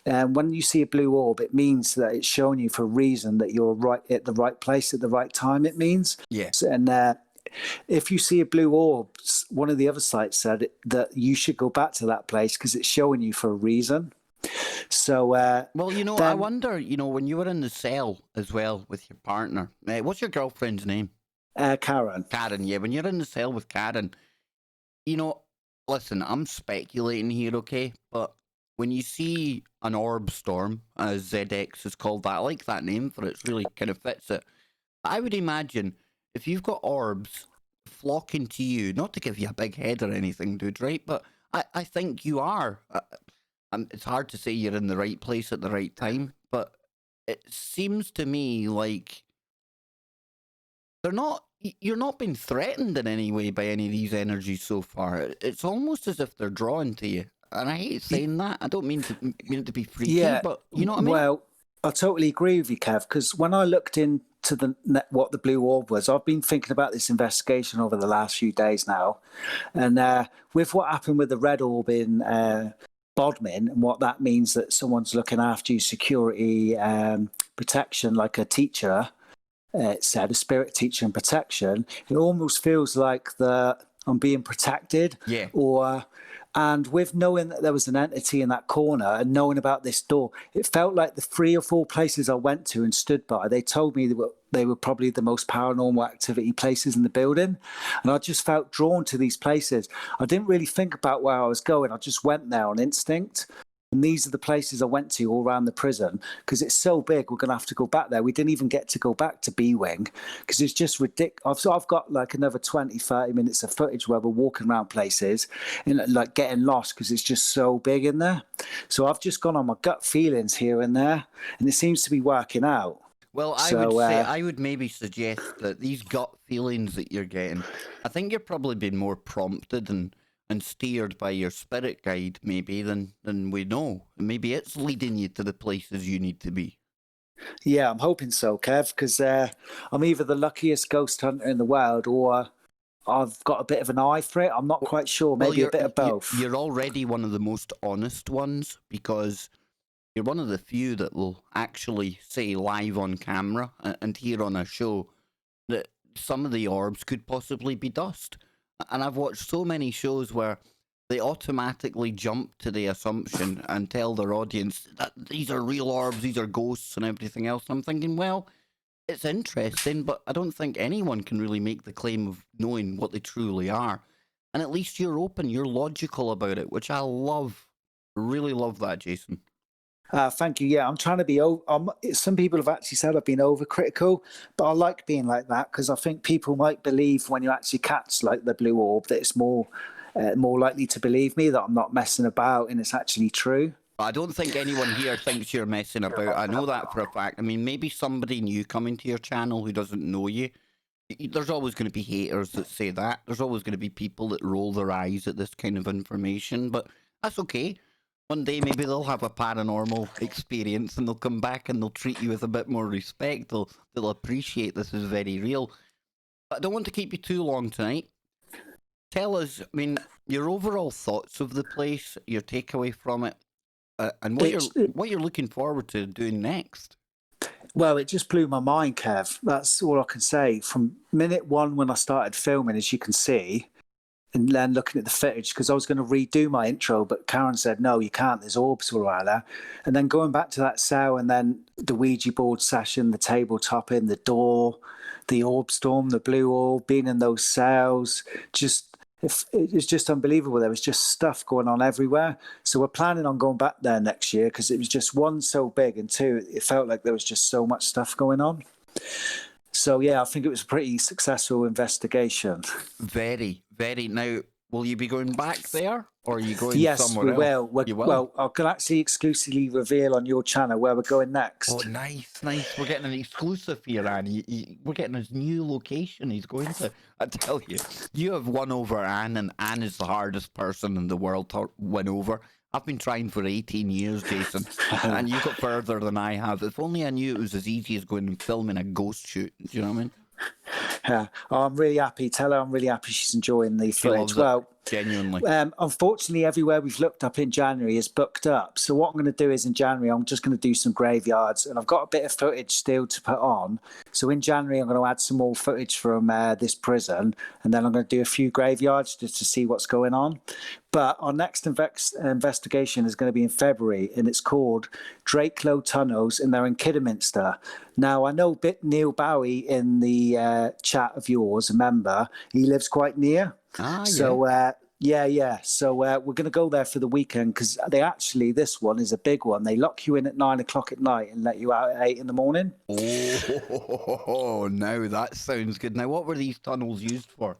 when you see a blue orb, it means that it's showing you for a reason that you're right at the right place at the right time. It means, yes. And if you see a blue orb, one of the other sites said that you should go back to that place because it's showing you for a reason. So, well, I wonder, when you were in the cell as well with your partner, what's your girlfriend's name? Karen. Karen, yeah, when you're in the cell with Karen, you know, listen, I'm speculating here, okay? But when you see an orb storm, as ZX has called that, I like that name for it, it really kind of fits it. I would imagine if you've got orbs flocking to you, not to give you a big head or anything, dude, right? But I think you are. It's hard to say you're in the right place at the right time, but it seems to me like you're not being threatened in any way by any of these energies so far. It's almost as if they're drawn to you. And I hate saying that. I don't mean it to be freaky, Yeah, but you know what I mean? Well, I totally agree with you, Kev, because when I looked into what the blue orb was, I've been thinking about this investigation over the last few days now. And with what happened with the red orb in Bodmin and what that means, that someone's looking after you, security, protection, like a teacher, it said, a spirit teacher and protection, it almost feels like I'm being protected. Yeah. And with knowing that there was an entity in that corner and knowing about this door, it felt like the 3 or 4 places I went to and stood by, they told me they were probably the most paranormal activity places in the building. And I just felt drawn to these places. I didn't really think about where I was going. I just went there on instinct. And these are the places I went to all around the prison because it's so big. We're going to have to go back there. We didn't even get to go back to B-Wing because it's just ridiculous. So I've got like another 20, 30 minutes of footage where we're walking around places and like getting lost because it's just so big in there. So I've just gone on my gut feelings here and there, and it seems to be working out. Well, I would maybe suggest that these gut feelings that you're getting, I think you're probably being more prompted and steered by your spirit guide maybe than we know. Maybe it's leading you to the places you need to be. Yeah, I'm hoping so, Kev, because I'm either the luckiest ghost hunter in the world or I've got a bit of an eye for it. I'm not quite sure. Maybe a bit of both. You're already one of the most honest ones because you're one of the few that will actually say live on camera and here on a show that some of the orbs could possibly be dust. And I've watched so many shows where they automatically jump to the assumption and tell their audience that these are real orbs, these are ghosts and everything else. I'm thinking, well, it's interesting, but I don't think anyone can really make the claim of knowing what they truly are. And at least you're open, you're logical about it, which I love. Really love that, Jason. Thank you. Yeah, I'm trying to be. Some people have actually said I've been overcritical, but I like being like that because I think people might believe when you actually catch like the blue orb that it's more likely to believe me, that I'm not messing about and it's actually true. I don't think anyone here thinks you're messing about. I know that for a fact. I mean, maybe somebody new coming to your channel who doesn't know you. There's always going to be haters that say that. There's always going to be people that roll their eyes at this kind of information, but that's okay. One day maybe they'll have a paranormal experience and they'll come back and they'll treat you with a bit more respect. They'll appreciate this is very real. But I don't want to keep you too long tonight. Tell us, I mean, your overall thoughts of the place, your takeaway from it, and what you're looking forward to doing next. Well, it just blew my mind, Kev. That's all I can say. From minute one when I started filming, as you can see, and then looking at the footage, because I was going to redo my intro, but Karen said, no, you can't, there's orbs all around there. And then going back to that cell and then the Ouija board session, the tabletop in, the door, the orb storm, the blue orb, being in those cells, it was just unbelievable. There was just stuff going on everywhere. So we're planning on going back there next year because it was just, one, so big, and two, it felt like there was just so much stuff going on. So, yeah, I think it was a pretty successful investigation. Very, very. Now, will you be going back there or are you going somewhere else? Yes, we will. Well, I can actually exclusively reveal on your channel where we're going next. Oh, nice. We're getting an exclusive here, Anne. We're getting his new location he's going to. I tell you, you have won over Anne, and Anne is the hardest person in the world to win over. I've been trying for 18 years, Jason, and you got further than I have. If only I knew it was as easy as going and filming a ghost shoot. Do you know what I mean? Yeah. Oh, I'm really happy. Tell her I'm really happy she's enjoying the footage. Well, Genuinely. Unfortunately, everywhere we've looked up in January is booked up. So what I'm going to do is in January, I'm just going to do some graveyards, and I've got a bit of footage still to put on. So in January, I'm going to add some more footage from this prison, and then I'm going to do a few graveyards just to see what's going on. But our next investigation is going to be in February, and it's called Drakelow Tunnels, and they're in Kidderminster. Now, I know Neil Bowie in the chat of yours, a member, he lives quite near. So, So we're going to go there for the weekend because this one is a big one. They lock you in at 9 o'clock at night and let you out at 8 in the morning. Oh, now that sounds good. Now, what were these tunnels used for?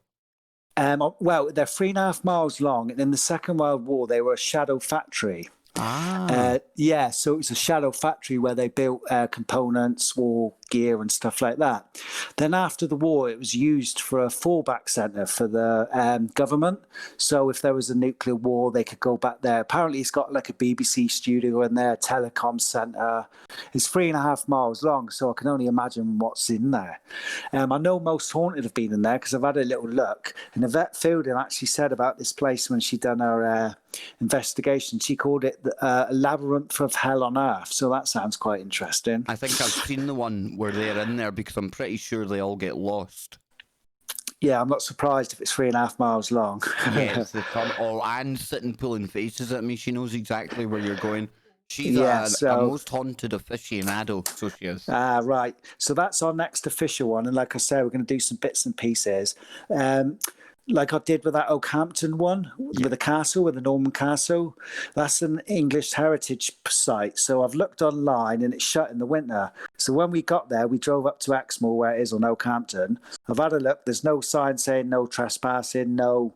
Well, they're 3.5 miles long, and in the Second World War, they were a shadow factory. So it was a shadow factory where they built components, war gear and stuff like that. Then after the war, it was used for a fallback centre for the government. So if there was a nuclear war, they could go back there. Apparently it's got like a BBC studio in there, telecom centre. It's 3.5 miles long, so I can only imagine what's in there. I know Most Haunted have been in there because I've had a little look. And Yvette Fielding actually said about this place when she done her investigation, she called it a labyrinth of hell on earth. So that sounds quite interesting. I think I've seen the one where they're in there because I'm pretty sure they all get lost. Yeah, I'm not surprised if it's 3.5 miles long. Yes, they come all and sitting pulling faces at me. She knows exactly where you're going. She's a most haunted aficionado, so she is. Right. So that's our next official one. And like I said, we're going to do some bits and pieces. Like I did with that Oakhampton one, with the castle, with the Norman Castle. That's an English heritage site. So I've looked online and it's shut in the winter. So when we got there, we drove up to Exmoor, where it is on Oakhampton. I've had a look. There's no sign saying no trespassing, no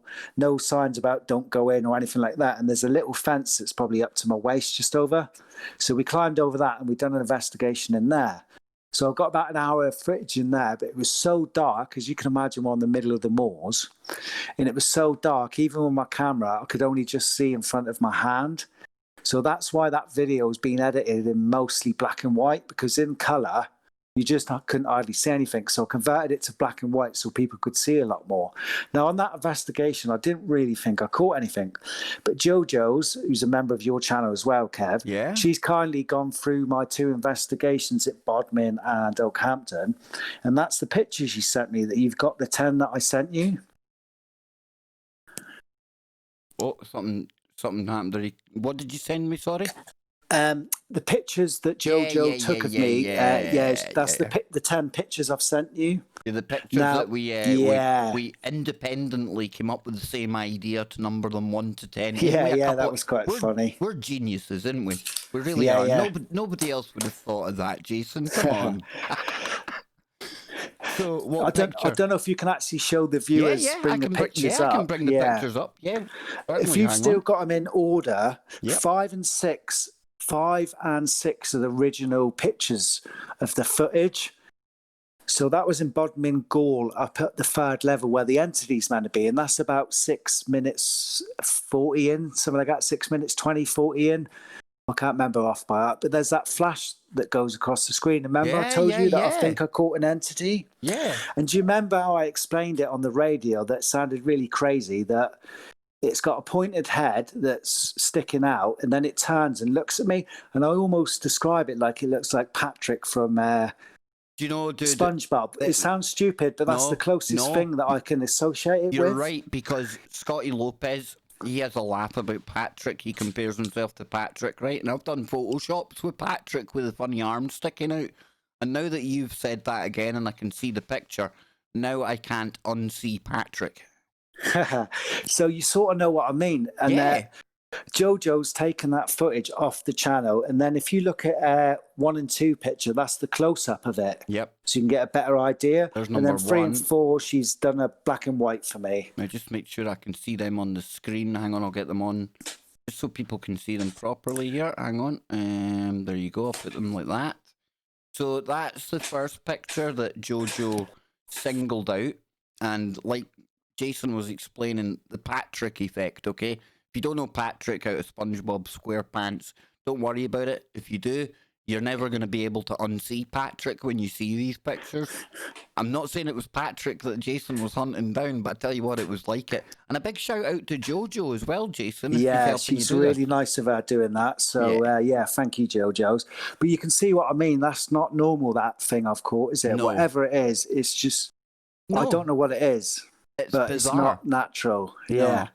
signs about don't go in or anything like that. And there's a little fence that's probably up to my waist, just over. So we climbed over that and we've done an investigation in there. So I've got about an hour of footage in there, but it was so dark, as you can imagine, we're on the middle of the moors. And it was so dark, even with my camera, I could only just see in front of my hand. So that's why that video has been edited in mostly black and white, because in colour, you just couldn't hardly see anything. So I converted it to black and white so people could see a lot more. Now, on that investigation, I didn't really think I caught anything. But JoJo's, who's a member of your channel as well, Kev, she's kindly gone through my 2 investigations at Bodmin and Oakhampton. And that's the picture she sent me, that you've got the 10 that I sent you. Oh, something happened. What did you send me, sorry? The pictures that JoJo took of me, that's the 10 pictures I've sent you. Yeah, the pictures that we independently came up with the same idea to number them 1 to 10. That was quite funny. We're geniuses, isn't we? We really are. Yeah. Nobody else would have thought of that, Jason. Come on. So I don't know if you can actually show the viewers bring the pictures up. I can bring the pictures up. Yeah. If you've still got them in order, 5 and 6 are the original pictures of the footage. So that was in Bodmin Gaol, up at the 3rd level where the entity's meant to be, and that's about 6 minutes 40 in, something like that, 6 minutes 20, 40 in. I can't remember off by heart, but there's that flash that goes across the screen. Remember I told you that I think I caught an entity? Yeah. And do you remember how I explained it on the radio that sounded really crazy, that it's got a pointed head that's sticking out and then it turns and looks at me, and I almost describe it like it looks like Patrick from do you know, dude, SpongeBob. It sounds stupid, but that's the closest thing that I can associate it with. You're right, because Scotty Lopez, he has a laugh about Patrick. He compares himself to Patrick, right? And I've done photoshops with Patrick with a funny arm sticking out. And now that you've said that again and I can see the picture, now I can't unsee Patrick. So you sort of know what I mean. And JoJo's taken that footage off the channel. And then if you look at 1 and 2 picture, that's the close-up of it. Yep. So you can get a better idea. There's and then 3 and 4, she's done a black and white for me. Now just make sure I can see them on the screen. Hang on, I'll get them on just so people can see them properly here. Hang on. There you go. I'll put them like that. So that's the first picture that JoJo singled out. And like Jason was explaining, the Patrick effect, okay? If you don't know Patrick out of SpongeBob SquarePants, don't worry about it. If you do, you're never going to be able to unsee Patrick when you see these pictures. I'm not saying it was Patrick that Jason was hunting down, but I tell you what, it was like it. And a big shout out to JoJo as well, Jason, if she's Yeah, helping she's you do really this. nice of her doing that. So, yeah, thank you, JoJo's. But you can see what I mean. That's not normal, that thing I've caught, is it? No. Whatever it is, it's just, I No. don't know what it is, It's but bizarre. it's not natural. No. Yeah.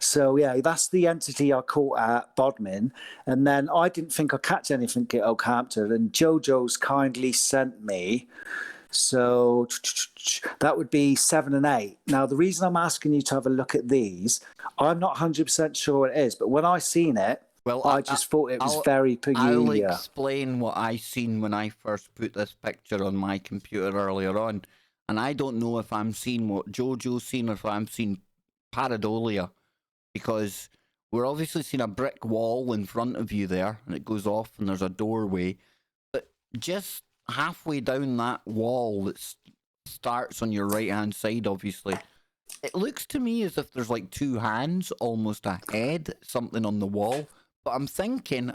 So, yeah, that's the entity I caught at Bodmin. And then I didn't think I'd catch anything at Oakhampton. And JoJo's kindly sent me. So that would be 7 and 8. Now, the reason I'm asking you to have a look at these, I'm not 100% sure what it is, but when I seen it, Well, I just thought it was very peculiar. I'll explain what I seen when I first put this picture on my computer earlier on. And I don't know if I'm seeing what JoJo's seen or if I'm seeing pareidolia. Because we're obviously seeing a brick wall in front of you there, and it goes off and there's a doorway. But just halfway down that wall that starts on your right-hand side, obviously, it looks to me as if there's like two hands, almost a head, something on the wall. But I'm thinking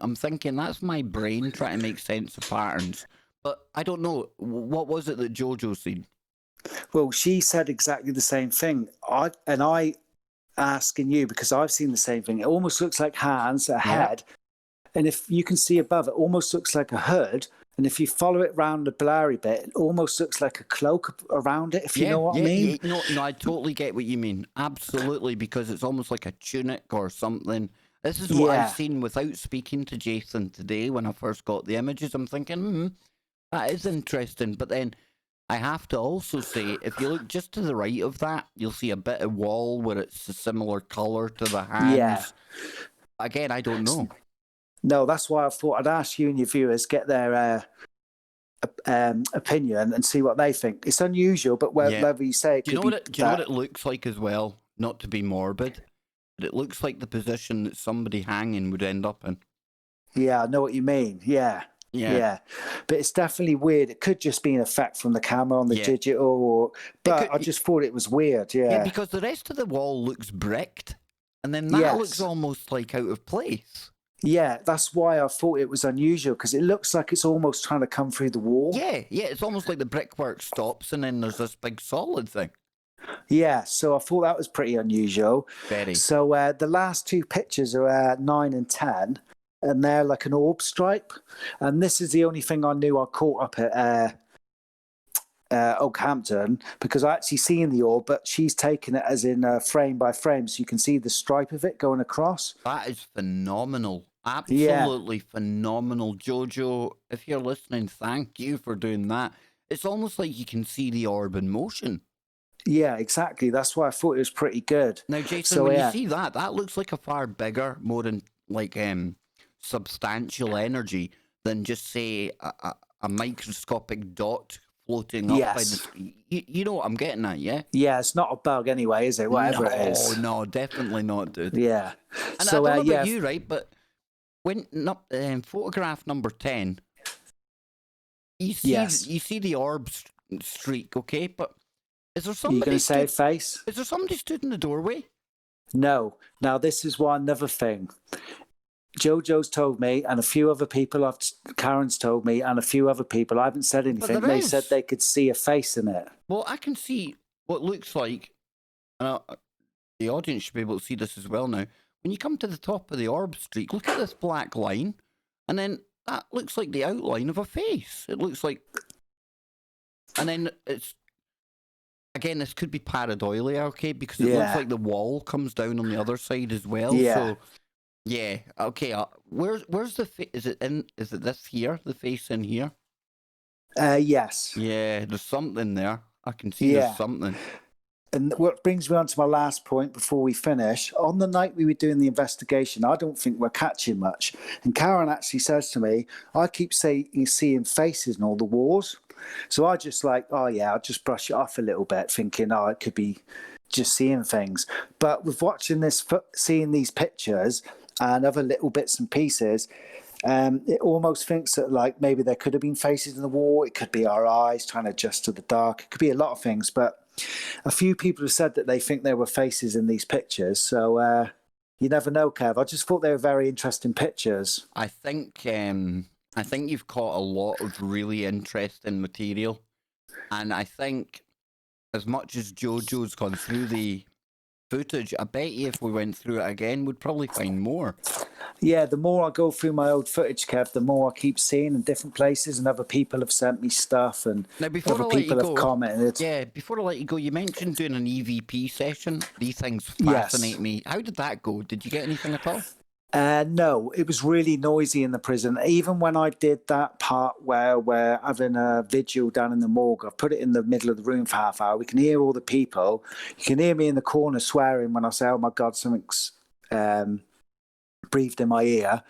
that's my brain trying to make sense of patterns. But I don't know. What was it that JoJo seen? Well, she said exactly the same thing. I asking you because I've seen the same thing. It almost looks like hands, a head, and if you can see above, it almost looks like a hood. And if you follow it around the blurry bit, it almost looks like a cloak around it, if you know what I mean. No, I totally get what you mean. Absolutely, because it's almost like a tunic or something. This is what I've seen without speaking to Jason today when I first got the images. I'm thinking, that is interesting. But then I have to also say, if you look just to the right of that, you'll see a bit of wall where it's a similar colour to the hands. Yeah. Again, I don't know. No, that's why I thought I'd ask you and your viewers, get their opinion and see what they think. It's unusual, but whatever you say, it do you could know be do you know what it looks like as well? Not to be morbid, but it looks like the position that somebody hanging would end up in. Yeah, I know what you mean. Yeah. But it's definitely weird. It could just be an effect from the camera on the digital, but I just thought it was weird. Yeah, because the rest of the wall looks bricked, and then that looks almost like out of place. Yeah, that's why I thought it was unusual, because it looks like it's almost trying to come through the wall. Yeah, it's almost like the brickwork stops, and then there's this big solid thing. Yeah, so I thought that was pretty unusual. Very. So the last two pictures are 9 and 10. And they're like an orb stripe. And this is the only thing I knew I caught up at Oakhampton, because I actually seen the orb, but she's taken it as in frame by frame, so you can see the stripe of it going across. That is phenomenal. Absolutely phenomenal. JoJo, if you're listening, thank you for doing that. It's almost like you can see the orb in motion. Yeah, exactly. That's why I thought it was pretty good. Now, Jason, when you see that, that looks like a far bigger, more than like substantial energy than just say a microscopic dot floating up by the you know what I'm getting at, yeah? Yeah, it's not a bug anyway, is it? Whatever it is. No, definitely not, dude. Yeah. And so, I don't know about you, right? But when photograph number 10, you see the orb streak, okay? But is there somebody? Are you going to say face? Is there somebody stood in the doorway? No. Now this is another thing. JoJo's told me, and a few other people, Karen's told me, and a few other people, I haven't said anything, they said they could see a face in it. Well, I can see what looks like, and the audience should be able to see this as well now. When you come to the top of the orb streak, look at this black line, and then that looks like the outline of a face. It looks like... And then it's... Again, this could be pareidolia, okay? Because it looks like the wall comes down on the other side as well. Yeah. So, yeah, okay. Where's the face? Is it this here? The face in here? Yes. Yeah, there's something there. I can see there's something. And what brings me on to my last point before we finish, on the night we were doing the investigation, I don't think we're catching much. And Karen actually says to me, I keep seeing faces in all the walls. So I just I'll just brush it off a little bit, thinking, it could be just seeing things. But with watching this, seeing these pictures and other little bits and pieces, it almost thinks that like maybe there could have been faces in the wall. It could be our eyes trying to adjust to the dark. It could be a lot of things, but a few people have said that they think there were faces in these pictures. So you never know, Kev. I just thought they were very interesting pictures. I think I think you've caught a lot of really interesting material. And I think as much as Jojo's gone through the footage, I bet you if we went through it again, we'd probably find more. Yeah, the more I go through my old footage, Kev, the more I keep seeing in different places, and other people have sent me stuff, and Now, before other I let you people have go, commented. yeah, before I let you go, you mentioned doing an EVP session. These things Yes. fascinate me. How did that go? Did you get anything at all? No, it was really noisy in the prison. Even when I did that part where we're having a vigil down in the morgue, I've put it in the middle of the room for half hour. We can hear all the people. You can hear me in the corner swearing when I say, "Oh my God, something's breathed in my ear,"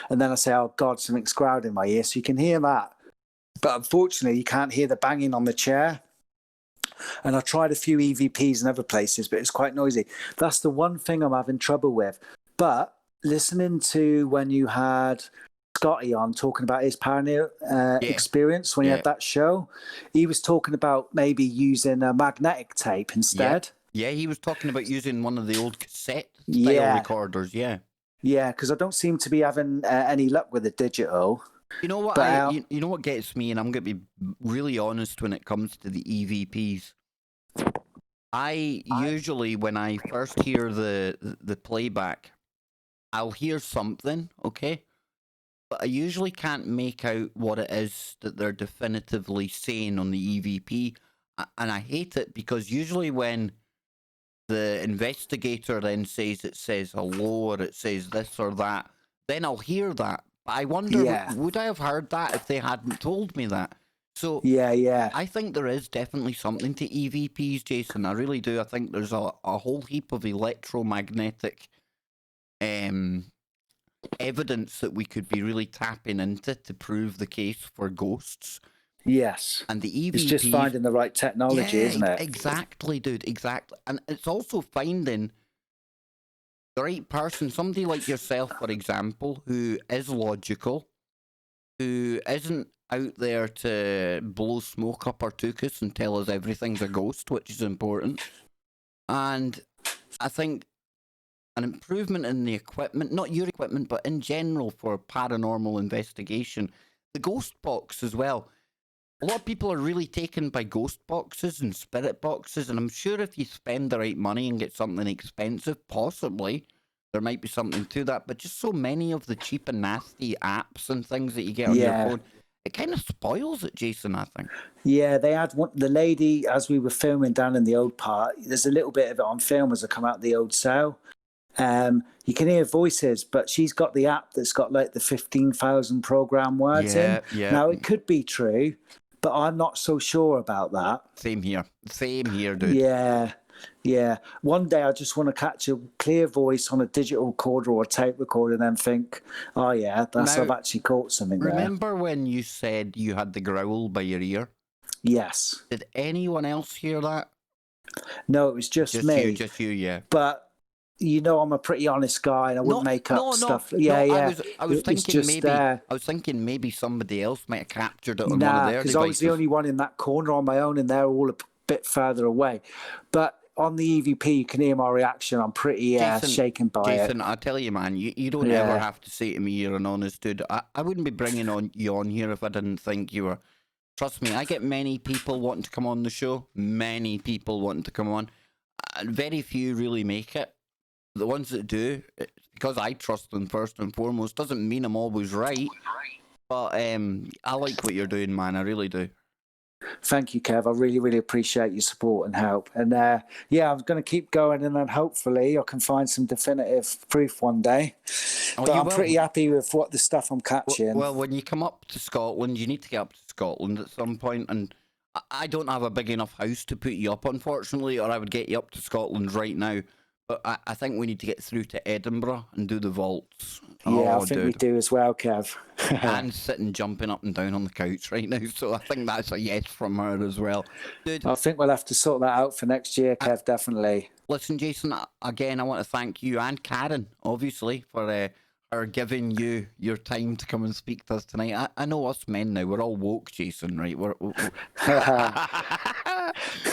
and then I say, "Oh God, something's growled in my ear." So you can hear that, but unfortunately, you can't hear the banging on the chair. And I tried a few EVPs in other places, but it's quite noisy. That's the one thing I'm having trouble with. But listening to when you had Scotty on talking about his paranormal experience when he had that show, he was talking about maybe using a magnetic tape instead. Yeah, he was talking about using one of the old cassette style recorders. Yeah, because I don't seem to be having any luck with the digital. You know what? You know what gets me, and I'm going to be really honest when it comes to the EVPs. I usually, when I first hear the playback, I'll hear something, okay? But I usually can't make out what it is that they're definitively saying on the EVP. And I hate it because usually when the investigator then says it says hello or it says this or that, then I'll hear that. But I wonder, would I have heard that if they hadn't told me that? So I think there is definitely something to EVPs, Jason. I really do. I think there's a whole heap of electromagnetic evidence that we could be really tapping into to prove the case for ghosts. Yes. And the EVP... It's just finding the right technology, isn't it? Exactly, dude. Exactly. And it's also finding the right person. Somebody like yourself, for example, who is logical, who isn't out there to blow smoke up our tuchus and tell us everything's a ghost, which is important. And I think an improvement in the equipment, not your equipment, but in general for paranormal investigation, the ghost box as well. A lot of people are really taken by ghost boxes and spirit boxes, and I'm sure if you spend the right money and get something expensive, possibly there might be something to that, but just so many of the cheap and nasty apps and things that you get on your phone, it kind of spoils it, Jason, I think. Yeah, they had the lady, as we were filming down in the old part, there's a little bit of it on film as I come out the old cell. You can hear voices, but she's got the app that's got like the 15,000 program words in. Yeah. Now, it could be true, but I'm not so sure about that. Same here, dude. Yeah. One day I just want to catch a clear voice on a digital recorder or a tape recorder and then think, oh yeah, I've actually caught something there. Remember when you said you had the growl by your ear? Yes. Did anyone else hear that? No, it was just me. Just you, yeah. But you know, I'm a pretty honest guy, and I wouldn't make up stuff. I was thinking maybe somebody else might have captured it on one of their devices. Because I was the only one in that corner on my own, and they're all a bit further away. But on the EVP, you can hear my reaction. I'm pretty shaken by it. Jason, I tell you, man, you don't ever have to say to me you're an honest dude. I wouldn't be bringing you on here if I didn't think you were. Trust me, I get many people wanting to come on the show. Many people wanting to come on. Very few really make it. The ones that do, because I trust them first and foremost, doesn't mean I'm always right. But I like what you're doing, man. I really do. Thank you, Kev. I really, really appreciate your support and help. And I'm going to keep going, and then hopefully I can find some definitive proof one day. But I'm pretty happy with what the stuff I'm catching. Well, when you come up to Scotland, you need to get up to Scotland at some point, and I don't have a big enough house to put you up, unfortunately, or I would get you up to Scotland right now. But I think we need to get through to Edinburgh and do the vaults. Yeah, I think we do as well, Kev. And sitting jumping up and down on the couch right now. So I think that's a yes from her as well. Dude, I think we'll have to sort that out for next year, Kev, definitely. Listen, Jason, again, I want to thank you and Karen, obviously, for her giving you your time to come and speak to us tonight. I know us men now, we're all woke, Jason, right? We're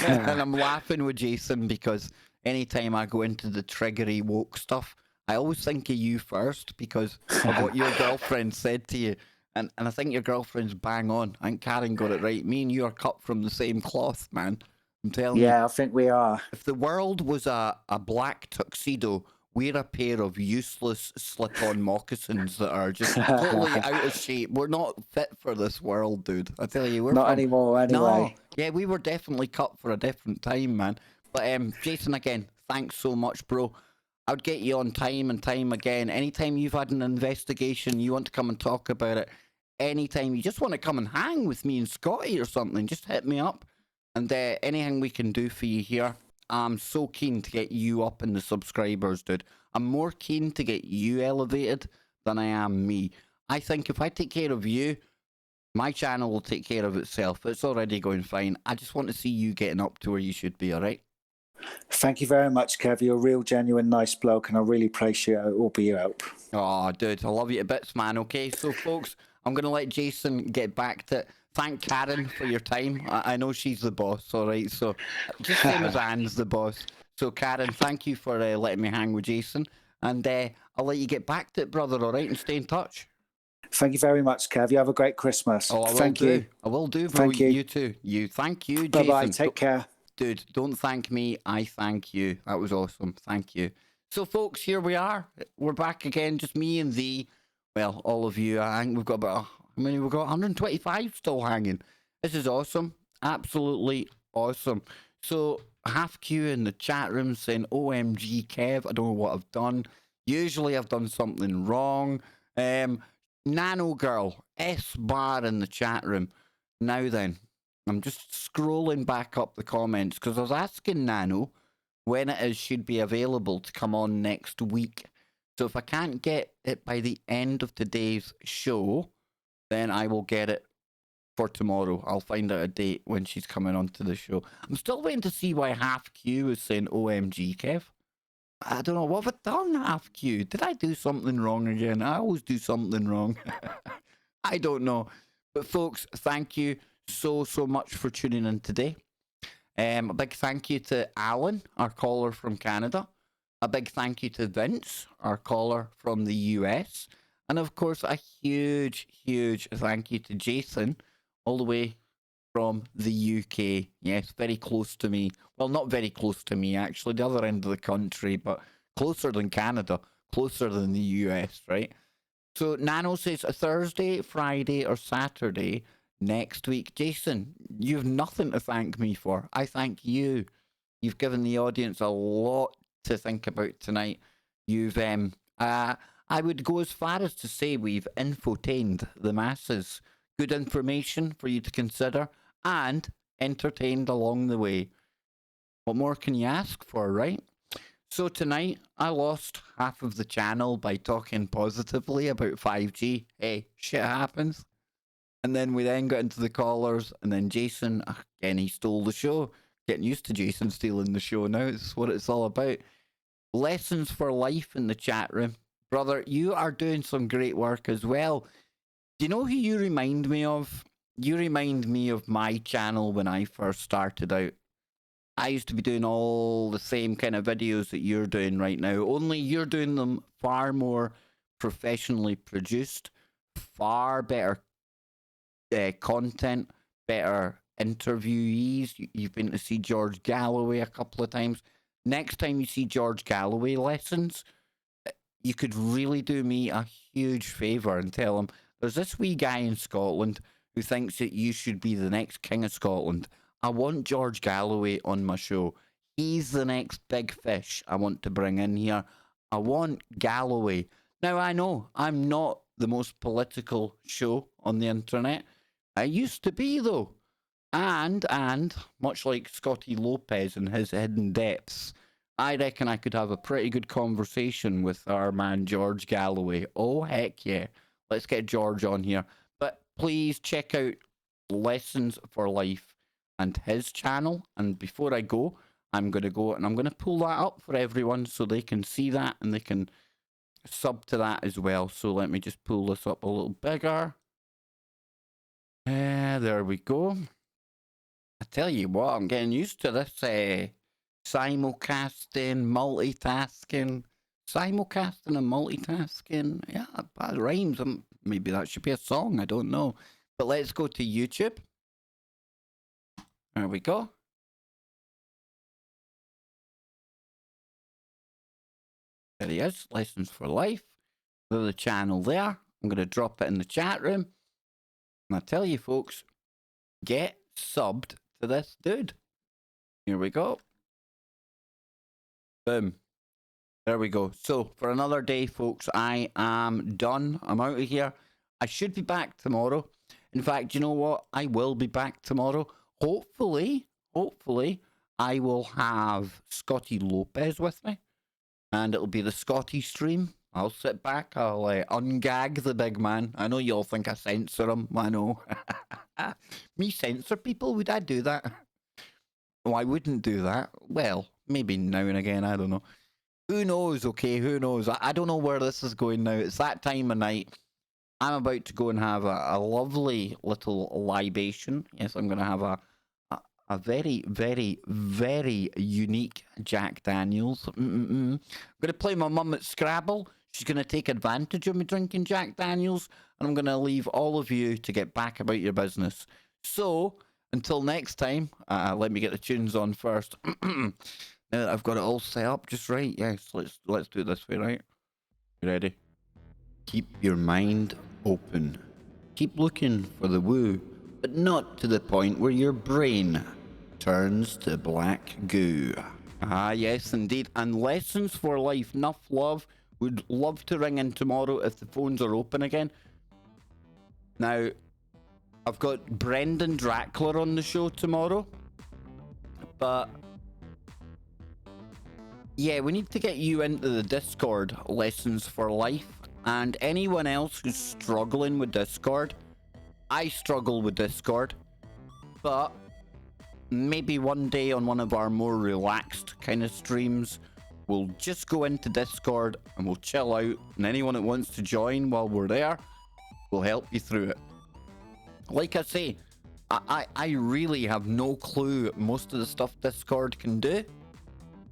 and I'm laughing with Jason because anytime I go into the triggery woke stuff, I always think of you first because of what your girlfriend said to you. And I think your girlfriend's bang on. I think Karen got it right. Me and you are cut from the same cloth, man. I'm telling you. Yeah, I think we are. If the world was a black tuxedo, we're a pair of useless slip-on moccasins that are just totally out of shape. We're not fit for this world, dude. I tell you, we're Not from... anymore, No, anyway. yeah, we were definitely cut for a different time, man. But Jason, again, thanks so much, bro. I would get you on time and time again. Anytime you've had an investigation, you want to come and talk about it, anytime you just want to come and hang with me and Scotty or something, just hit me up. And anything we can do for you here, I'm so keen to get you up in the subscribers, dude. I'm more keen to get you elevated than I am me. I think if I take care of you, my channel will take care of itself. It's already going fine. I just want to see you getting up to where you should be, all right? Thank you very much, Kev. You're a real, genuine, nice bloke, and I really appreciate all your help. Oh, dude, I love you to bits, man. Okay, so folks, I'm going to let Jason get back to it. Thank Karen for your time. I know she's the boss, all right? So just same as Anne's the boss. So Karen, thank you for letting me hang with Jason. And I'll let you get back to it, brother, all right? And stay in touch. Thank you very much, Kev. You have a great Christmas. Oh, I will Thank do. you. I will do, bro. Thank you. You too. Thank you, Jason. Bye-bye. Take care. Dude, don't thank me. I thank you. That was awesome. Thank you. So, folks, here we are. We're back again. Just me and well, all of you. I think we've got about, how many? We've got 125 still hanging. This is awesome. Absolutely awesome. So, half Q in the chat room saying, OMG, Kev, I don't know what I've done. Usually I've done something wrong. Nano Girl, S bar in the chat room. Now then, I'm just scrolling back up the comments because I was asking Nano when it is should be available to come on next week. So if I can't get it by the end of today's show, then I will get it for tomorrow. I'll find out a date when she's coming onto the show. I'm still waiting to see why Half Q is saying OMG, Kev. I don't know, what have I done, Half Q? Did I do something wrong again? I always do something wrong. I don't know. But folks, thank you so much for tuning in today. A big thank you to Alan, our caller from Canada. A big thank you to Vince, our caller from the US. And of course, a huge thank you to Jason, all the way from the UK. Yes, very close to me. Well, not very close to me, actually, the other end of the country, but closer than Canada, closer than the US, right? So Nano says a Thursday, Friday, or Saturday next week. Jason, you've nothing to thank me for. I thank you. You've given the audience a lot to think about tonight. You've, I would go as far as to say we've infotained the masses. Good information for you to consider and entertained along the way. What more can you ask for, right? So tonight, I lost half of the channel by talking positively about 5G. Hey, shit happens. And then we then got into the callers, and then Jason, again, he stole the show. Getting used to Jason stealing the show now. It's what it's all about. Lessons for life in the chat room. Brother, you are doing some great work as well. Do you know who you remind me of? You remind me of my channel when I first started out. I used to be doing all the same kind of videos that you're doing right now, only you're doing them far more professionally produced, far better content, better interviewees. You've been to see George Galloway a couple of times. Next time you see George Galloway lessons, you could really do me a huge favour and tell him, there's this wee guy in Scotland who thinks that you should be the next King of Scotland. I want George Galloway on my show. He's the next big fish I want to bring in here. I want Galloway. Now, I know I'm not the most political show on the internet. I used to be, though. And, much like Scotty Lopez and his hidden depths, I reckon I could have a pretty good conversation with our man George Galloway. Oh, heck yeah. Let's get George on here. But please check out Lessons for Life and his channel. And before I go, I'm going to go and I'm going to pull that up for everyone so they can see that and they can sub to that as well. So let me just pull this up a little bigger. There we go. I tell you what, I'm getting used to this simulcasting, multitasking. Simulcasting and multitasking. Yeah, that rhymes. I'm Maybe that should be a song. I don't know. But let's go to YouTube. There we go. There he is. Lessons for Life. There's the channel there. I'm going to drop it in the chat room. And I tell you, folks, get subbed to this dude. Here we go. Boom. There we go. So, for another day, folks, I am done. I'm out of here. I should be back tomorrow. In fact, you know what? I will be back tomorrow. Hopefully, I will have Scotty Lopez with me. And it'll be the Scotty stream. I'll sit back. I'll ungag the big man. I know you all think I censor him. I know. Me censor people? Would I do that? No, I wouldn't do that. Well, maybe now and again. I don't know. Who knows, okay? Who knows? I don't know where this is going now. It's that time of night. I'm about to go and have a lovely little libation. Yes, I'm going to have a very, very, very unique Jack Daniels. I'm going to play my mum at Scrabble. She's going to take advantage of me drinking Jack Daniels. And I'm going to leave all of you to get back about your business. So, until next time, let me get the tunes on first. Now that I've got it all set up just right, yes, let's do it this way, right? You ready? Keep your mind open. Keep looking for the woo, but not to the point where your brain turns to black goo. Ah, yes, indeed. And Lessons for Life, enough love. Would love to ring in tomorrow if the phones are open again. Now, I've got Brendan Drackler on the show tomorrow, but yeah, we need to get you into the Discord, Lessons for Life. And anyone else who's struggling with Discord, I struggle with Discord, but maybe one day on one of our more relaxed kind of streams, we'll just go into Discord and we'll chill out. And anyone that wants to join while we're there, we'll help you through it. Like I say, I really have no clue most of the stuff Discord can do.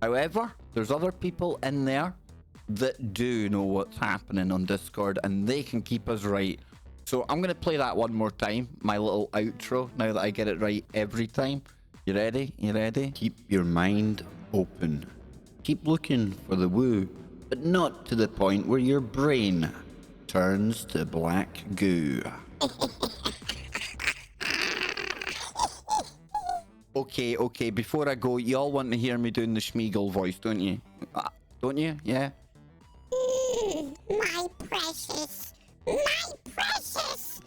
However, there's other people in there that do know what's happening on Discord and they can keep us right. So I'm going to play that one more time, my little outro, now that I get it right every time. You ready? You ready? Keep your mind open. Keep looking for the woo, but not to the point where your brain turns to black goo. Okay, before I go, you all want to hear me doing the Schmeagol voice, don't you? Don't you? Yeah? My precious. My precious.